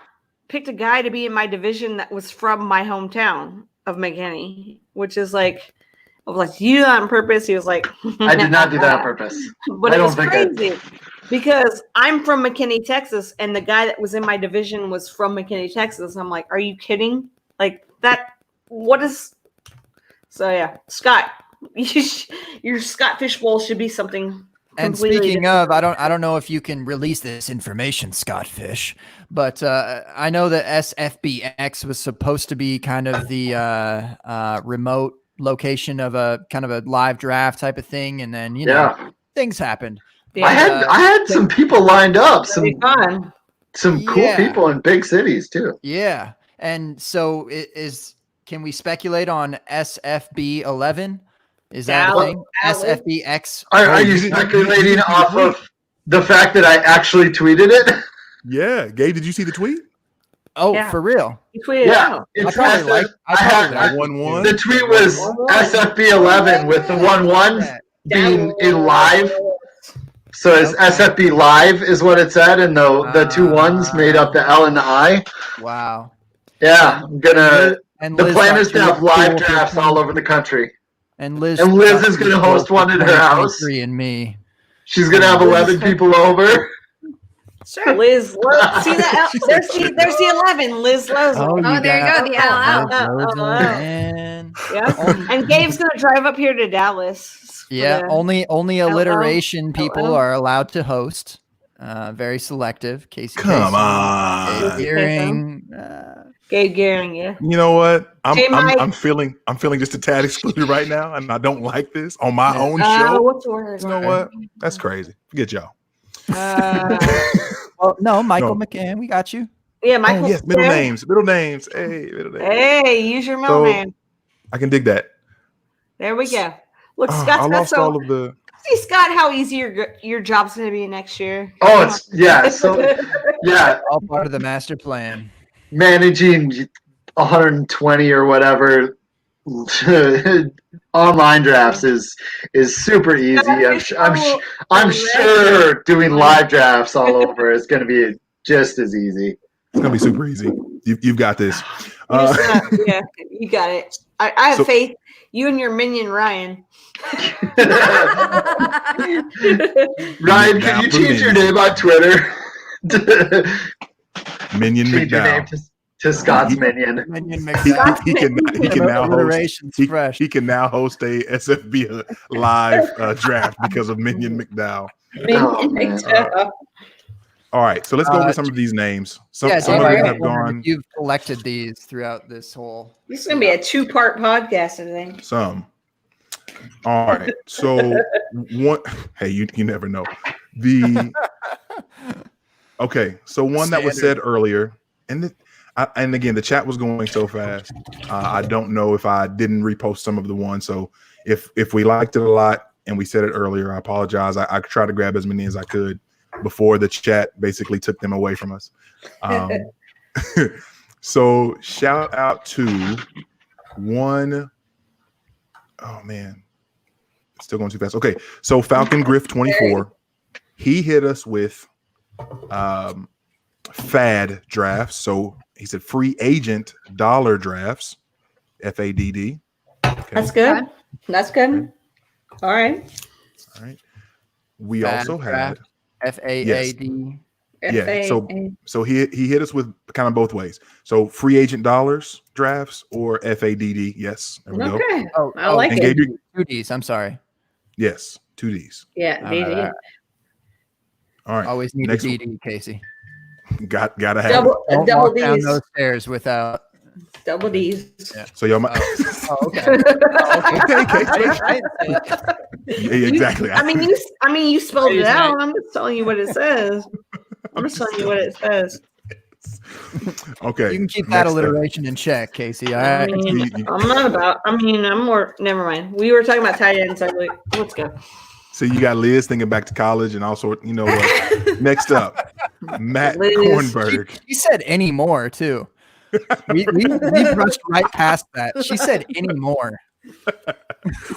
C: picked a guy to be in my division that was from my hometown of McKinney, which is like, I was like, you do that on purpose? He was like,
B: I did not do that on purpose.
C: But
B: I
C: it was
B: don't think I-
C: crazy because I'm from McKinney, Texas, and the guy that was in my division was from McKinney, Texas. I'm like, are you kidding? Like that? What is? So yeah, Scott, your Scott Fishbowl should be something.
D: And speaking of, I don't know if you can release this information, Scott Fish, but I know that SFBX was supposed to be kind of the remote location of a kind of a live draft type of thing, and then things happened.
C: Yeah.
B: I had some people lined up, some
C: fun.
B: cool people in big cities too.
D: Yeah, and so can we speculate on SFB 11? Is that a thing? SFBX.
B: Are you speculating off of the fact that I actually tweeted it?
A: Yeah, Gabe, did you see the tweet?
D: Oh,
C: Yeah.
D: for real?
C: You tweeted it out.
B: It's
A: I
B: had
A: 1-1.
B: the tweet was SFB 11 with the 1-1 being in live. So it's SFB live is what it said, and the 2 1s made up the L and the I.
D: Wow.
B: Yeah, I'm gonna.
D: And
B: The
D: Liz
B: plan
D: got
B: is to have live drafts all over the country.
D: And Liz
B: is going to host one at her house.
D: And me.
B: She's going to have 11 people over.
C: Sure, Liz. See that? There's the 11. Liz Loza.
E: Oh, there you go. The LL.
C: Yeah. And Gabe's gonna drive up here to Dallas.
D: Yeah. Only alliteration people
C: LL.
D: are allowed to host. Very selective. Casey.
A: Come on.
D: Gabe Gearing,
C: Gabe Gearing, yeah.
A: You know what?
C: Mike.
A: I'm feeling just a tad excluded right now, and I don't like this on my own show.
C: What's the word?
A: You know what? That's crazy. Forget y'all.
D: no, Michael McCann, we got you.
C: Yeah, Michael.
A: Oh, yes, middle names. Hey, middle names.
C: Hey, use your middle name.
A: I can dig that.
C: There we go. Look,
A: I
C: Scott's got
A: lost all of the.
C: See, Scott, how easy your job's going to be next year.
B: Oh, it's
D: All part of the master plan.
B: Managing 120 or whatever online drafts is super easy. I'm sure doing live drafts all over is going to be just as easy.
A: It's gonna be super easy. You've got this.
C: Yeah, you got it. I have faith. You and your minion Ryan.
B: Ryan, can you change your name on Twitter?
A: Minion
B: Change your name
A: McDowell.
B: to Scott's Minion.
A: He can now host.
D: Fresh.
A: He can now host a SFB live draft because of Minion McDowell. All right, so let's go over some of these names. Some of them have gone.
D: You've collected these throughout this whole.
C: This is gonna be a 2-part podcast, I think.
A: Some. All right, so one. Hey, you never know. Okay, so one that was said earlier, and again, the chat was going so fast. I don't know if I didn't repost some of the ones. So if we liked it a lot and we said it earlier, I apologize. I tried to grab as many as I could before the chat basically took them away from us. So shout out to one. Oh man, it's still going too fast. Okay, so Falcon Griff 24. He hit us with fad drafts. So he said free agent dollar drafts, FADD. Okay.
C: That's good. That's good.
A: Okay.
C: All right.
A: We
D: Fad
A: also
D: draft,
A: had
D: FAAD.
A: Yeah, so he hit us with kind of both ways. So free agent dollars drafts or FADD. Yes, there we go.
C: Okay.
D: Oh,
C: I like
A: and
C: it.
A: Gabe,
D: 2Ds. I'm sorry.
A: yes, 2Ds.
C: Yeah, DD.
A: All right.
D: Always need
A: Next
D: a DD, Casey.
A: Gotta have
C: Double
A: it.
C: double
D: Walk down
C: D's.
D: those stairs without.
C: Double D's.
D: Yeah.
A: So y'all might.
D: Oh, okay. Okay, Casey.
A: Yeah, exactly.
C: I mean, you spelled it out. I'm just telling you what it says.
A: Okay.
D: You can keep that
A: next up.
D: alliteration in check, Casey. All right.
C: I'm more. Never mind. We were talking about tight ends. So I'm like, let's go.
A: So you got Liz thinking back to college and also, you know what? Next up, Matt
C: Liz.
A: Kornberg.
D: She said any more too. We brushed right past that. She said any more.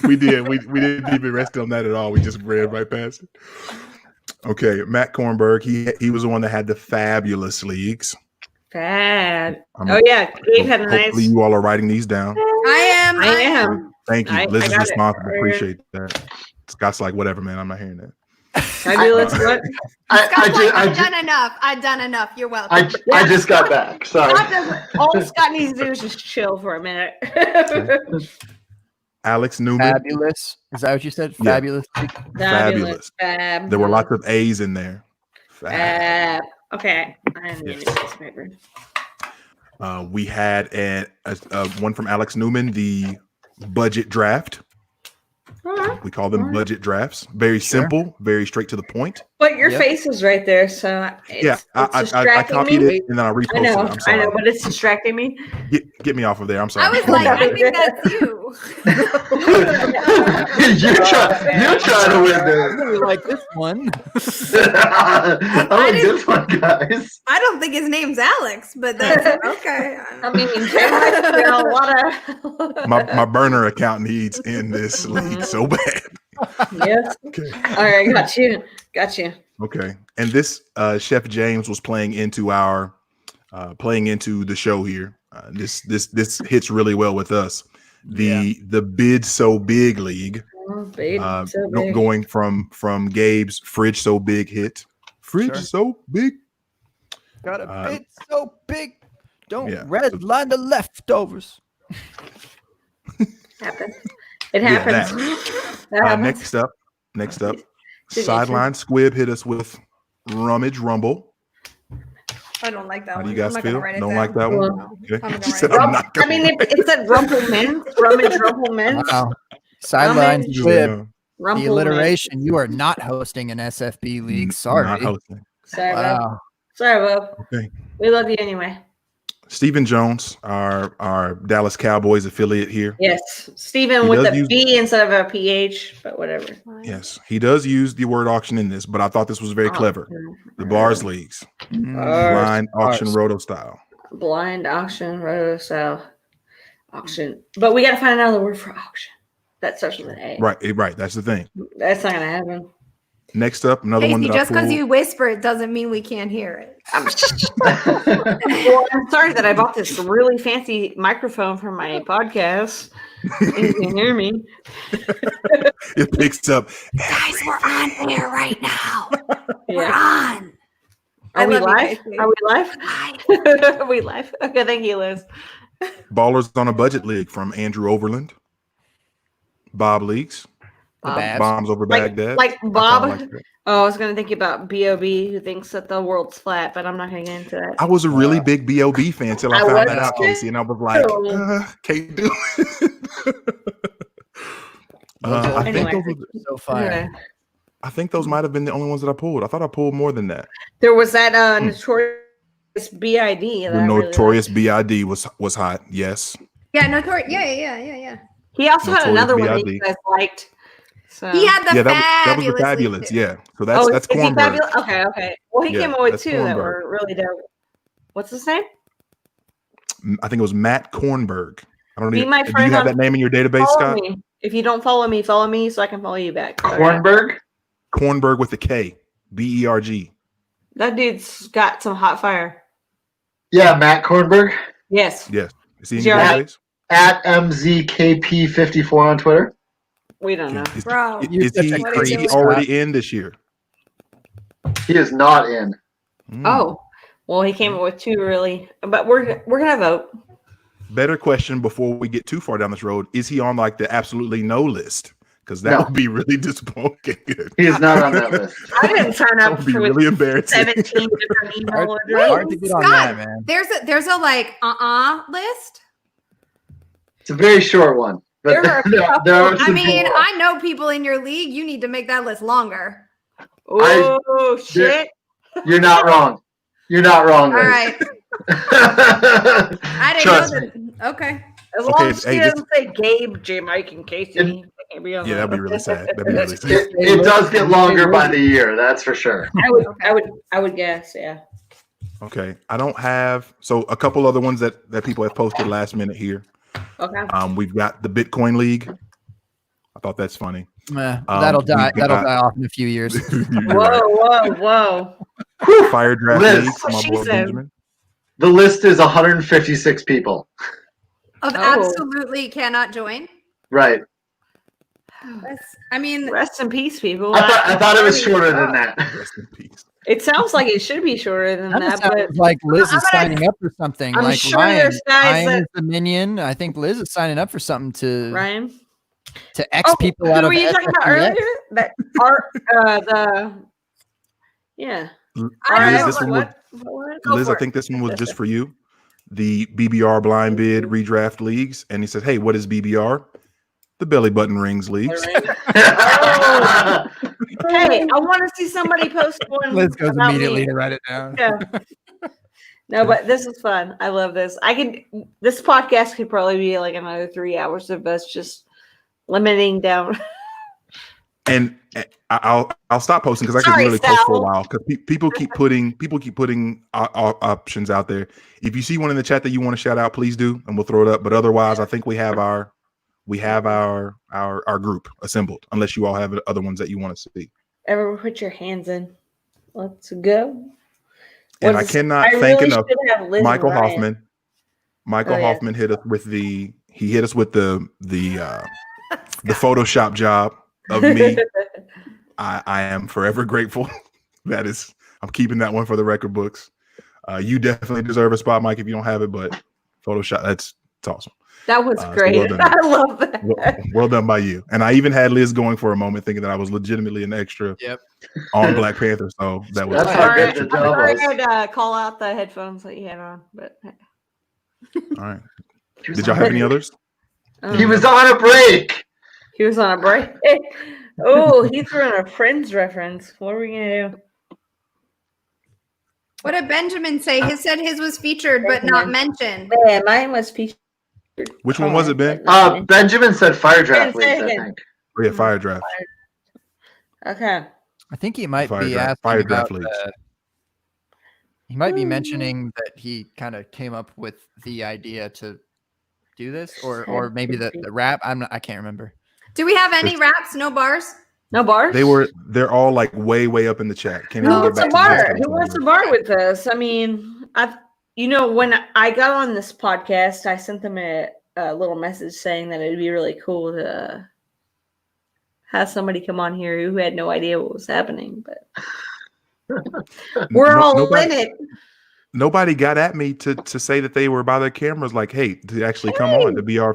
A: We did. We didn't even rest on that at all. We just ran right past it. Okay, Matt Kornberg. He was the one that had the fabulous leagues.
C: Bad. Oh yeah, Gabe had a nice.
A: Hopefully, you all are writing these down.
E: I am.
A: Thank you. Liz is
C: got it.
A: responsible. Appreciate that. Scott's like, whatever, man. I'm not hearing that.
C: Fabulous. What?
E: I've done enough. I've done enough. You're welcome.
B: I just got back. Sorry.
C: All Scott needs to do is just chill for a minute.
A: Alex Newman.
D: Fabulous. Is that what you said?
A: Yeah.
D: Fabulous.
A: Fabulous.
C: Fab.
A: There were lots of A's in there.
C: Fab. Okay. I didn't need this paper.
A: We had one from Alex Newman, the budget draft. We call them budget drafts. Very simple, very straight to the point.
C: But your face is right there, so it's
A: I copied it and then I reposted it. I'm sorry.
C: I know, but it's distracting me.
A: Get me off of there. I'm sorry.
E: I was like, I think that's you.
B: You're trying to win this.
D: You like this one?
B: I like this one, guys.
E: I don't think his name's Alex, but that's okay.
C: I mean, a lot of
A: my burner account needs in this league so bad.
C: Yes.
A: Okay.
C: All right, got you.
A: Okay. And this Chef James was playing into the show here. This hits really well with us. The Bid So Big League.
C: Oh, babe, so big.
A: Going from Gabe's Fridge So Big hit. Fridge So Big.
D: Got a bit so big. Don't
A: Yeah.
D: redline the leftovers.
C: Happens. It happens. That happens.
A: Next up, Sideline Squib hit us with Rummage Rumble.
E: I don't like that
A: How
E: one.
A: do you guys
E: I'm not
A: feel?
E: gonna write it
A: Don't
E: down.
A: like that one?
C: Well,
A: Okay.
E: I'm not
A: She
E: gonna
A: said,
E: write
A: I'm not gonna
C: it said Rumpleman. Rummage Rumpleman.
D: Wow. Sideline
C: Rummage.
D: Squib. The
C: Rumpleman.
D: alliteration. You are not hosting an SFB league. Sorry.
A: Not hosting.
C: Sorry, Bob.
D: Wow.
C: Sorry, Bob.
A: Okay.
C: We love you anyway.
A: Stephen Jones, our Dallas Cowboys affiliate here.
C: Yes, Stephen
A: He
C: with
A: does
C: a B instead of a PH, but whatever.
A: Yes, he does use the word auction in this, but I thought this was very clever. The bars leagues, blind auction roto style.
C: Blind auction roto style auction, but we got to find another word for auction that starts with an A.
A: Right. That's the thing.
C: That's not gonna happen.
A: Next up, another
E: Casey,
A: one that
E: just
A: I
E: because
A: pulled.
E: you whisper it doesn't mean we can't hear it.
C: Well, I'm sorry that I bought this really fancy microphone for my podcast. You can hear me.
A: It picks up.
E: Guys, we're on air right now. We're
C: Yeah.
E: on.
C: Are we
E: love you,
C: live?
E: Casey.
C: Are we live? Are we live? Okay, thank you, Liz.
A: Ballers on a Budget League from Andrew Overland. Bob Leagues.
D: The Babs.
A: Bombs over Baghdad.
C: Like
A: I
C: Bob.
A: kinda like that.
C: Oh, I was going to think about B.O.B. who thinks that the world's flat, but I'm not going to get into that.
A: I was a really big B.O.B. fan until I
C: I
A: found
C: was
A: that out,
C: too.
A: Casey, and I was like, can't do it. I think
C: Anyway.
A: those were,
D: So fire.
C: Yeah.
A: I think those might have been the only ones that I pulled. I thought I pulled more than that.
C: There was that notorious B.I.D. that
A: The
C: I really
A: Notorious
C: liked.
A: B.I.D. was hot. Yes.
E: Yeah, notorious. Yeah.
C: He also had
A: Notorious
C: another one that
A: B.I.D.
C: you guys liked. So.
E: He had the
A: Yeah, that was the
E: fabulous.
A: fabulous.
E: league, too.
A: Yeah. So that's
C: is he
A: Kornberg.
C: fabulous? Okay. Well, he
A: Yeah,
C: came up with
A: that's
C: two that
A: Kornberg.
C: were really dope. What's his name?
A: I think it was Matt Kornberg. I don't
C: Be
A: even.
C: my
A: Do you
C: friend
A: have
C: on-
A: that name in your database,
C: Follow
A: Scott?
C: me. If you don't follow me so I can follow you back. Okay.
B: Kornberg?
A: Kornberg with a K. BERG.
C: That dude's got some hot fire.
B: Yeah, Matt Kornberg.
C: Yes.
A: Yes. Is he in
C: Is he
A: your
C: all right?
A: database?
B: At MZKP54 on Twitter.
C: We don't know.
E: Bro,
A: Is he already in this year?
B: He is not in.
C: Oh, well, he came up with two really, but we're gonna vote.
A: Better question before we get too far down this road: is he on like the absolutely no list? Because that would be really disappointing.
B: He is not on that list.
C: I didn't sign up
A: for really embarrassing.
C: 17 different email
D: Hard to
C: addresses.
D: get on that, man.
E: there's a like list.
B: It's a very short one. But
C: There are a couple.
B: there are
E: I
B: some
E: mean,
B: people-
E: I know people in your league. You need to make that list longer.
C: Oh shit!
B: You're not wrong. You're not wrong.
E: All
B: Liz.
E: right. I didn't
B: Trust
E: know that. Okay.
C: As long as she doesn't say Gabe, J. Mike, and Casey.
A: Yeah, that'd be really sad. That'd be really sad.
B: It does get longer by the year, that's for sure.
C: I would guess, yeah.
A: Okay, I don't have a couple other ones that people have posted last minute here.
C: Okay.
A: We've got the Bitcoin League. I thought that's funny.
D: That'll die. That'll die off in a few years.
C: Whoa.
A: Fire Draft
B: Liz.
A: League from my boy Benjamin.
B: The list is 156 people.
E: Absolutely cannot join.
B: Right.
E: I mean,
C: rest in peace, people.
B: I thought it was shorter than that.
A: Rest in peace.
C: It sounds like it should be shorter than that, but
D: like Liz is signing up for something.
C: I'm
D: like
C: sure
D: Ryan,
C: there's guys
D: Ryan
C: that-
D: is the minion. I think Liz is signing up for something to
C: Ryan.
D: to X people out
C: who
D: of.
C: were you talking about
D: SFPX.
C: earlier? That art, yeah.
A: Liz, this one
C: What? Go
A: Liz,
C: for
A: I
C: it.
A: think this one was just for you. The BBR blind bid redraft leagues, and he said, "Hey, what is BBR? The belly button rings leagues."
C: Oh. Hey, I want to see somebody post one.
D: Liz goes
C: about
D: immediately
C: me.
D: to write it down.
C: Yeah. No, but this is fun. I love this. This podcast could probably be like another 3 hours of us just limiting down.
A: And I'll stop posting because I could really post for a while because people keep putting options out there. If you see one in the chat that you want to shout out, please do, and we'll throw it up. But otherwise, I think we have our group assembled. Unless you all have other ones that you want to see.
C: Everyone, put your hands in. Let's go.
A: And I cannot thank enough Michael Hoffman. Hoffman hit us with the Photoshop job of me. I am forever grateful. I'm keeping that one for the record books. You definitely deserve a spot, Mike, if you don't have it, but Photoshop, it's awesome.
C: That was great.
A: So well done.
C: I love that.
A: Well done by you. And I even had Liz going for a moment thinking that I was legitimately an extra on Black Panther. So that was
B: That's
C: I'm sorry I had to call out the headphones that you had on, but
A: all right. Did y'all have any others?
B: He was on a break.
C: He was on a break. Oh, he threw in a Friends reference. What are we gonna do?
E: what did Benjamin say? He said his was featured but not mentioned.
C: Yeah, mine was featured.
A: Which one was it, Ben?
B: Benjamin said Fire Draft Leagues, I think.
A: Oh, yeah, Fire Draft.
C: Okay.
D: I think he might
A: Fire
D: be
A: draft-
D: asking
A: Fire
D: about
A: Draft Leagues.
D: he might be mentioning that he kind of came up with the idea to do this, or maybe the rap. I can't remember.
E: Do we have any raps? No bars?
C: No bars?
A: They're all like way up in the chat. Can't
C: Who
A: even get
C: wants a
A: back to
C: bar?
A: this.
C: Who wants a bar with us? I mean, when I got on this podcast, I sent them a little message saying that it'd be really cool to have somebody come on here who had no idea what was happening, but we're all in it.
A: Nobody got at me to say that they were by their cameras, like, hey, to actually come on to be our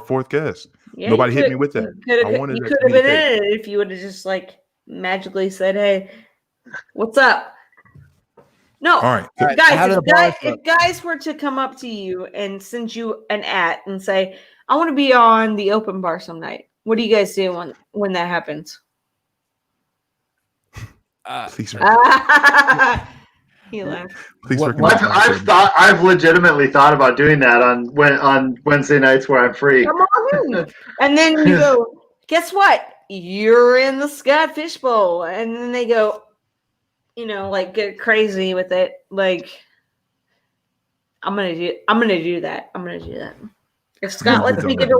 A: fourth guest.
C: Yeah,
A: Nobody hit me with that.
C: You could have been in it if you would have just like magically said, "Hey, what's up?" No,
A: All right.
C: guys. If guys were to come up to you and send you an @ and say, "I want to be on the open bar some night," what do you guys do when that happens? He laughed.
B: I've legitimately thought about doing that on Wednesday nights where I'm free.
C: Come on in. And then you go, guess what? You're in the Scott Fishbowl. And then they go, like get crazy with it. Like, I'm gonna do that. If Scott lets me give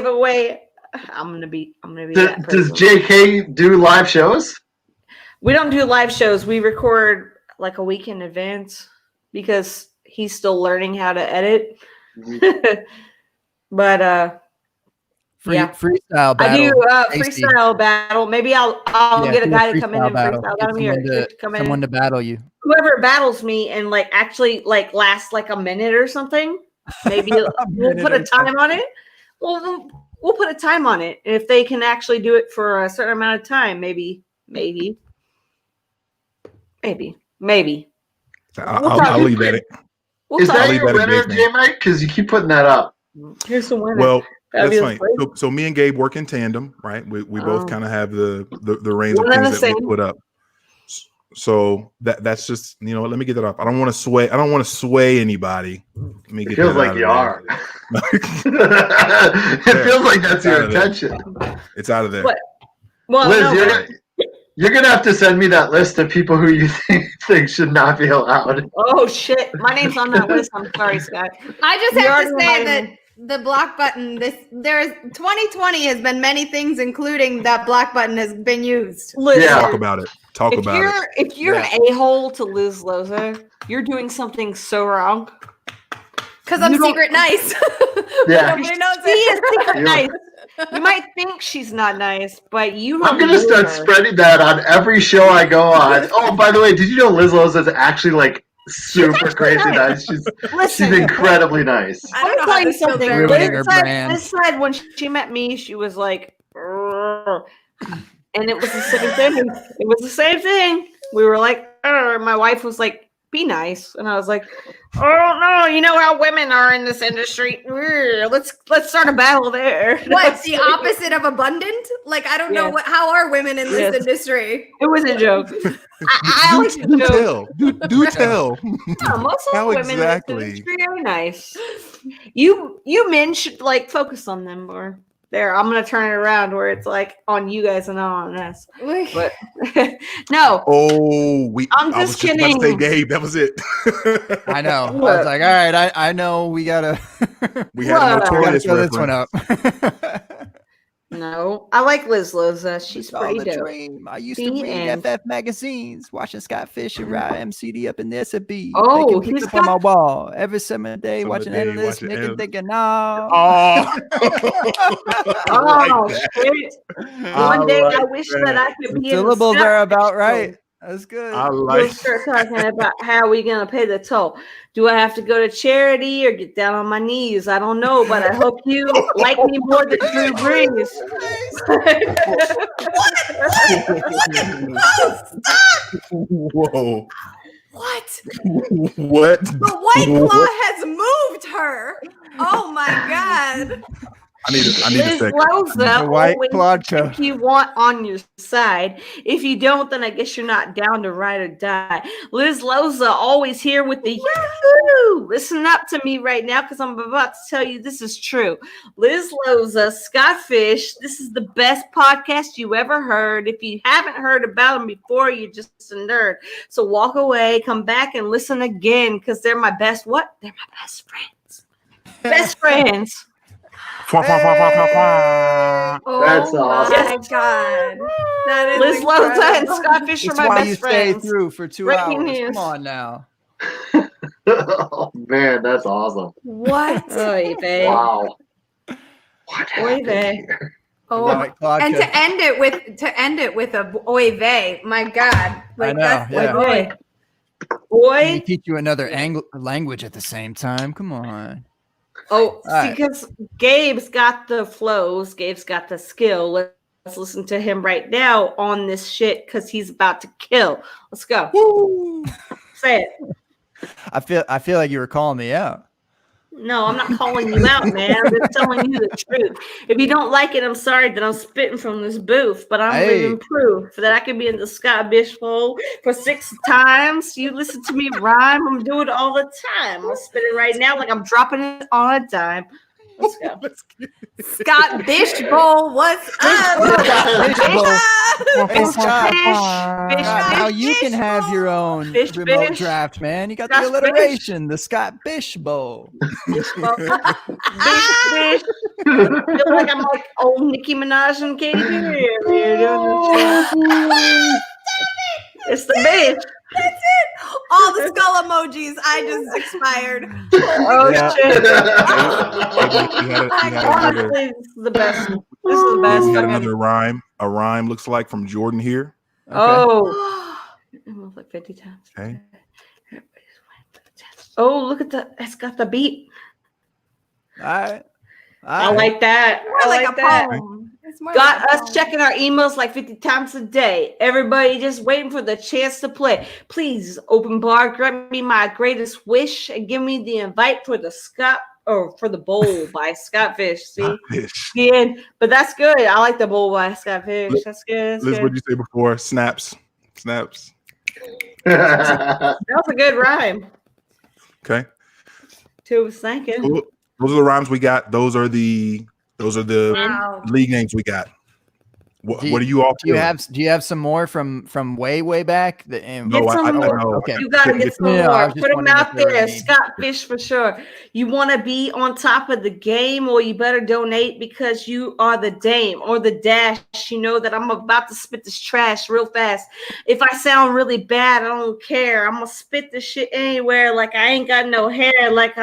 C: away, I'm gonna be
B: Does
C: that person.
B: JK do live shows?
C: We don't do live shows. We record like a week in advance because he's still learning how to edit. But yeah,
D: freestyle battle.
C: I do freestyle battle. Maybe I'll get a guy to come in and freestyle battle me, or
D: someone to battle you.
C: Whoever battles me and like actually like lasts like a minute or something. Maybe we'll put a time on it. We'll put a time on it. If they can actually do it for a certain amount of time, maybe.
A: I'll leave that.
B: Is that your winner, J-Mike? Because you keep putting that up.
C: Here's the winner.
A: Well, that's funny. So me and Gabe work in tandem, right? We both kind of have the reins of things that we put up. So that's just, you know, let me get that off. I don't want to sway anybody. Let me get
B: it feels
A: that
B: like
A: out
B: you
A: of
B: are. It feels like that's your intention.
A: It's out of there.
C: Well,
B: Liz, you're gonna have to send me that list of people who you think should not be allowed.
C: Oh shit, my name's on that list. I'm sorry, Scott.
E: I just have to say that the block button. 2020 has been many things, including that block button has been used.
C: Listen,
A: talk about it.
C: If you're an a-hole to Liz Loza, you're doing something so wrong.
E: Because I'm secret nice.
B: Yeah,
C: she is secret nice. You might think she's not nice, but
B: I'm gonna start spreading that on every show I go on. Oh, by the way, did you know Liz Loza is actually like super crazy nice? She's incredibly nice.
C: I'm gonna tell you something. Liz said when she met me, she was like, "Rrr." And it was the same thing. It was the same thing. We were like, "Rrr." My wife was like, be nice. And I was like, oh no, you know how women are in this industry. Let's start a battle there.
E: What's the opposite of abundant? Like, I don't know how are women in this industry?
C: It was a joke. I like to joke.
A: Do tell.
C: No, most of the women in this industry are nice. You men should like focus on them more. There, I'm gonna turn it around where it's like on you guys and not on us. But no.
A: Oh,
C: I'm just kidding.
A: About to say Gabe, that was it.
D: I know. I was like, all right, I know we gotta.
A: We had a notorious
D: this one up.
C: No, I like Liz Loza. She's pretty dope.
D: Dream. I used to read FF magazines, watching Scott Fish and ride MCD up in the SFB.
C: Oh,
D: he's up on my wall every summer day, watching analysts, thinking, no.
A: Oh,
C: shit. One day I wish that I could be in the
D: syllables are about right. That's good.
C: We'll start talking about how we gonna pay the toll. Do I have to go to charity or get down on my knees? I don't know, but I hope you like me more than Drew Brees.
A: Whoa.
E: What?
A: What?
E: The White Claw has moved her. Oh my God.
A: I need a second.
C: Loza,
D: White Clawca.
C: if you want on your side. If you don't, then I guess you're not down to ride or die. Liz Loza always here with the yahoo. Listen up to me right now because I'm about to tell you this is true. Liz Loza, Scott Fish, this is the best podcast you ever heard. If you haven't heard about them before, you're just a nerd. So walk away, come back and listen again because they're my best. What? They're my best friends. Best friends.
B: That's awesome.
E: My God. That is
C: Liz Loza and Scott Fish are my
D: why
C: best
D: you
C: friends.
D: stay through for 2
C: Breaking
D: hours.
C: news.
D: Come on now.
B: Oh man, that's awesome.
E: What?
C: Oy vey.
B: Wow. What happened here?
E: Oh, and to end it with a oy vey. My God.
D: Like, I know,
E: that's
D: yeah.
C: Boy.
D: Teach you another language at the same time. Come on.
C: Oh, because Gabe's got the flows. Gabe's got the skill. Let's listen to him right now on this shit because he's about to kill. Let's go.
D: Woo.
C: Say it.
D: I feel like you were calling me out.
C: No, I'm not calling you out, man. I'm just telling you the truth. If you don't like it, I'm sorry that I'm spitting from this booth, but I'm living proof that I could be in the Scott Fishbowl for 6 times. You listen to me rhyme. I'm doing it all the time. I'm spitting right now like I'm dropping it on a dime. Let's go.
E: Scott Fishbowl, what's up?
D: Hey, Scott.
C: Fish,
D: Now you can have your own remote draft, man. You got the alliteration, the Scott Fishbowl.
C: Fishbowl. Fish. I feel like I'm like old Nicki Minaj and Katy Perry. It's the bitch.
E: That's it. All the skull emojis. I just expired.
C: Oh shit!
A: Honestly,
C: this is the best. This is the best.
A: We had another rhyme. A rhyme looks like from Jordan here.
C: Okay. Oh, almost like 50 times.
A: Okay.
C: Oh, look at that! It's got the beat.
D: I
C: like that.
E: More like a
C: that.
E: poem. It's more
C: Got
E: like a
C: us
E: poem.
C: checking our emails like 50 times a day. Everybody just waiting for the chance to play. Please, open bar, grant me my greatest wish and give me the invite for the bowl by Scott Fish. See, the end. But that's good. I like the bowl by Scott Fish. That's good.
A: Liz, what did you say before? Snaps.
C: That was a good rhyme.
A: Okay.
C: Two was thinking.
A: Cool. Those are the rhymes we got. Those are the
E: Wow.
A: league names we got. What are you all?
D: Do you have some more from way back?
C: Get some more.
D: Okay.
C: You gotta get some
D: I
C: more.
D: was just
C: Put them
D: wondering
C: out
D: if there were
C: there.
D: any.
C: Scott Fish for sure. You want to be on top of the game, or you better donate because you are the dame or the dash. You know that I'm about to spit this trash real fast. If I sound really bad, I don't care. I'm gonna spit this shit anywhere. Like I ain't got no hair. Like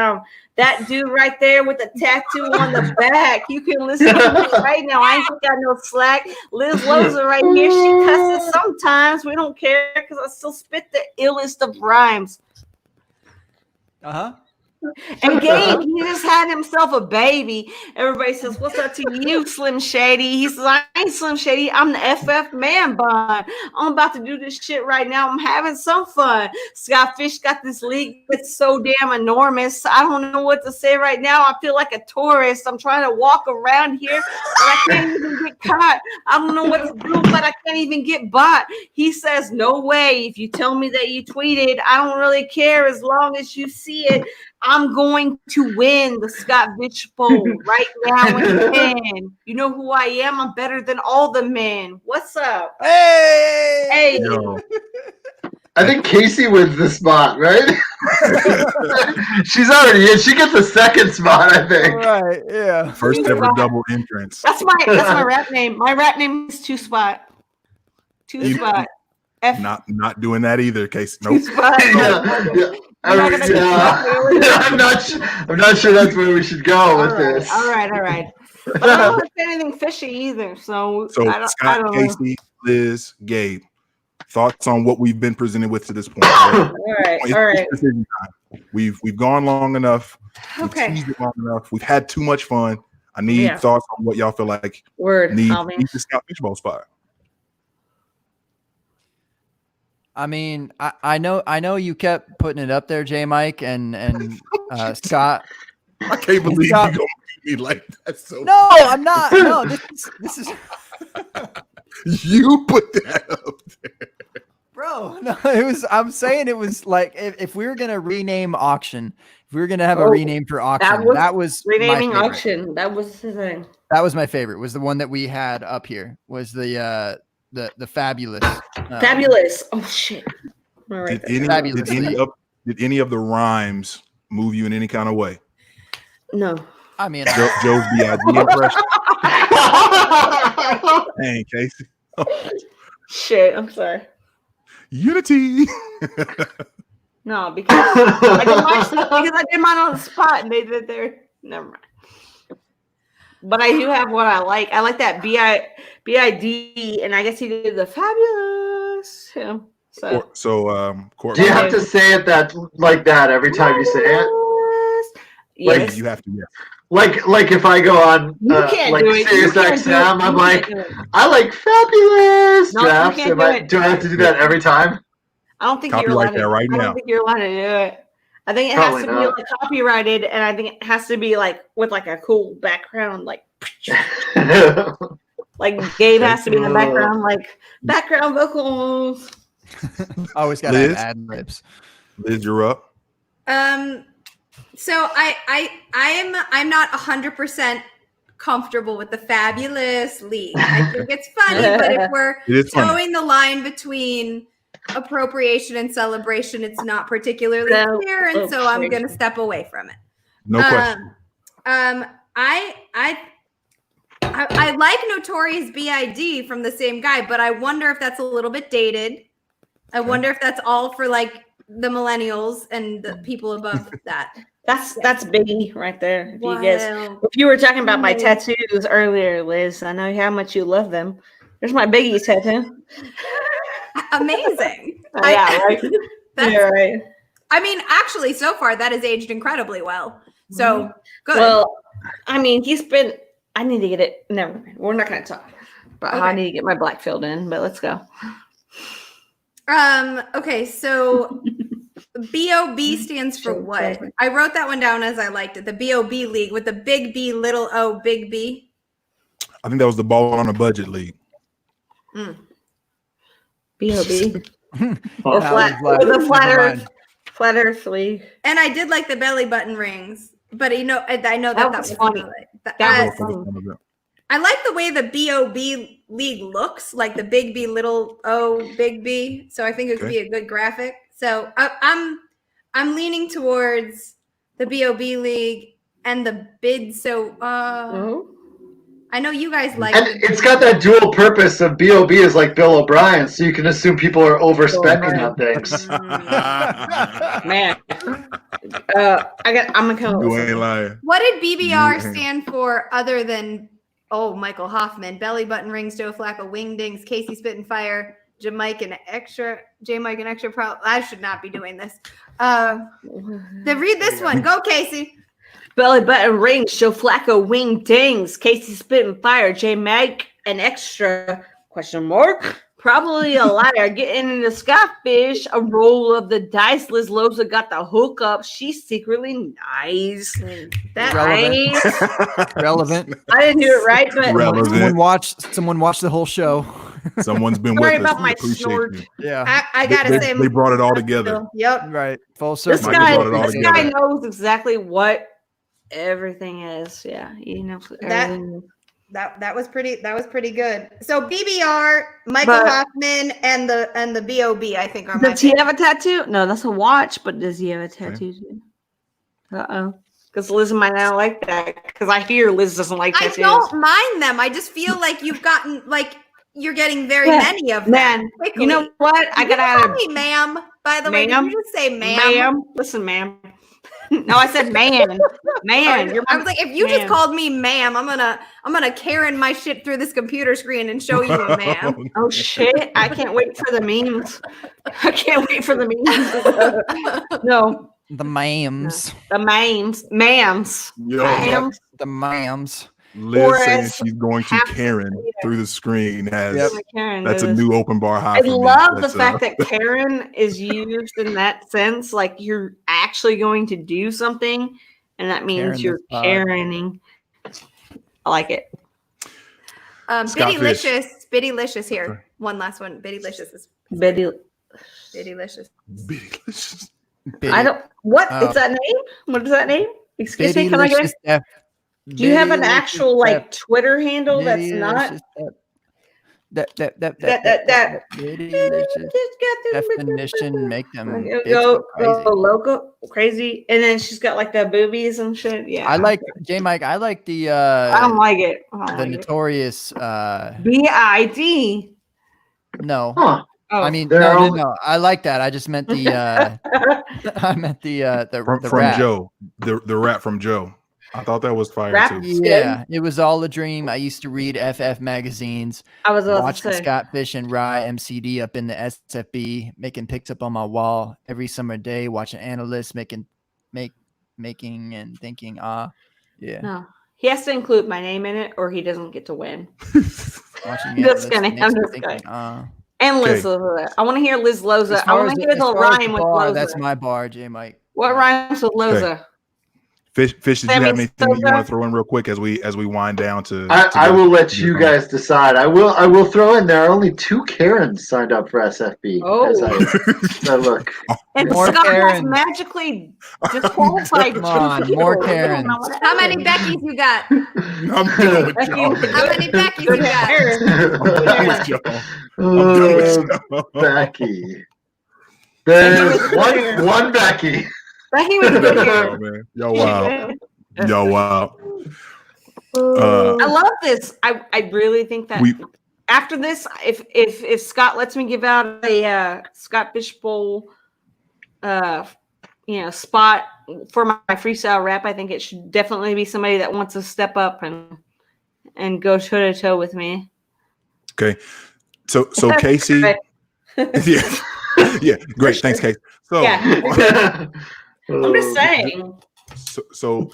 C: that dude right there with the tattoo on the back. You can listen to me right now. I ain't got no slack. Liz Loza right here. She cusses sometimes. We don't care because I still spit the illest of rhymes. And Gabe, he just had himself a baby. Everybody says, "What's up to you, Slim Shady?" He says, "I ain't Slim Shady. I'm the FF man bun. I'm about to do this shit right now. I'm having some fun." Scott Fish got this league that's so damn enormous. I don't know what to say right now. I feel like a tourist. I'm trying to walk around here, but I can't even get caught. I don't know what to do, but I can't even get bought. He says, "No way. If you tell me that you tweeted, I don't really care as long as you see it. I'm going to win the Scott Fishbowl right now and then. You know who I am? I'm better than all the men. What's up?" Hey.
A: Yo.
B: I think Casey wins the spot, right? She's already in. She gets the second spot, I think.
D: Right, yeah.
A: First ever double entrance.
C: That's my rap name. My rap name is Two Spot. Two Spot.
A: Not doing that either, Casey. Nope.
B: I'm not sure that's where we should go with this.
C: All right. But I don't want to say anything fishy either. So
A: Scott,
C: I don't
A: Casey, Liz, Gabe, thoughts on what we've been presented with to this point? Right?
C: All right.
A: We've gone long enough.
C: Okay.
A: We've teased it long enough. We've had too much fun. I need thoughts on what y'all feel like need the Scott Fishbowl spot.
D: I mean, I know you kept putting it up there, J Mike and Scott.
A: I can't believe you gonna beat me like that. So
D: no, I'm not. No, this is
A: you put that up there.
D: Bro, no, I'm saying it was like if we were gonna rename auction, if we were gonna have a rename for auction, that was
C: renaming auction. That was the thing.
D: That was my favorite. Was the one that we had up here. Was the fabulous.
C: Fabulous. Oh shit.
A: Did any of the rhymes move you in any kind of way?
C: No.
D: I mean,
A: Joe's BID impression. Hey, Casey.
C: Shit, I'm sorry.
A: Unity.
C: No, because I did mine on the spot and they did their. Never mind. But I do have what I like. I like that BID, and I guess he did the fabulous. Yeah.
A: So,
B: do you have to say it like that every time you say it?
C: Yes.
B: Like
A: you have to. Yeah.
B: Like if I go on like SiriusXM, I'm like, I like fabulous drafts. Do I have to do that every time?
C: I don't think
A: Copyright that right now.
C: I don't think you're allowed to do it. I think it has to be like copyrighted, and I think it has to be like with like a cool background, like Gabe has to be in the background, like background vocals.
D: Always gotta have ad libs.
A: Liz, you're up.
E: So I'm not 100% comfortable with the fabulous league. I think it's funny, but if we're towing the line between appropriation and celebration, it's not particularly clear, and so I'm going to step away from it.
A: No question.
E: I like Notorious B.I.D. from the same guy, but I wonder if that's a little bit dated. I wonder if that's all for like the millennials and the people above that.
C: That's Biggie right there. If you were talking about my tattoos earlier, Liz, I know how much you love them. There's my Biggie tattoo.
E: Amazing.
C: Right. Right.
E: I mean, actually, so far that has aged incredibly well. So good.
C: Well, I mean, I need to get it. Never mind. We're not going to talk about how I need to get my black filled in, but let's go.
E: Okay, so B.O.B. stands for what? I wrote that one down as I liked it. The B.O.B. League with the big B, little O, big B.
A: I think that was the Ball on a Budget League.
C: B.O.B. Or flat Earth League.
E: And I did like the belly button rings, but I know that was
C: funny.
E: That was funny. I like the way the B.O.B. League looks, like the big B, little O, big B. So I think it could be a good graphic. So I'm leaning towards the B.O.B. League and the bid. So I know you guys like
B: it. It's got that dual purpose of B.O.B. is like Bill O'Brien, so you can assume people are overspending on things.
C: Man. I'm gonna
A: You ain't lying.
E: What did BBR stand for other than Michael Hoffman, belly button rings, Joe Flacco, wingdings, Casey Spittin' Fire, J-Mike extra pro. I should not be doing this. Read this one. Go, Casey.
C: Belly button rings, Joe Flacco, wingdings, Casey Spittin' Fire, J-Mike an extra ? Probably a liar. Getting into Scottfish, a roll of the dice. Liz Loza got the hookup. She's secretly nice.
D: Relevant.
C: I didn't do it right, but
D: someone watched the whole show.
A: Someone's been
C: Sorry
A: with us.
C: about my
A: Appreciate you.
D: Yeah.
E: I gotta say
A: they brought it all together.
E: Yep.
D: Right. Full circle.
C: This guy knows exactly what everything is. Yeah. He knows everything.
E: That was pretty good. So BBR, Michael Hoffman, and the B.O.B. I think are my.
C: Does he have a tattoo? No, that's a watch. But does he have a tattoo too? Because Liz might not like that. Because I hear Liz doesn't like tattoos.
E: I don't mind them. I just feel like you're getting very many of them.
C: Man, you know what? I gotta
E: call me ma'am. By the way, did you just say ma'am?
C: Ma'am, listen, ma'am. No, I said man. Man.
E: I was like, if you just called me ma'am, I'm gonna Karen my shit through this computer screen and show you a ma'am.
C: Oh shit. I can't wait for the memes. No.
D: The ma'ams.
C: The ma'ams. Ma'ams.
A: Ma'ams.
D: The ma'ams.
A: Liz saying she's going to Karen through the screen that's a new open bar high.
C: I love the fact that Karen is used in that sense. Like you're actually going to do something, and that means you're Karening. I like it.
E: Biddylicious here. One last one. Biddylicious is Biddylicious.
C: I don't. What is that name? What is that name? Excuse me. Can I get? Do you have an actual Twitter handle that's not
D: definition? Make them
C: go local crazy, and then she's got like the boobies and shit. Yeah,
D: I like J-Mike. I like the.
C: I don't like it.
D: The notorious
C: BID.
D: No.
B: Huh.
C: Oh,
D: I mean, no. I like that. I just meant the. I meant the
A: from
D: rap.
A: Joe, the rap from Joe. I thought that was fire too.
D: Yeah, it was all a dream. I used to read FF magazines.
C: I was
D: watching Scott Fish and Rye MCD up in the SFB, making pics up on my wall every summer day, watching analysts making and thinking, yeah.
C: No, he has to include my name in it, or he doesn't get to win.
D: Watching
C: this guy. And Liz Loza. I want to hear Liz Loza. I want to hear the rhyme with Loza.
D: That's my bar, J Mike.
C: What rhymes with Loza?
A: Okay. Fish, did you have anything that you want to throw in real quick as we wind down to?
B: I will let you guys decide. I will throw in. There are only 2 Karens signed up for SFB.
C: Oh,
B: as I look.
C: And
D: More
C: Scott
D: Karens.
C: has magically disqualified.
D: Come on, more Karens.
E: How many Beckys you got?
A: I'm done with y'all.
E: How many Beckys you got?
A: I'm done with y'all. I'm done with y'all.
B: Becky. There's one Becky.
C: Becky was good
A: Oh,
C: here.
A: man. Yo, wow. Yo, wow.
C: I love this. I really think that after this, if Scott lets me give out a Scott Fishbowl spot for my freestyle rap, I think it should definitely be somebody that wants to step up and go toe to toe with me.
A: Okay. So Casey. Yeah, great. Thanks, Casey. So
C: yeah. I'm just saying.
A: So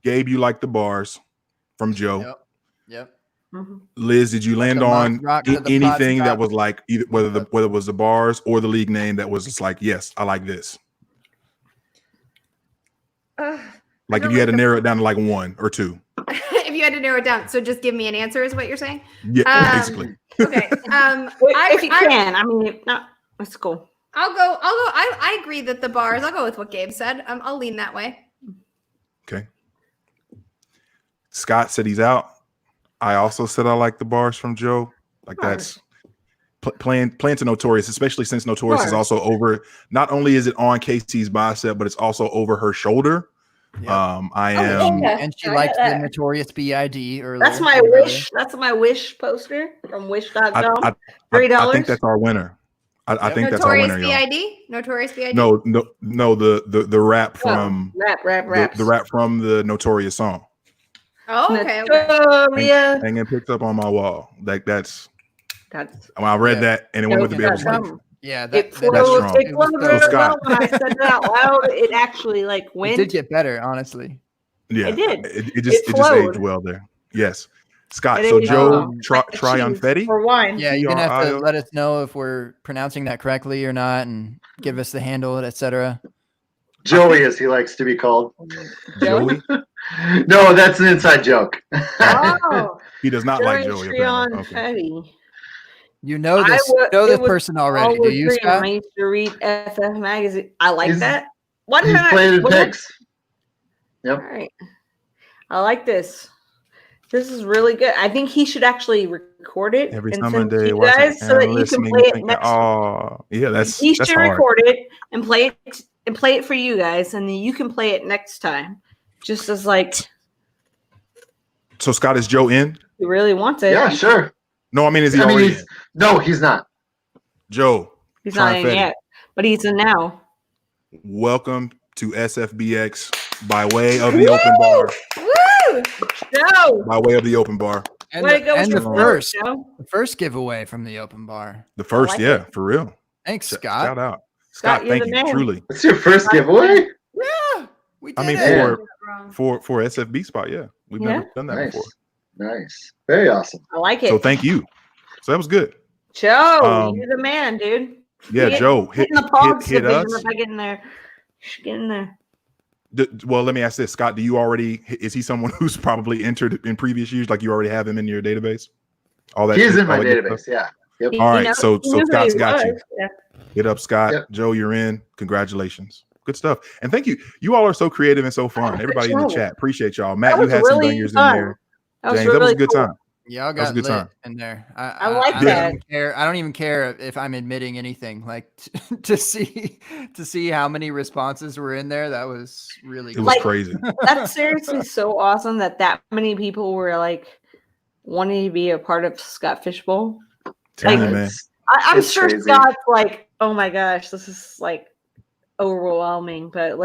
A: Gabe, you like the bars from Joe.
D: Yep.
C: Mm-hmm.
A: Liz, did you land on anything that was like either whether it was the bars or the league name that was just like, yes, I like this? Like if you had to narrow it down to like 1 or 2.
E: If you had to narrow it down, so just give me an answer is what you're saying?
A: Yeah, basically.
E: Okay.
C: If you can, I mean, not that's cool.
E: I'll go. I agree that the bars. I'll go with what Gabe said. I'll lean that way.
A: Okay. Scott said he's out. I also said I like the bars from Joe. Like that's playing to Notorious, especially since Notorious is also over. Not only is it on Casey's bicep, but it's also over her shoulder.
D: Yep.
A: And
D: she liked the Notorious B.I.D. earlier.
C: That's my wish. That's my wish poster from Wish.com. $3.
A: I think that's our winner. I think that's our winner.
E: Notorious B.I.D.
A: No, the rap from
C: rap.
A: The rap from the Notorious song.
E: Oh, okay.
C: Yeah.
A: Hanging picked up on my wall. Like that's. I read that and it went with the bill.
D: Yeah,
C: that's
A: strong.
C: It flowed really well when I said it out loud. It actually went.
D: It did get better, honestly.
A: Yeah,
C: it did.
A: It just aged well there. Yes, Scott. So Joe Triunfetti
C: for wine.
D: Yeah, you're gonna have to let us know if we're pronouncing that correctly or not, and give us the handle, etc.
B: Joey, as he likes to be called.
A: Joey?
B: No, that's an inside joke.
C: Oh,
A: he does not like Joey.
C: Okay.
D: You know this. Person already. Do you, Scott?
C: I used to read FF magazine. I like that. What
B: he's played in pics. Yep.
C: All right. I like this. This is really good. I think he should actually record it
A: every
C: and
A: summer
C: send
A: day,
C: you guys so that you can play it next.
A: Oh, yeah, that's
C: he
A: that's
C: should
A: hard.
C: record it and play it for you guys, and then you can play it next time. Just as
A: So Scott, is Joe in?
C: He really wants it.
B: Yeah, sure.
A: No, I mean, is he already in?
B: No, he's not.
A: Joe.
C: He's not in yet, but he's in now.
A: Welcome to SFBX by way of the open bar.
C: Woo! Joe!
A: By way of the open bar.
D: And the first giveaway from the open bar.
A: The first, for real.
D: Thanks, Scott.
A: Shout out. Scott, thank you, truly.
B: It's your first giveaway?
D: Yeah. We did
A: for SFB spot, yeah. We've never done that before.
B: Nice. Very awesome.
C: I like it.
A: So thank you. So that was good.
C: Joe, you're the man, dude.
A: Yeah, Joe, hit us.
C: If I get in there. Get in there.
A: Well, let me ask this, Scott. Is he someone who's probably entered in previous years? Like you already have him in your database? All that.
B: He's in my database. Yeah. Yep.
A: All right. So Scott's got you.
C: Yeah.
A: Hit up Scott. Yep. Joe, you're in. Congratulations. Good stuff. And thank you. You all are so creative and so fun. Everybody in the chat. Appreciate y'all. Matt, you had some bangers in there. James, that was a good time.
D: Yeah, I got lit in there.
C: I like that.
D: I don't even care if I'm admitting anything. Like to see how many responses were in there. That was really
A: it was crazy.
C: That's seriously so awesome that many people were wanting to be a part of Scott Fishbowl.
A: Man.
C: I'm sure crazy. Scott's oh my gosh, this is overwhelming, but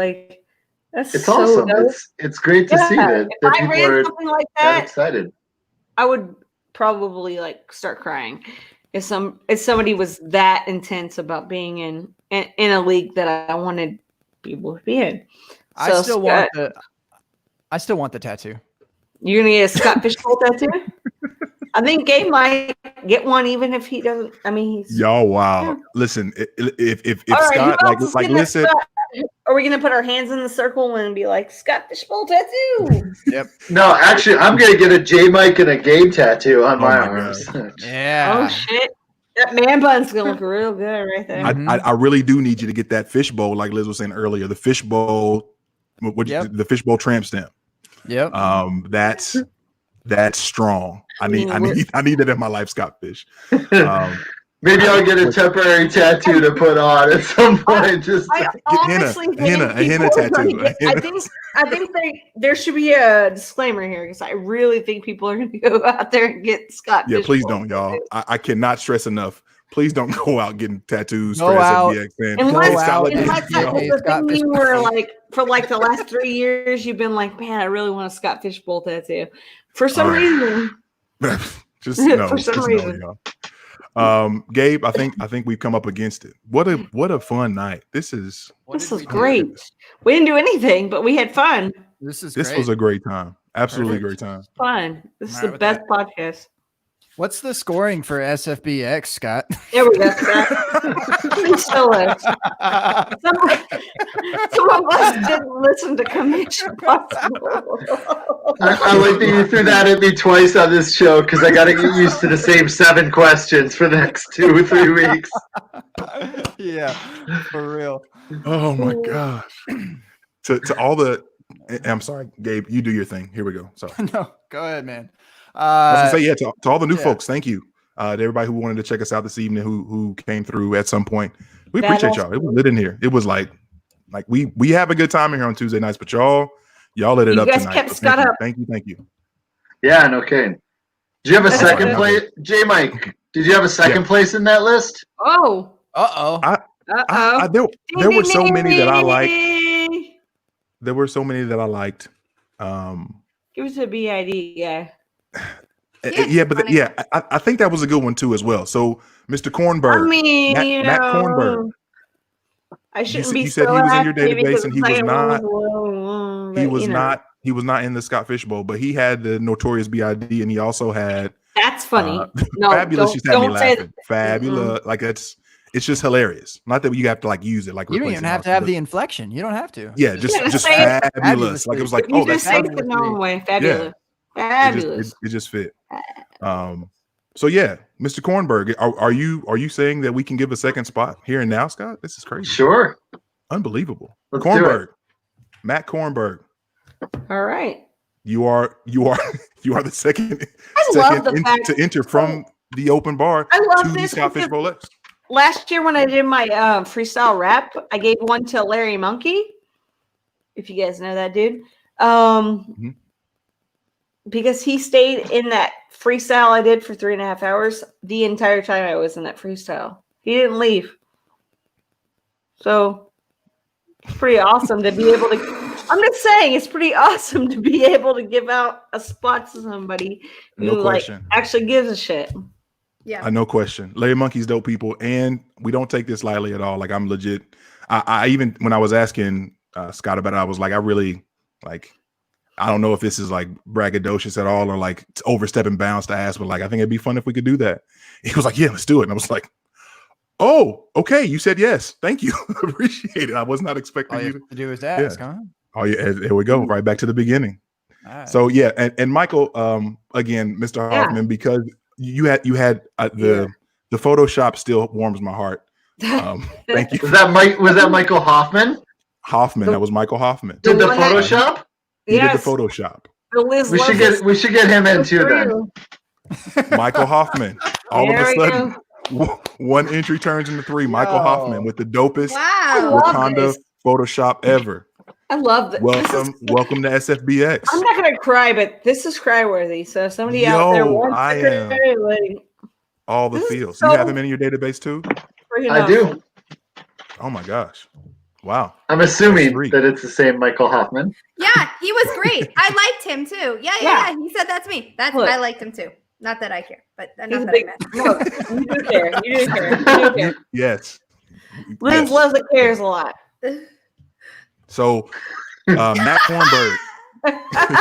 C: that's
B: it's
C: so
B: awesome.
C: dope.
B: It's great to see that
C: people are something like that
B: excited.
C: I would probably start crying if somebody was that intense about being in a league that I wanted people to be in. So
D: I still want the tattoo.
C: You're gonna get a Scott Fishbowl tattoo? I think Gabe might get one even if he doesn't. I mean, he's
A: y'all. Wow. Yeah. Listen, if Scott listen.
C: Are we gonna put our hands in the circle and be like Scott Fishbowl tattoo?
D: Yep.
B: No, actually, I'm gonna get a J Mike and a Gabe tattoo on my arms.
D: Yeah.
C: Oh shit. That man bun's gonna look real good right there.
A: I really do need you to get that fishbowl, like Liz was saying earlier. The fishbowl, the fishbowl tramp stamp.
D: Yep.
A: That's strong. I need that in my life, Scott Fish.
B: Maybe I'll get a temporary tattoo to put on at some point.
A: A henna tattoo.
C: I think there should be a disclaimer here because I really think people are going to go out there and get Scott.
A: Yeah, please don't, y'all. I cannot stress enough. Please don't go out getting tattoos for
C: SFBX.
A: Unless
C: the thing you were like for like the last 3 years, you've been like, man, I really want a Scott Fishbowl tattoo. For some reason.
A: For some reason. Gabe, I think we've come up against it. What a fun night. This is
C: great. We didn't do anything, but we had fun.
A: This was a great time. Absolutely great time.
C: Fun. This is the best podcast.
D: What's the scoring for SFBX, Scott?
C: There we go, Scott. Please show us. Some of us didn't listen to Commission Possible.
B: I like that you threw that at me twice on this show because I got to get used to the same 7 questions for the next 2 or 3 weeks.
D: Yeah, for real.
A: Oh my gosh. To all the, I'm sorry, Gabe, you do your thing. Here we go. Sorry.
D: No, go ahead, man.
A: I was gonna say, to all the new folks, thank you. To everybody who wanted to check us out this evening, who came through at some point. We appreciate y'all. It was lit in here. It was like we have a good time here on Tuesday nights, but y'all lit it up tonight. You guys kept Scott up. Thank you.
B: Yeah, no kidding. Did you have a second place? J Mike, did you have a second place in that list?
C: Oh.
A: There were so many that I liked. There were so many that I liked.
C: Give us a BID guy.
A: I think that was a good one too as well. So Mr. Cornberg, Matt Cornberg.
C: I shouldn't
A: you said he was in your database and he was not. He was not in the Scott Fishbowl, but he had the Notorious B.I.D. and he also had.
C: That's funny.
A: Fabulous. She's had me laughing. Fabulous. Like it's just hilarious. Not that you have to like use it. Like
D: you don't even have to have the inflection. You don't have to.
A: Yeah, just fabulous. Like it was like,
C: oh, that's fabulous. Fabulous. Fabulous.
A: It just fit. So yeah, Mr. Cornberg, are you saying that we can give a second spot here and now, Scott? This is crazy.
B: Sure.
A: Unbelievable. Cornberg. Matt Cornberg.
C: All right.
A: You are the second to enter from the open bar to the Scott Fishbowl X.
C: Last year when I did my freestyle rap, I gave one to Larry Monkey. If you guys know that dude. Because he stayed in that freestyle I did for 3.5 hours the entire time I was in that freestyle. He didn't leave. So it's pretty awesome to be able to. I'm just saying it's pretty awesome to be able to give out a spot to somebody who actually gives a shit.
E: Yeah.
A: No question. Larry Monkey's dope people, and we don't take this lightly at all. Like I'm legit. I even when I was asking Scott about it, I was like, I really like. I don't know if this is like braggadocious at all or like overstepping bounds to ask, but like I think it'd be fun if we could do that. He was like, yeah, let's do it. And I was like, oh, okay. You said yes. Thank you. Appreciate it. I was not expecting
D: all you have to do is ask, huh?
A: Oh yeah, here we go. Right back to the beginning. Right. So yeah, and Michael, again, Mr. Hoffman, because you had the Photoshop still warms my heart. Thank you.
B: Was that Michael Hoffman?
A: That was Michael Hoffman.
B: Did the Photoshop?
A: He did the Photoshop.
B: We should get him in too then.
A: Michael Hoffman. All of a sudden, one entry turns into 3. Michael Hoffman with the dopest Wakanda Photoshop ever.
C: I love that.
A: Welcome to SFBX.
C: I'm not gonna cry, but this is cry worthy. So if somebody out there wants to cry,
A: all the feels. You have him in your database too?
B: I do.
A: Oh my gosh. Wow.
B: I'm assuming that it's the same Michael Hoffman.
E: Yeah, he was great. I liked him too. Yeah. He said that's me. I liked him too. Not that I care, but not that I meant.
C: You do care. You do care.
A: Yes.
C: Liz Loza cares a lot.
A: So Matt Cornberg.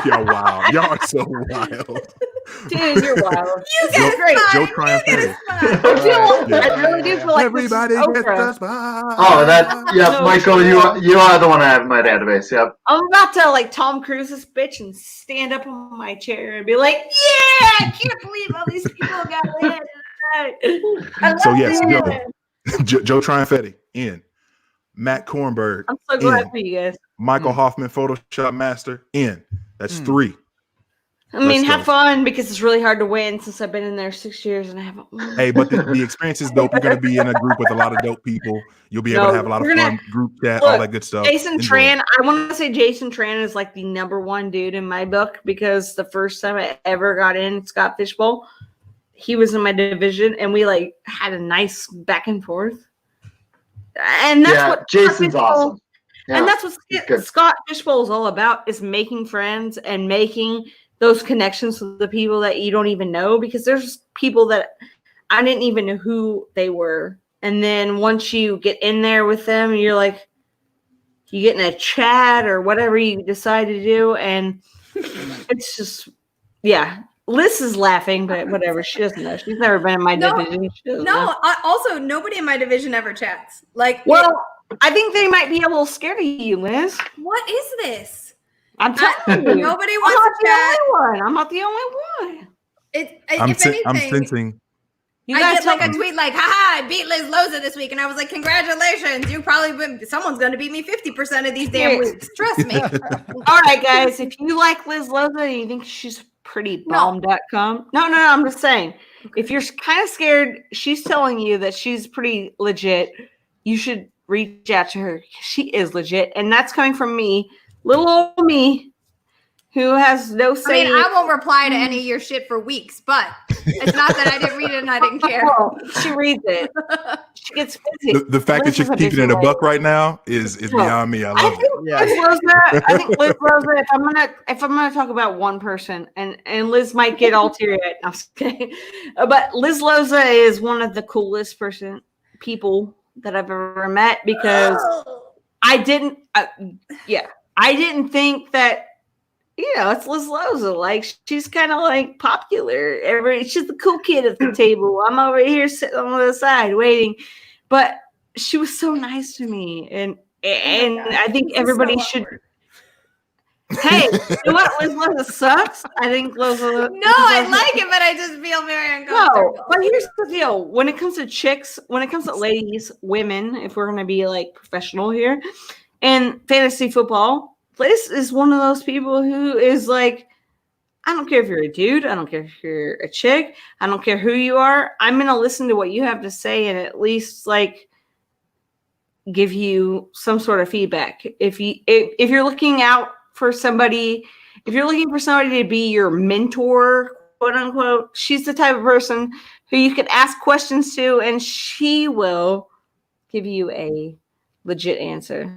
A: Y'all wild. Y'all are so wild.
C: Dude, you're wild.
E: You get
C: great.
A: Joe Triumph.
C: I really do feel like
A: everybody
C: this is
A: gets
C: Oprah.
A: the spot.
B: Oh, that yeah,
C: No,
B: Michael, you are the one I have in my database. Yep.
C: I'm about to like Tom Cruise this bitch and stand up on my chair and be like, "Yeah, I can't believe all these people got in."
A: So yes, Joe Triumfetti in. Matt Kornberg.
C: I'm so glad for you guys.
A: Michael Hoffman, Photoshop Master in. That's 3.
C: I mean,
A: Let's
C: have
A: go.
C: fun because it's really hard to win since I've been in there 6 years and I haven't won.
A: Hey, but the experience is dope. You're going to be in a group with a lot of dope people. You'll be able to have a lot of fun, group chat, all that good stuff.
C: Jason
A: Enjoy
C: Tran,
A: it.
C: I want to say Jason Tran is like the #1 dude in my book because the first time I ever got in Scott Fishbowl, he was in my division and we like had a nice back and forth. And that's what
B: Jason's awesome. Yeah,
C: and that's what Scott Fishbowl is all about, is making friends and making those connections with the people that you don't even know, because there's people that I didn't even know who they were. And then once you get in there with them, you're like, you get in a chat or whatever you decide to do. And it's just, yeah. Liz is laughing, but whatever. She doesn't know. She's never been in my division.
E: Also, nobody in my division ever chats. Like,
C: I think they might be a little scared of you, Liz.
E: What is this?
C: I'm telling you.
E: Nobody wants to chat.
C: I'm not the only one.
A: I'm sensing.
E: I get like a tweet like, haha, I beat Liz Loza this week. And I was like, congratulations. Someone's going to beat me 50% of these damn weeks. Trust me.
C: All right, guys. If you like Liz Loza and you think she's pretty bomb.com. No, I'm just saying. If you're kind of scared, she's telling you that she's pretty legit. You should reach out to her. She is legit. And that's coming from me, little old me, who has no say.
E: I mean, I won't reply to any of your shit for weeks, but it's not that I didn't read it and I didn't care.
C: Well, she reads it. She gets busy.
A: The fact that you're keeping it a buck right now is beyond me. I love it.
C: I think Liz Loza, if I'm gonna talk about one person, and Liz might get all teary-eyed. No, I'm just kidding. But Liz Loza is one of the coolest people that I've ever met, because I didn't think that, it's Liz Loza. Like, she's kind of like popular. She's the cool kid at the table. I'm over here sitting on the side waiting. But she was so nice to me. And I think everybody should. Hey, you know what? Liz Loza sucks. I think Loza.
E: No, I like it, but I just feel very uncomfortable.
C: No, but here's the deal. When it comes to chicks, when it comes to ladies, women, if we're going to be like professional here, and fantasy football, Liz is one of those people who is like, I don't care if you're a dude. I don't care if you're a chick. I don't care who you are. I'm going to listen to what you have to say and at least like give you some sort of feedback. If you're looking out for somebody, if you're looking for somebody to be your mentor, quote unquote, she's the type of person who you can ask questions to and she will give you a legit answer.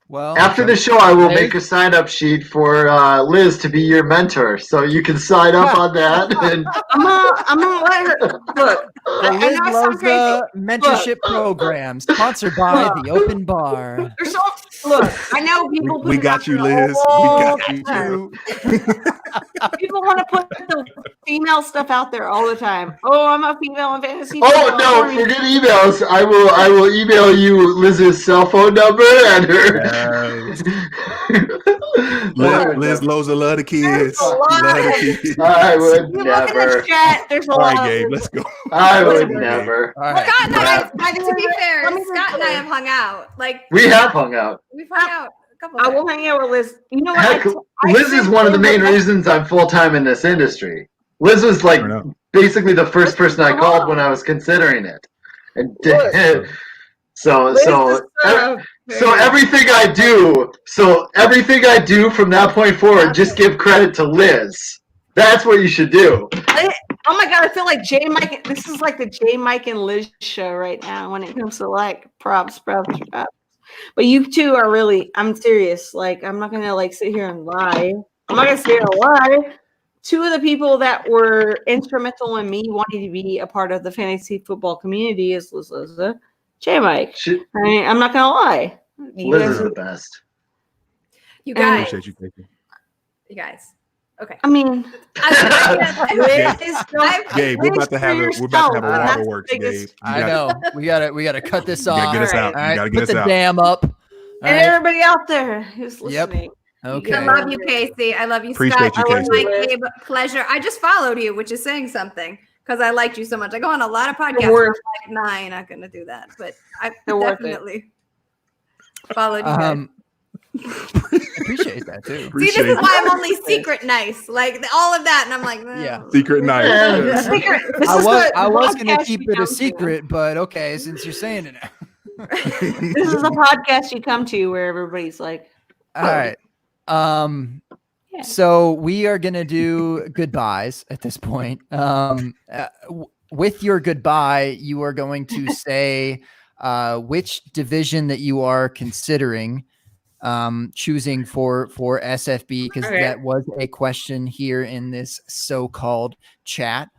D: Well,
B: after the show, I will make a sign-up sheet for Liz to be your mentor, so you can sign up on that. And
C: I'm gonna let her look.
D: The Liz Loza mentorship program, sponsored by the Open Bar.
C: Look, I know people.
A: We got you, Liz. We got you too.
C: People want to put the female stuff out there all the time. Oh, I'm a female in fantasy.
B: Oh no, forget emails. I will email you Liz's cell phone number and her.
A: Liz Loza love the kids.
B: I would never.
C: Look in the chat. There's a lot.
A: All right, Gabe, let's go.
B: I would never.
E: All right. Scott and I, to be fair, Scott and I have hung out. Like,
B: we have hung out.
E: We've hung out a couple
C: I
E: times.
C: will hang out with Liz. You know what?
B: Heck, Liz is one of the main reasons I'm full-time in this industry. Liz was like basically the first person I called when I was considering it. And so everything I do from that point forward, just give credit to Liz. That's what you should do.
C: Oh my God, I feel like Mike. This is like the Mike and Liz show right now when it comes to like props. But you two are really, I'm serious. Like, I'm not going to like sit here and lie. I'm not going to sit here and lie. Two of the people that were instrumental in me wanting to be a part of the fantasy football community is Liz Loza, Mike. I'm not going to lie.
B: Liz is the best.
E: You guys.
A: Appreciate you,
E: you guys. Okay.
C: I mean,
A: Gabe, we're about to have a waterworks, Gabe.
D: I know. We gotta cut this off.
A: You gotta get us out.
D: All right,
A: You gotta get
D: put
A: us
D: the
A: out.
D: dam up. All
C: and
D: right.
C: everybody out there who's listening.
D: Okay.
E: I love you, Casey. I love you,
A: Appreciate
E: Scott.
A: you,
E: I
A: Casey.
E: like Gabe. Pleasure. I just followed you, which is saying something because I liked you so much. I go on a lot of podcasts. Where I'm like, nah, you're not gonna do that, but I definitely followed you guys.
D: Appreciate that too.
E: See, this is why I'm only secret nice, like all of that, and I'm like,
D: yeah,
A: secret nice.
D: I was gonna keep it a secret, but okay, since you're saying it now.
C: This is a podcast you come to where everybody's like,
D: all right. So we are gonna do goodbyes at this point. With your goodbye, you are going to say which division that you are considering choosing for SFB, because that was a question here in this so-called chat.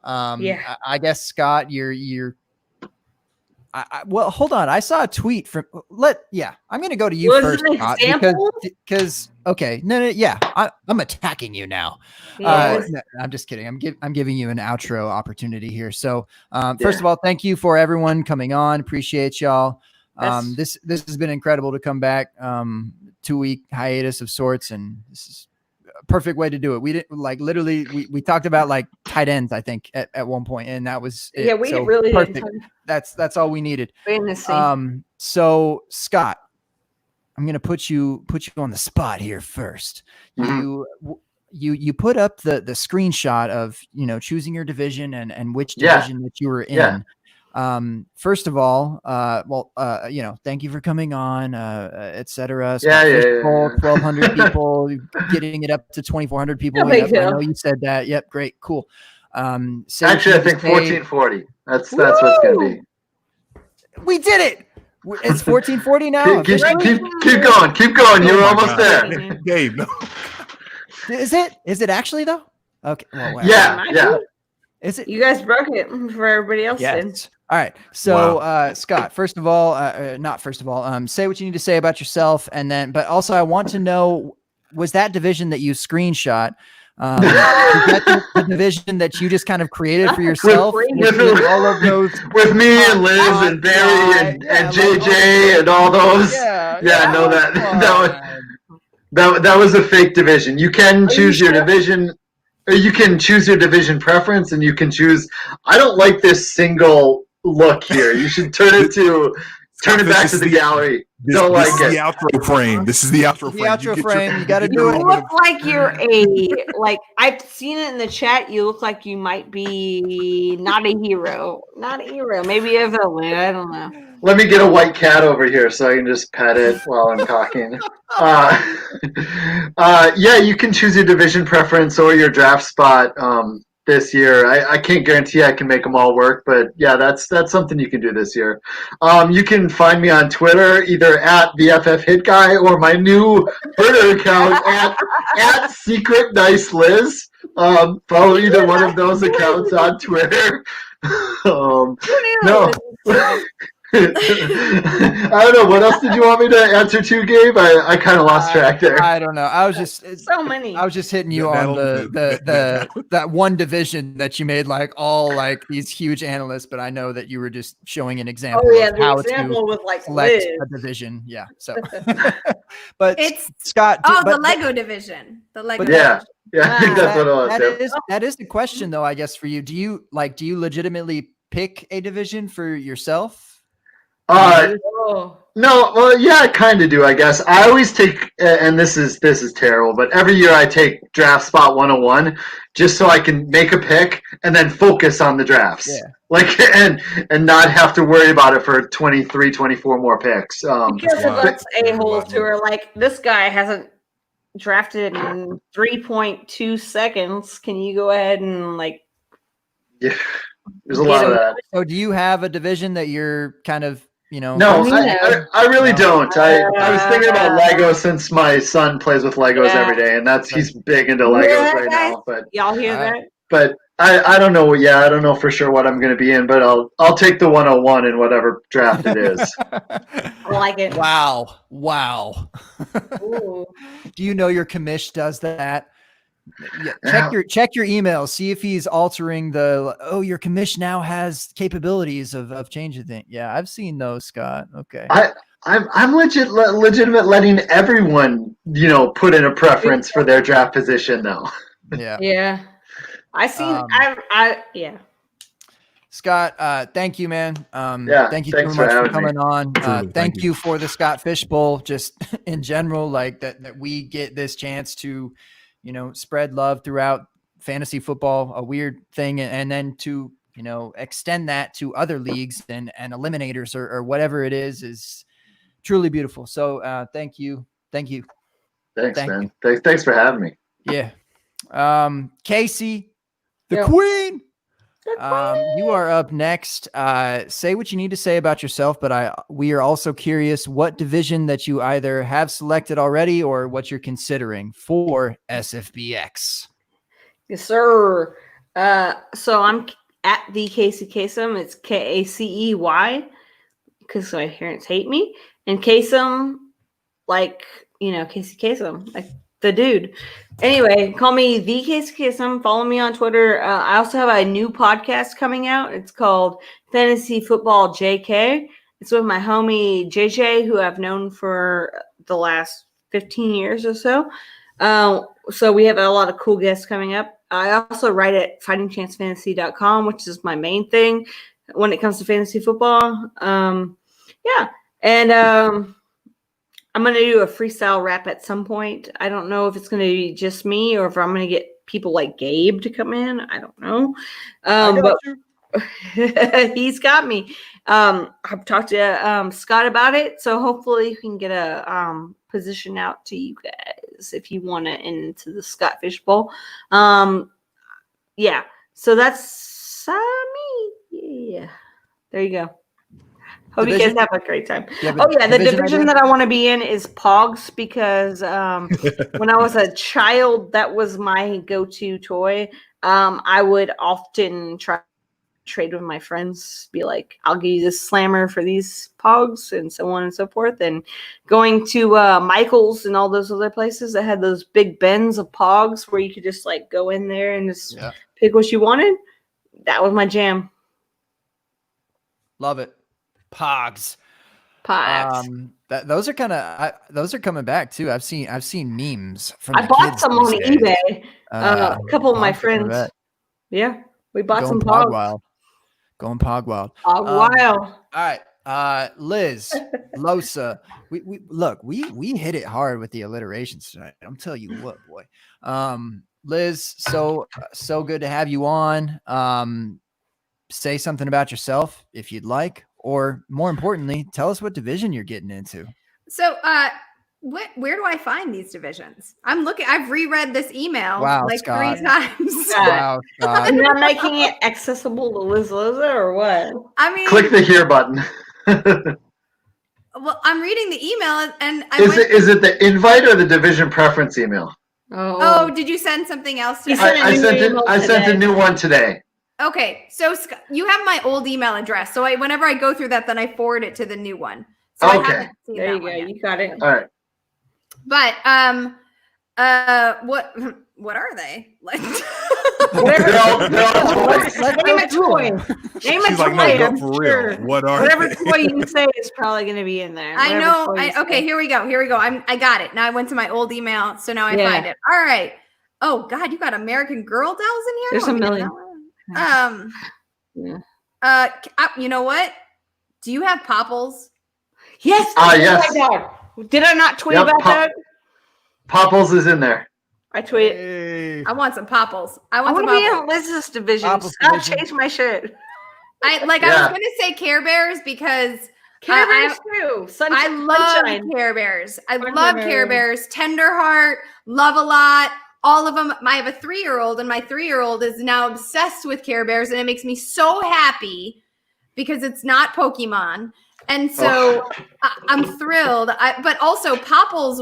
D: I guess Scott, well, hold on. I saw a tweet from I'm going to go to you first, Scott, because okay. No, I'm attacking you now. No, I'm just kidding. I'm giving you an outro opportunity here. So, first of all, thank you for everyone coming on. Appreciate y'all. This has been incredible to come back. 2-week hiatus of sorts, and this is a perfect way to do it. We didn't literally we talked about like tight ends, I think, at one point, and that was it.
C: Yeah, we really
D: perfect. That's all we needed. So Scott, I'm gonna put you on the spot here first. Mm-hmm. You put up the screenshot of choosing your division and which division that you were in. Yeah. First of all, thank you for coming on, etc. Fishbowl, 1,200 people, getting it up to 2,400 people. I know you said that. Yep, great, cool.
B: Actually, I think 1,440. That's what's gonna be.
D: We did it. It's 1,440 now.
B: Keep going. You're almost there,
A: Gabe. No.
D: Is it actually though? Okay. Well,
B: yeah.
C: Is it? You guys broke it for everybody else.
D: Yes. All right. So, Scott, say what you need to say about yourself, but also I want to know, was that division that you screenshot, is that the division that you just kind of created for yourself?
B: with all of those, with me and Liz and Barry and JJ and all those. That was a fake division. You can choose your division. You can choose your division preference, and you can choose. I don't like this single look here. You should turn it back to the gallery. Don't like it.
A: This is the outro frame. This is the outro frame.
D: The outro frame. You got to do it.
C: You look like you're I've seen it in the chat. You look like you might be not a hero. Maybe a villain. I don't know.
B: Let me get a white cat over here so I can just pet it while I'm talking. You can choose your division preference or your draft spot this year. I can't guarantee I can make them all work, but that's something you can do this year. You can find me on Twitter, either at the FF Hit Guy or my new Twitter account at Secret Nice Liz. Follow either one of those accounts on Twitter. No. I don't know. What else did you want me to answer to, Gabe? I kind of lost track there.
D: I don't know. I was just
C: so many.
D: I was just hitting you on that one division that you made all these huge analysts, but I know that you were just showing an example of how to select a division. Yeah. So, but it's Scott.
E: The Lego division. The Lego. Division.
B: Yeah. I think that's what it was.
D: That is the question, though. I guess for you, do you legitimately pick a division for yourself?
B: No, well, yeah, I kind of do, I guess. I always take, and this is terrible, but every year I take Draft Spot 101 just so I can make a pick and then focus on the drafts. Yeah. And not have to worry about it for 23, 24 more picks.
C: Because that's a-holes who are like, this guy hasn't drafted in 3.2 seconds. Can you go ahead and
B: Yeah, there's a lot of that.
D: So do you have a division that you're kind of, No,
B: I really don't. I was thinking about Lego since my son plays with Legos every day, and he's big into Legos right now. But
C: y'all hear that?
B: But I don't know. Yeah, I don't know for sure what I'm going to be in, but I'll take the 101 in whatever draft it is.
C: I like it.
D: Wow.
C: Ooh.
D: Do you know your commish does that? Yeah, check your email. See if he's altering your commish now has capabilities of changing things. Yeah, I've seen those, Scott. Okay.
B: I'm legitimate letting everyone, put in a preference for their draft position though.
D: Yeah.
C: Yeah. Yeah.
D: Scott, thank you, man. Thank you so much for coming on. Thank you for the Scott Fishbowl, just in general, like that we get this chance to, spread love throughout fantasy football, a weird thing, and then to, extend that to other leagues and eliminators or whatever it is truly beautiful. So thank you.
B: Thanks, man. Thanks for having me.
D: Yeah. Casey, the queen. You are up next. Say what you need to say about yourself, but we are also curious what division that you either have selected already or what you're considering for SFBX.
C: Yes, sir. So I'm at the Casey Kasem. It's Kacey because my parents hate me. And Kasem, Casey Kasem, like the dude. Anyway, call me the Casey Kasem. Follow me on Twitter. I also have a new podcast coming out. It's called Fantasy Football JK. It's with my homie JJ, who I've known for the last 15 years or so. So we have a lot of cool guests coming up. I also write at fightingchancefantasy.com, which is my main thing when it comes to fantasy football. Yeah. And I'm going to do a freestyle rap at some point. I don't know if it's going to be just me or if I'm going to get people like Gabe to come in. I don't know. But he's got me. I've talked to Scott about it. So hopefully you can get a position out to you guys if you want to into the Scott Fishbowl. Yeah. So that's me. Yeah. There you go. Hope you guys have a great time. The division that I want to be in is Pogs because when I was a child, that was my go-to toy. I would often try to trade with my friends, be like, I'll give you this slammer for these Pogs and so on and so forth. And going to Michael's and all those other places that had those big bins of Pogs where you could just like go in there and just pick what you wanted. That was my jam.
D: Love it. Pogs.
C: Those
D: are coming back too. I've seen memes from.
C: I bought some on eBay. A couple of my friends. Yeah, we bought some Pogs.
D: Going Pog Wild.
C: All
D: right, Liz Loza. We hit it hard with the alliterations tonight. I'm telling you what, boy. Liz, so good to have you on. Say something about yourself if you'd like. Or more importantly, tell us what division you're getting into.
E: So, where do I find these divisions? I've reread this email
D: Scott.
E: 3 times.
D: Wow, Scott.
C: You're not making it accessible to Liz Loza or what?
E: I mean,
B: click the here button.
E: Well, I'm reading the email and
B: is it the invite or the division preference email?
E: Oh, did you send something else to me?
B: I sent a new one today.
E: Okay, so you have my old email address. So whenever I go through that, then I forward it to the new one. So
B: okay.
E: I haven't seen
C: there you
E: that
C: go.
E: one yet.
C: You got it.
B: All right.
E: But what are they? Like
C: Name a toy. Name a toy.
A: No, for real. What are
C: whatever
A: they?
C: toy you say is probably going to be in there.
E: I know. Okay, here we go. I got it. Now I went to my old email, so now I find it. All right. Oh God, you got American Girl dolls in here?
C: There's a million.
E: You know what? Do you have Popples?
C: Yes.
B: Yes.
C: Oh my God. Did I not tweet about that?
B: Popples is in there.
C: I tweet.
D: Hey.
E: I want some Popples. I want
C: to be in Liz's division. I'll change my shit.
E: I was gonna say Care Bears because
C: Care Bears too.
E: I love Care Bears. I love Care Bears. Tenderheart, love a lot. All of them. I have a 3-year-old, and my 3-year-old is now obsessed with Care Bears, and it makes me so happy because it's not Pokemon. And so I'm thrilled. But also Popples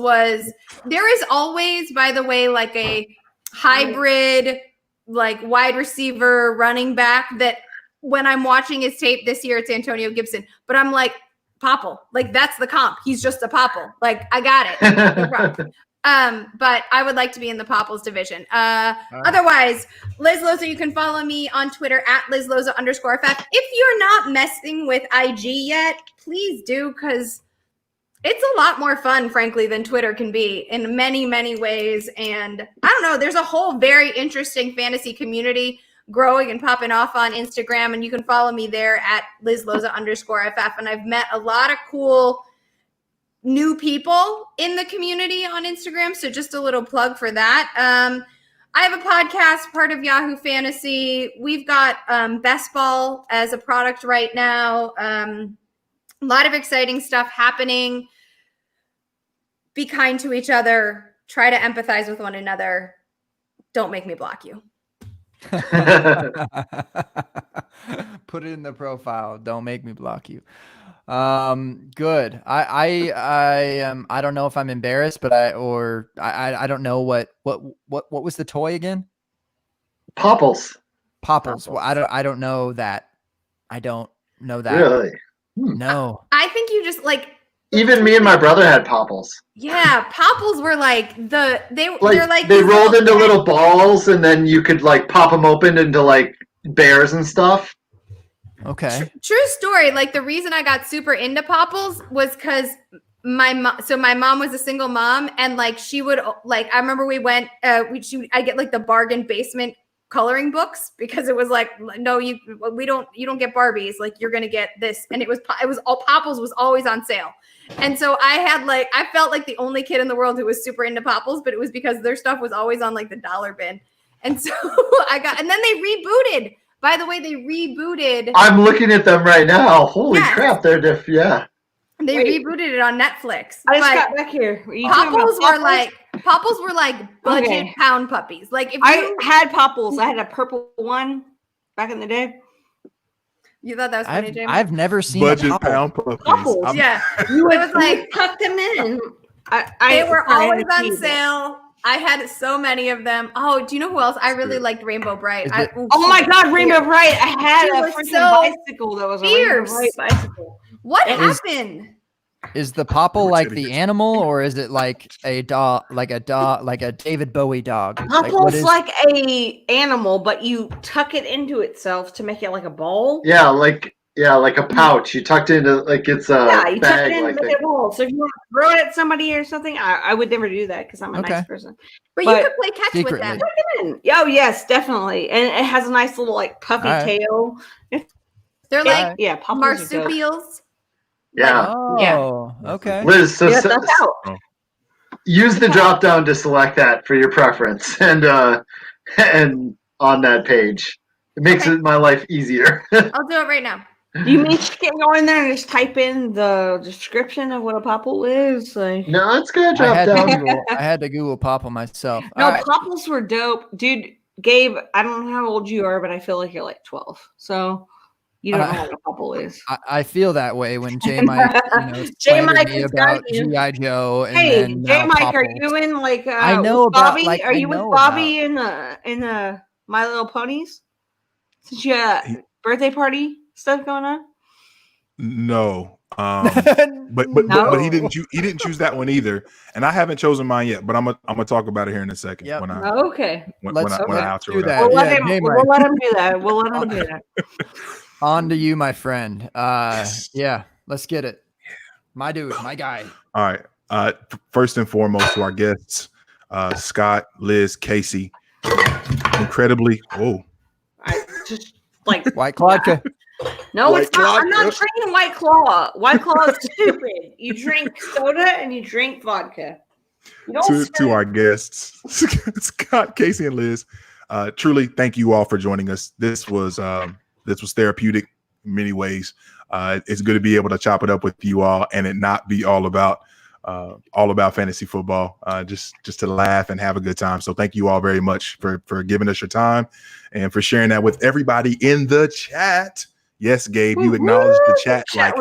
E: there is always, by the way, like a hybrid like wide receiver, running back that when I'm watching his tape this year, it's Antonio Gibson, but I'm like, Popple, like that's the comp. He's just a Popple. Like I got it. But I would like to be in the Popples division. Otherwise, Liz Loza, you can follow me on Twitter at LizLoza_FF. If you're not messing with IG yet, please do, because it's a lot more fun, frankly, than Twitter can be in many, many ways. And I don't know, there's a whole very interesting fantasy community growing and popping off on Instagram. And you can follow me there at LizLoza_FF. And I've met a lot of cool new people in the community on Instagram. So just a little plug for that. I have a podcast, part of Yahoo Fantasy. We've got Best Ball as a product right now. A lot of exciting stuff happening. Be kind to each other. Try to empathize with one another. Don't make me block you.
D: Put it in the profile. Don't make me block you. Good. I don't know if I'm embarrassed, but I don't know what was the toy again?
B: Popples.
D: Well, I don't know that. I don't know that.
B: Really?
D: No.
E: I think you just like.
B: Even me and my brother had Popples.
E: Yeah, Popples were like they
B: rolled into little balls, and then you could like pop them open into like bears and stuff.
D: Okay.
E: True story. Like the reason I got super into Popples was because my mom was a single mom, and like she would like I remember we went I get like the bargain basement coloring books because it was like no you don't get Barbies, like you're gonna get this, and it was all Popples was always on sale. And so I felt like the only kid in the world who was super into Popples, but it was because their stuff was always on like the dollar bin. And so and then they rebooted. By the way, they rebooted. I'm
B: looking at them right now. Holy crap, they're different. Yeah.
E: They rebooted it on Netflix.
C: I just got back here.
E: Popples were like budget pound puppies. Like if
C: I had Popples, I had a purple one back in the day.
E: You thought that was funny, Jamie?
D: I've never seen
A: budget pound puppies.
E: Popples, yeah. It was like
C: tuck them in.
E: They were always on sale. I had so many of them. Oh, do you know who else? I really liked Rainbow Bright.
C: Oh my God, Rainbow Bright! I had a freaking bicycle that was a Rainbow Bright bicycle.
E: What happened?
D: Is the Popple like the animal, or is it like a dog, like a David Bowie dog?
C: Popple's like a animal, but you tuck it into itself to make it like a ball.
B: Yeah, like a pouch. You tucked into like it's a
C: you
B: bag.
C: tuck it in like a ball. So if you want to throw it at somebody or something, I would never do that because I'm a nice person.
E: But you could play catch with them.
C: Oh yes, definitely, and it has a nice little like puffy tail.
E: They're like
C: Popples
E: marsupials.
B: Yeah.
D: Oh, okay.
B: Liz, that's out. Use the drop down to select that for your preference, and on that page, it makes my life easier.
E: I'll do it right now.
C: You mean you can go in there and just type in the description of what a Popple is? Like,
B: no, it's gonna drop down.
D: I had to Google Popple myself.
C: No, Popples were dope, dude. Gabe, I don't know how old you are, but I feel like you're like 12. So. You don't know what a Popple is.
D: I feel that way when J Mike,
C: J-Mike
D: me about G.I. Joe. And
C: hey,
D: then,
C: J Mike, are you in like?
D: I know about.
C: Bobby? Are you with Bobby in the My Little Ponies? Since you had birthday party stuff going on.
A: No, but he didn't choose that one either, and I haven't chosen mine yet. But I'm gonna talk about it here in a second.
D: Yep.
A: When I
D: outro
A: that.
C: We'll let him do that. We'll let him do that.
D: On to you, my friend. Yeah, let's get it. My dude, my guy.
A: All right. First and foremost, to our guests, Scott, Liz, Casey. Incredibly,
C: I just like
D: White Claw.
C: No, White it's not. I'm not drinking White Claw. White Claw is stupid. You drink soda and you drink vodka.
A: To our guests, Scott, Casey, and Liz. Truly, thank you all for joining us. This was therapeutic in many ways. It's good to be able to chop it up with you all and it not be all about fantasy football, just to laugh and have a good time. So thank you all very much for giving us your time and for sharing that with everybody in the chat. Yes, Gabe, you acknowledged the chat like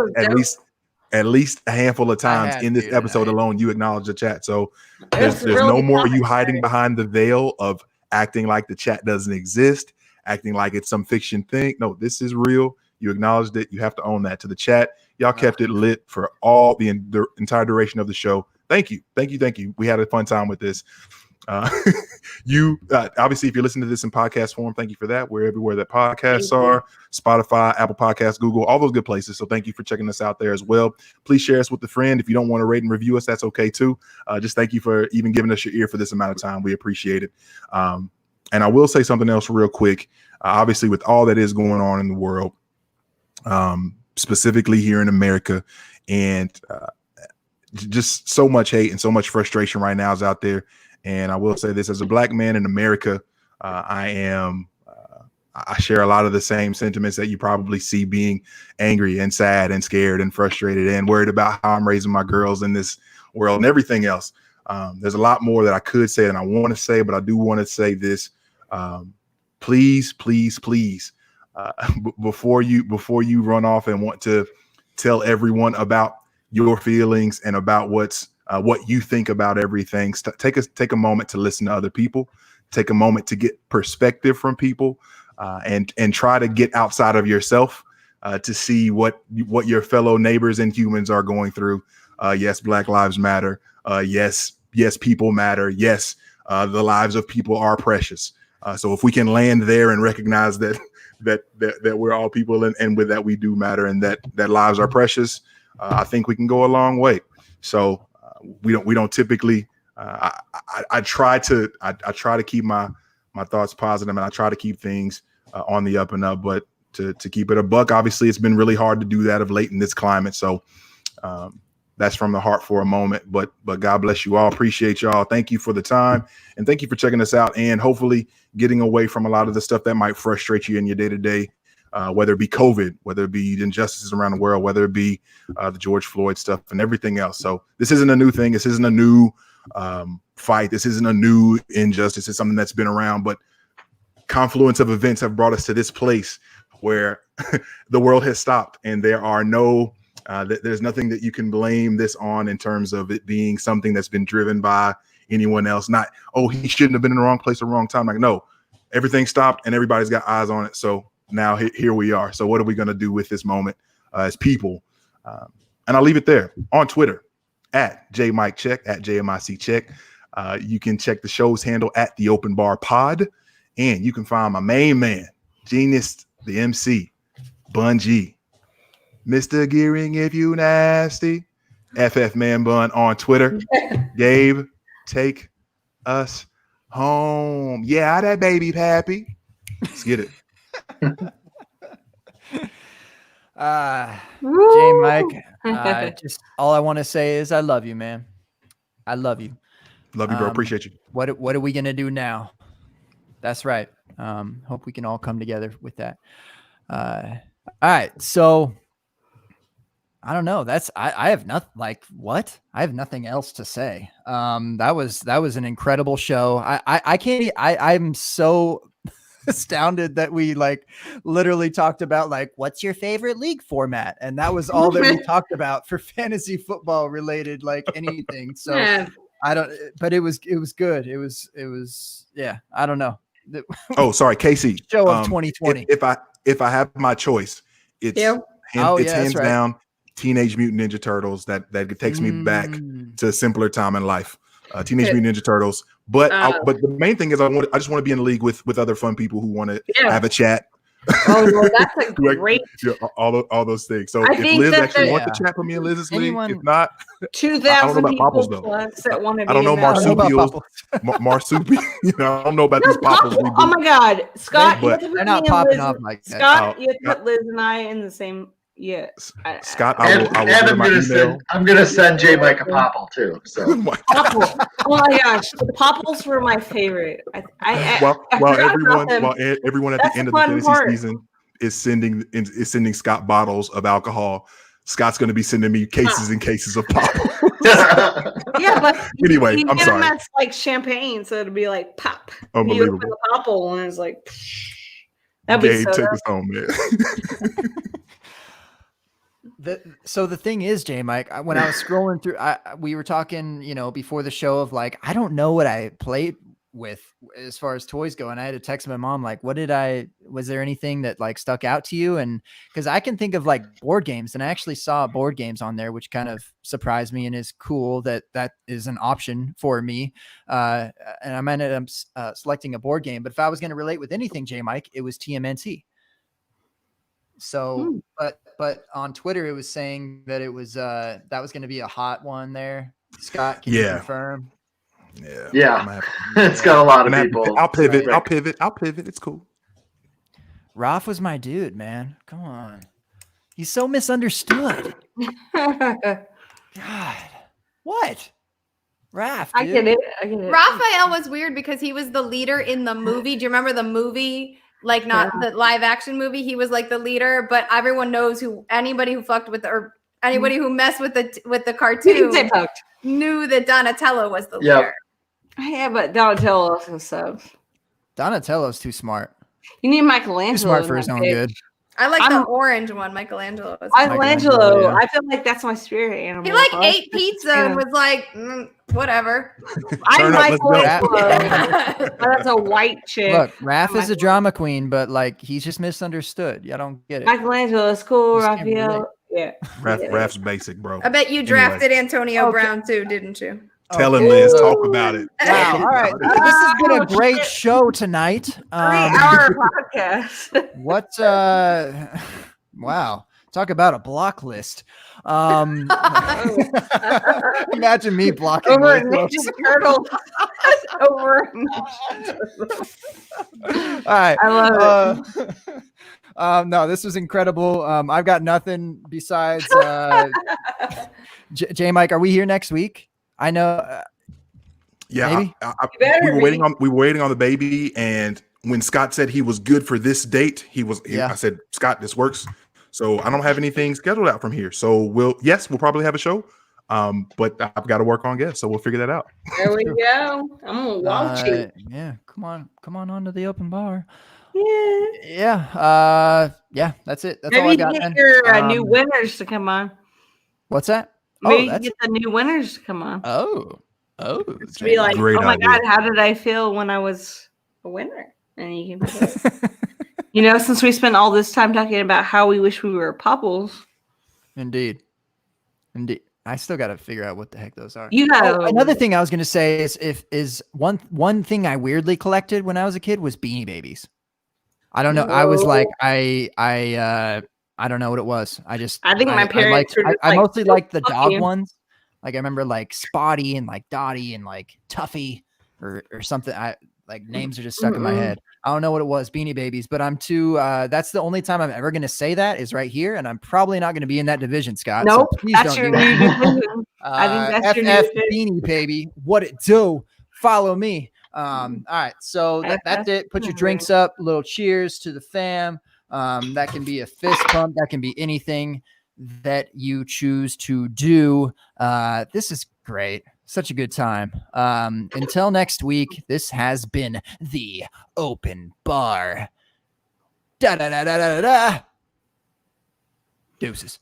A: at least a handful of times in this episode alone. You acknowledged the chat. So there's no more you hiding behind the veil of acting like the chat doesn't exist, acting like it's some fiction thing. No, this is real. You acknowledged it. You have to own that. To the chat, y'all kept it lit for all the entire duration of the show. Thank you. We had a fun time with this. You obviously, if you're listening to this in podcast form, thank you for that. We're everywhere that podcasts are, Spotify, Apple Podcasts, Google, all those good places. So thank you for checking us out there as well. Please share us with a friend. If you don't want to rate and review us, that's okay too. Just thank you for even giving us your ear for this amount of time. We appreciate it. And I will say something else real quick. Obviously, with all that is going on in the world, specifically here in America, and just so much hate and so much frustration right now is out there. And I will say this, as a Black man in America, I share a lot of the same sentiments that you probably see, being angry and sad and scared and frustrated and worried about how I'm raising my girls in this world and everything else. There's a lot more that I could say than I want to say, but I do want to say this. Please, before you run off and want to tell everyone about your feelings and about what you think about everything, take a moment to listen to other people, take a moment to get perspective from people, and try to get outside of yourself to see what your fellow neighbors and humans are going through. Yes, Black Lives Matter. Yes, people matter. Yes, the lives of people are precious. So if we can land there and recognize that we're all people, and with that we do matter, and that lives are precious, I think we can go a long way. So we don't typically. I try to keep my thoughts positive, and I try to keep things on the up and up. But to keep it a buck, obviously, it's been really hard to do that of late in this climate. So that's from the heart for a moment. But God bless you all. Appreciate y'all. Thank you for the time, and thank you for checking us out, and hopefully getting away from a lot of the stuff that might frustrate you in your day to day. Whether it be COVID, whether it be injustices around the world, whether it be the George Floyd stuff and everything else. So this isn't a new thing. This isn't a new fight. This isn't a new injustice. It's something that's been around, but confluence of events have brought us to this place where the world has stopped, and there are there's nothing that you can blame this on in terms of it being something that's been driven by anyone else. Not, oh, he shouldn't have been in the wrong place at the wrong time. Like, no, everything stopped and everybody's got eyes on it. So now here we are. So what are we going to do with this moment as people? And I'll leave it there. On Twitter, at JMikeCheck, at JMICCheck. You can check the show's handle at The Open Bar Pod. And you can find my main man, Genius, the MC, Bun G. Mr. Gearing, if you nasty. FF Man Bun on Twitter. Gabe, take us home. Yeah, that baby happy. Let's get it.
D: J Mike, just all I want to say is I love you, man. I love you.
A: Love you, bro. Appreciate you.
D: What are we gonna do now? That's right. Hope we can all come together with that. All right. So I don't know. I have nothing like what? I have nothing else to say. That was an incredible show. I'm so astounded that we like literally talked about like what's your favorite league format, and that was all that we talked about for fantasy football related like anything. So yeah. But it was good. It was yeah. I don't know.
A: Oh, sorry, Casey.
D: Show of 2020.
A: If I have my choice, it's hands down Teenage Mutant Ninja Turtles. That takes me back to a simpler time in life. Teenage Mutant Ninja Turtles. But the main thing is I just want to be in a league with other fun people who want to have a chat.
C: Oh, well, that's a great.
A: all those things. So if Liz actually wants to chat with me in Liz's league, if not,
C: 2,000 people plus that want to be.
A: I don't know marsupials. Marsupial. I don't know about these popples.
C: Oh my God, Scott,
D: they're not popping off like that.
C: Scott, you put Liz and I in the same. Yeah,
A: Scott.
B: I'm gonna send J Mike a popple too. So
C: popple. Oh my gosh, the popples were my favorite.
A: While everyone at the end of the fantasy season is sending Scott bottles of alcohol, Scott's going to be sending me cases and cases of popples.
C: Yeah, but
A: anyway, I'm sorry.
C: That's like champagne, so it'd be like pop.
A: Unbelievable.
C: You open the popple and it's like that'd be
A: Gabe,
C: so.
A: take us home, man.
D: So the thing is, J Mike, when I was scrolling through, we were talking, before the show of like, I don't know what I played with as far as toys go. And I had to text my mom, like, was there anything that like stuck out to you? And because I can think of like board games, and I actually saw board games on there, which kind of surprised me and is cool that is an option for me. And I ended up selecting a board game. But if I was going to relate with anything, J Mike, it was TMNT. So, but on Twitter, it was saying that it was that was going to be a hot one there. Scott, can you confirm?
B: Yeah. It's got a lot of people.
A: I'll pivot. It's cool.
D: Raph was my dude, man. Come on. He's so misunderstood. God. What? Raph, dude.
C: I get it.
E: Raphael was weird because he was the leader in the movie. Do you remember the movie? Like not the live action movie. He was like the leader, but everyone knows anybody who fucked with or anybody who messed with the cartoon knew that Donatello was the leader.
C: Yeah, but Donatello also sucks.
D: Donatello's too smart.
C: You need Michelangelo.
D: Too smart for his own good.
E: I like the orange one, Michelangelo.
C: Michelangelo. I feel like that's my spirit animal.
E: He like ate pizza and was like, whatever.
C: I'm Michelangelo. That's a white chick.
D: Look, Raph is a drama queen, but like he's just misunderstood. I don't get it.
C: Michelangelo is cool. Raphael. Yeah.
A: Raph's basic, bro.
E: I bet you drafted Antonio Brown too, didn't you?
A: Tell him, Liz. Talk about it.
D: Wow. All right. This has been a great show tonight.
C: 3-hour podcast.
D: What? Wow. Talk about a block list. Imagine me blocking
C: over Ninja's Turtle. Over.
D: All right.
C: I love it.
D: No, this was incredible. I've got nothing besides J Mike. Are we here next week? I know.
A: Yeah, we were waiting on the baby, and when Scott said he was good for this date, I said, Scott, this works. So I don't have anything scheduled out from here. So we'll probably have a show. But I've got to work on guests, so we'll figure that out.
C: There we go. I'm gonna watch you.
D: Yeah, come on to the open bar.
C: Yeah.
D: Yeah. That's it. That's
C: Maybe
D: all I got.
C: Get your new winners to come on.
D: What's that?
C: Maybe get the new winners to come on.
D: Oh.
C: Be like,
A: great
C: my
A: idea.
C: God, how did I feel when I was a winner? And you can, since we spent all this time talking about how we wish we were popples.
D: Indeed. I still got to figure out what the heck those are.
C: Another
D: thing I was going to say is one thing I weirdly collected when I was a kid was Beanie Babies. I don't know. I was like, I don't know what it was. I think
C: my parents
D: I mostly liked the dog ones. Like I remember like Spotty and like Dottie and like Tuffy or something. Names are just stuck in my head. I don't know what it was, Beanie Babies, but I'm too. That's the only time I'm ever going to say that is right here, and I'm probably not going to be in that division, Scott.
C: Nope,
D: so
C: that's your new division. I think that's your new
D: Beanie Baby. What it do? Follow me. All right, so that's it. Put your drinks up. Little cheers to the fam. That can be a fist pump. That can be anything that you choose to do. This is great. Such a good time. Until next week, this has been the Open Bar. Da da da da da da. Deuces.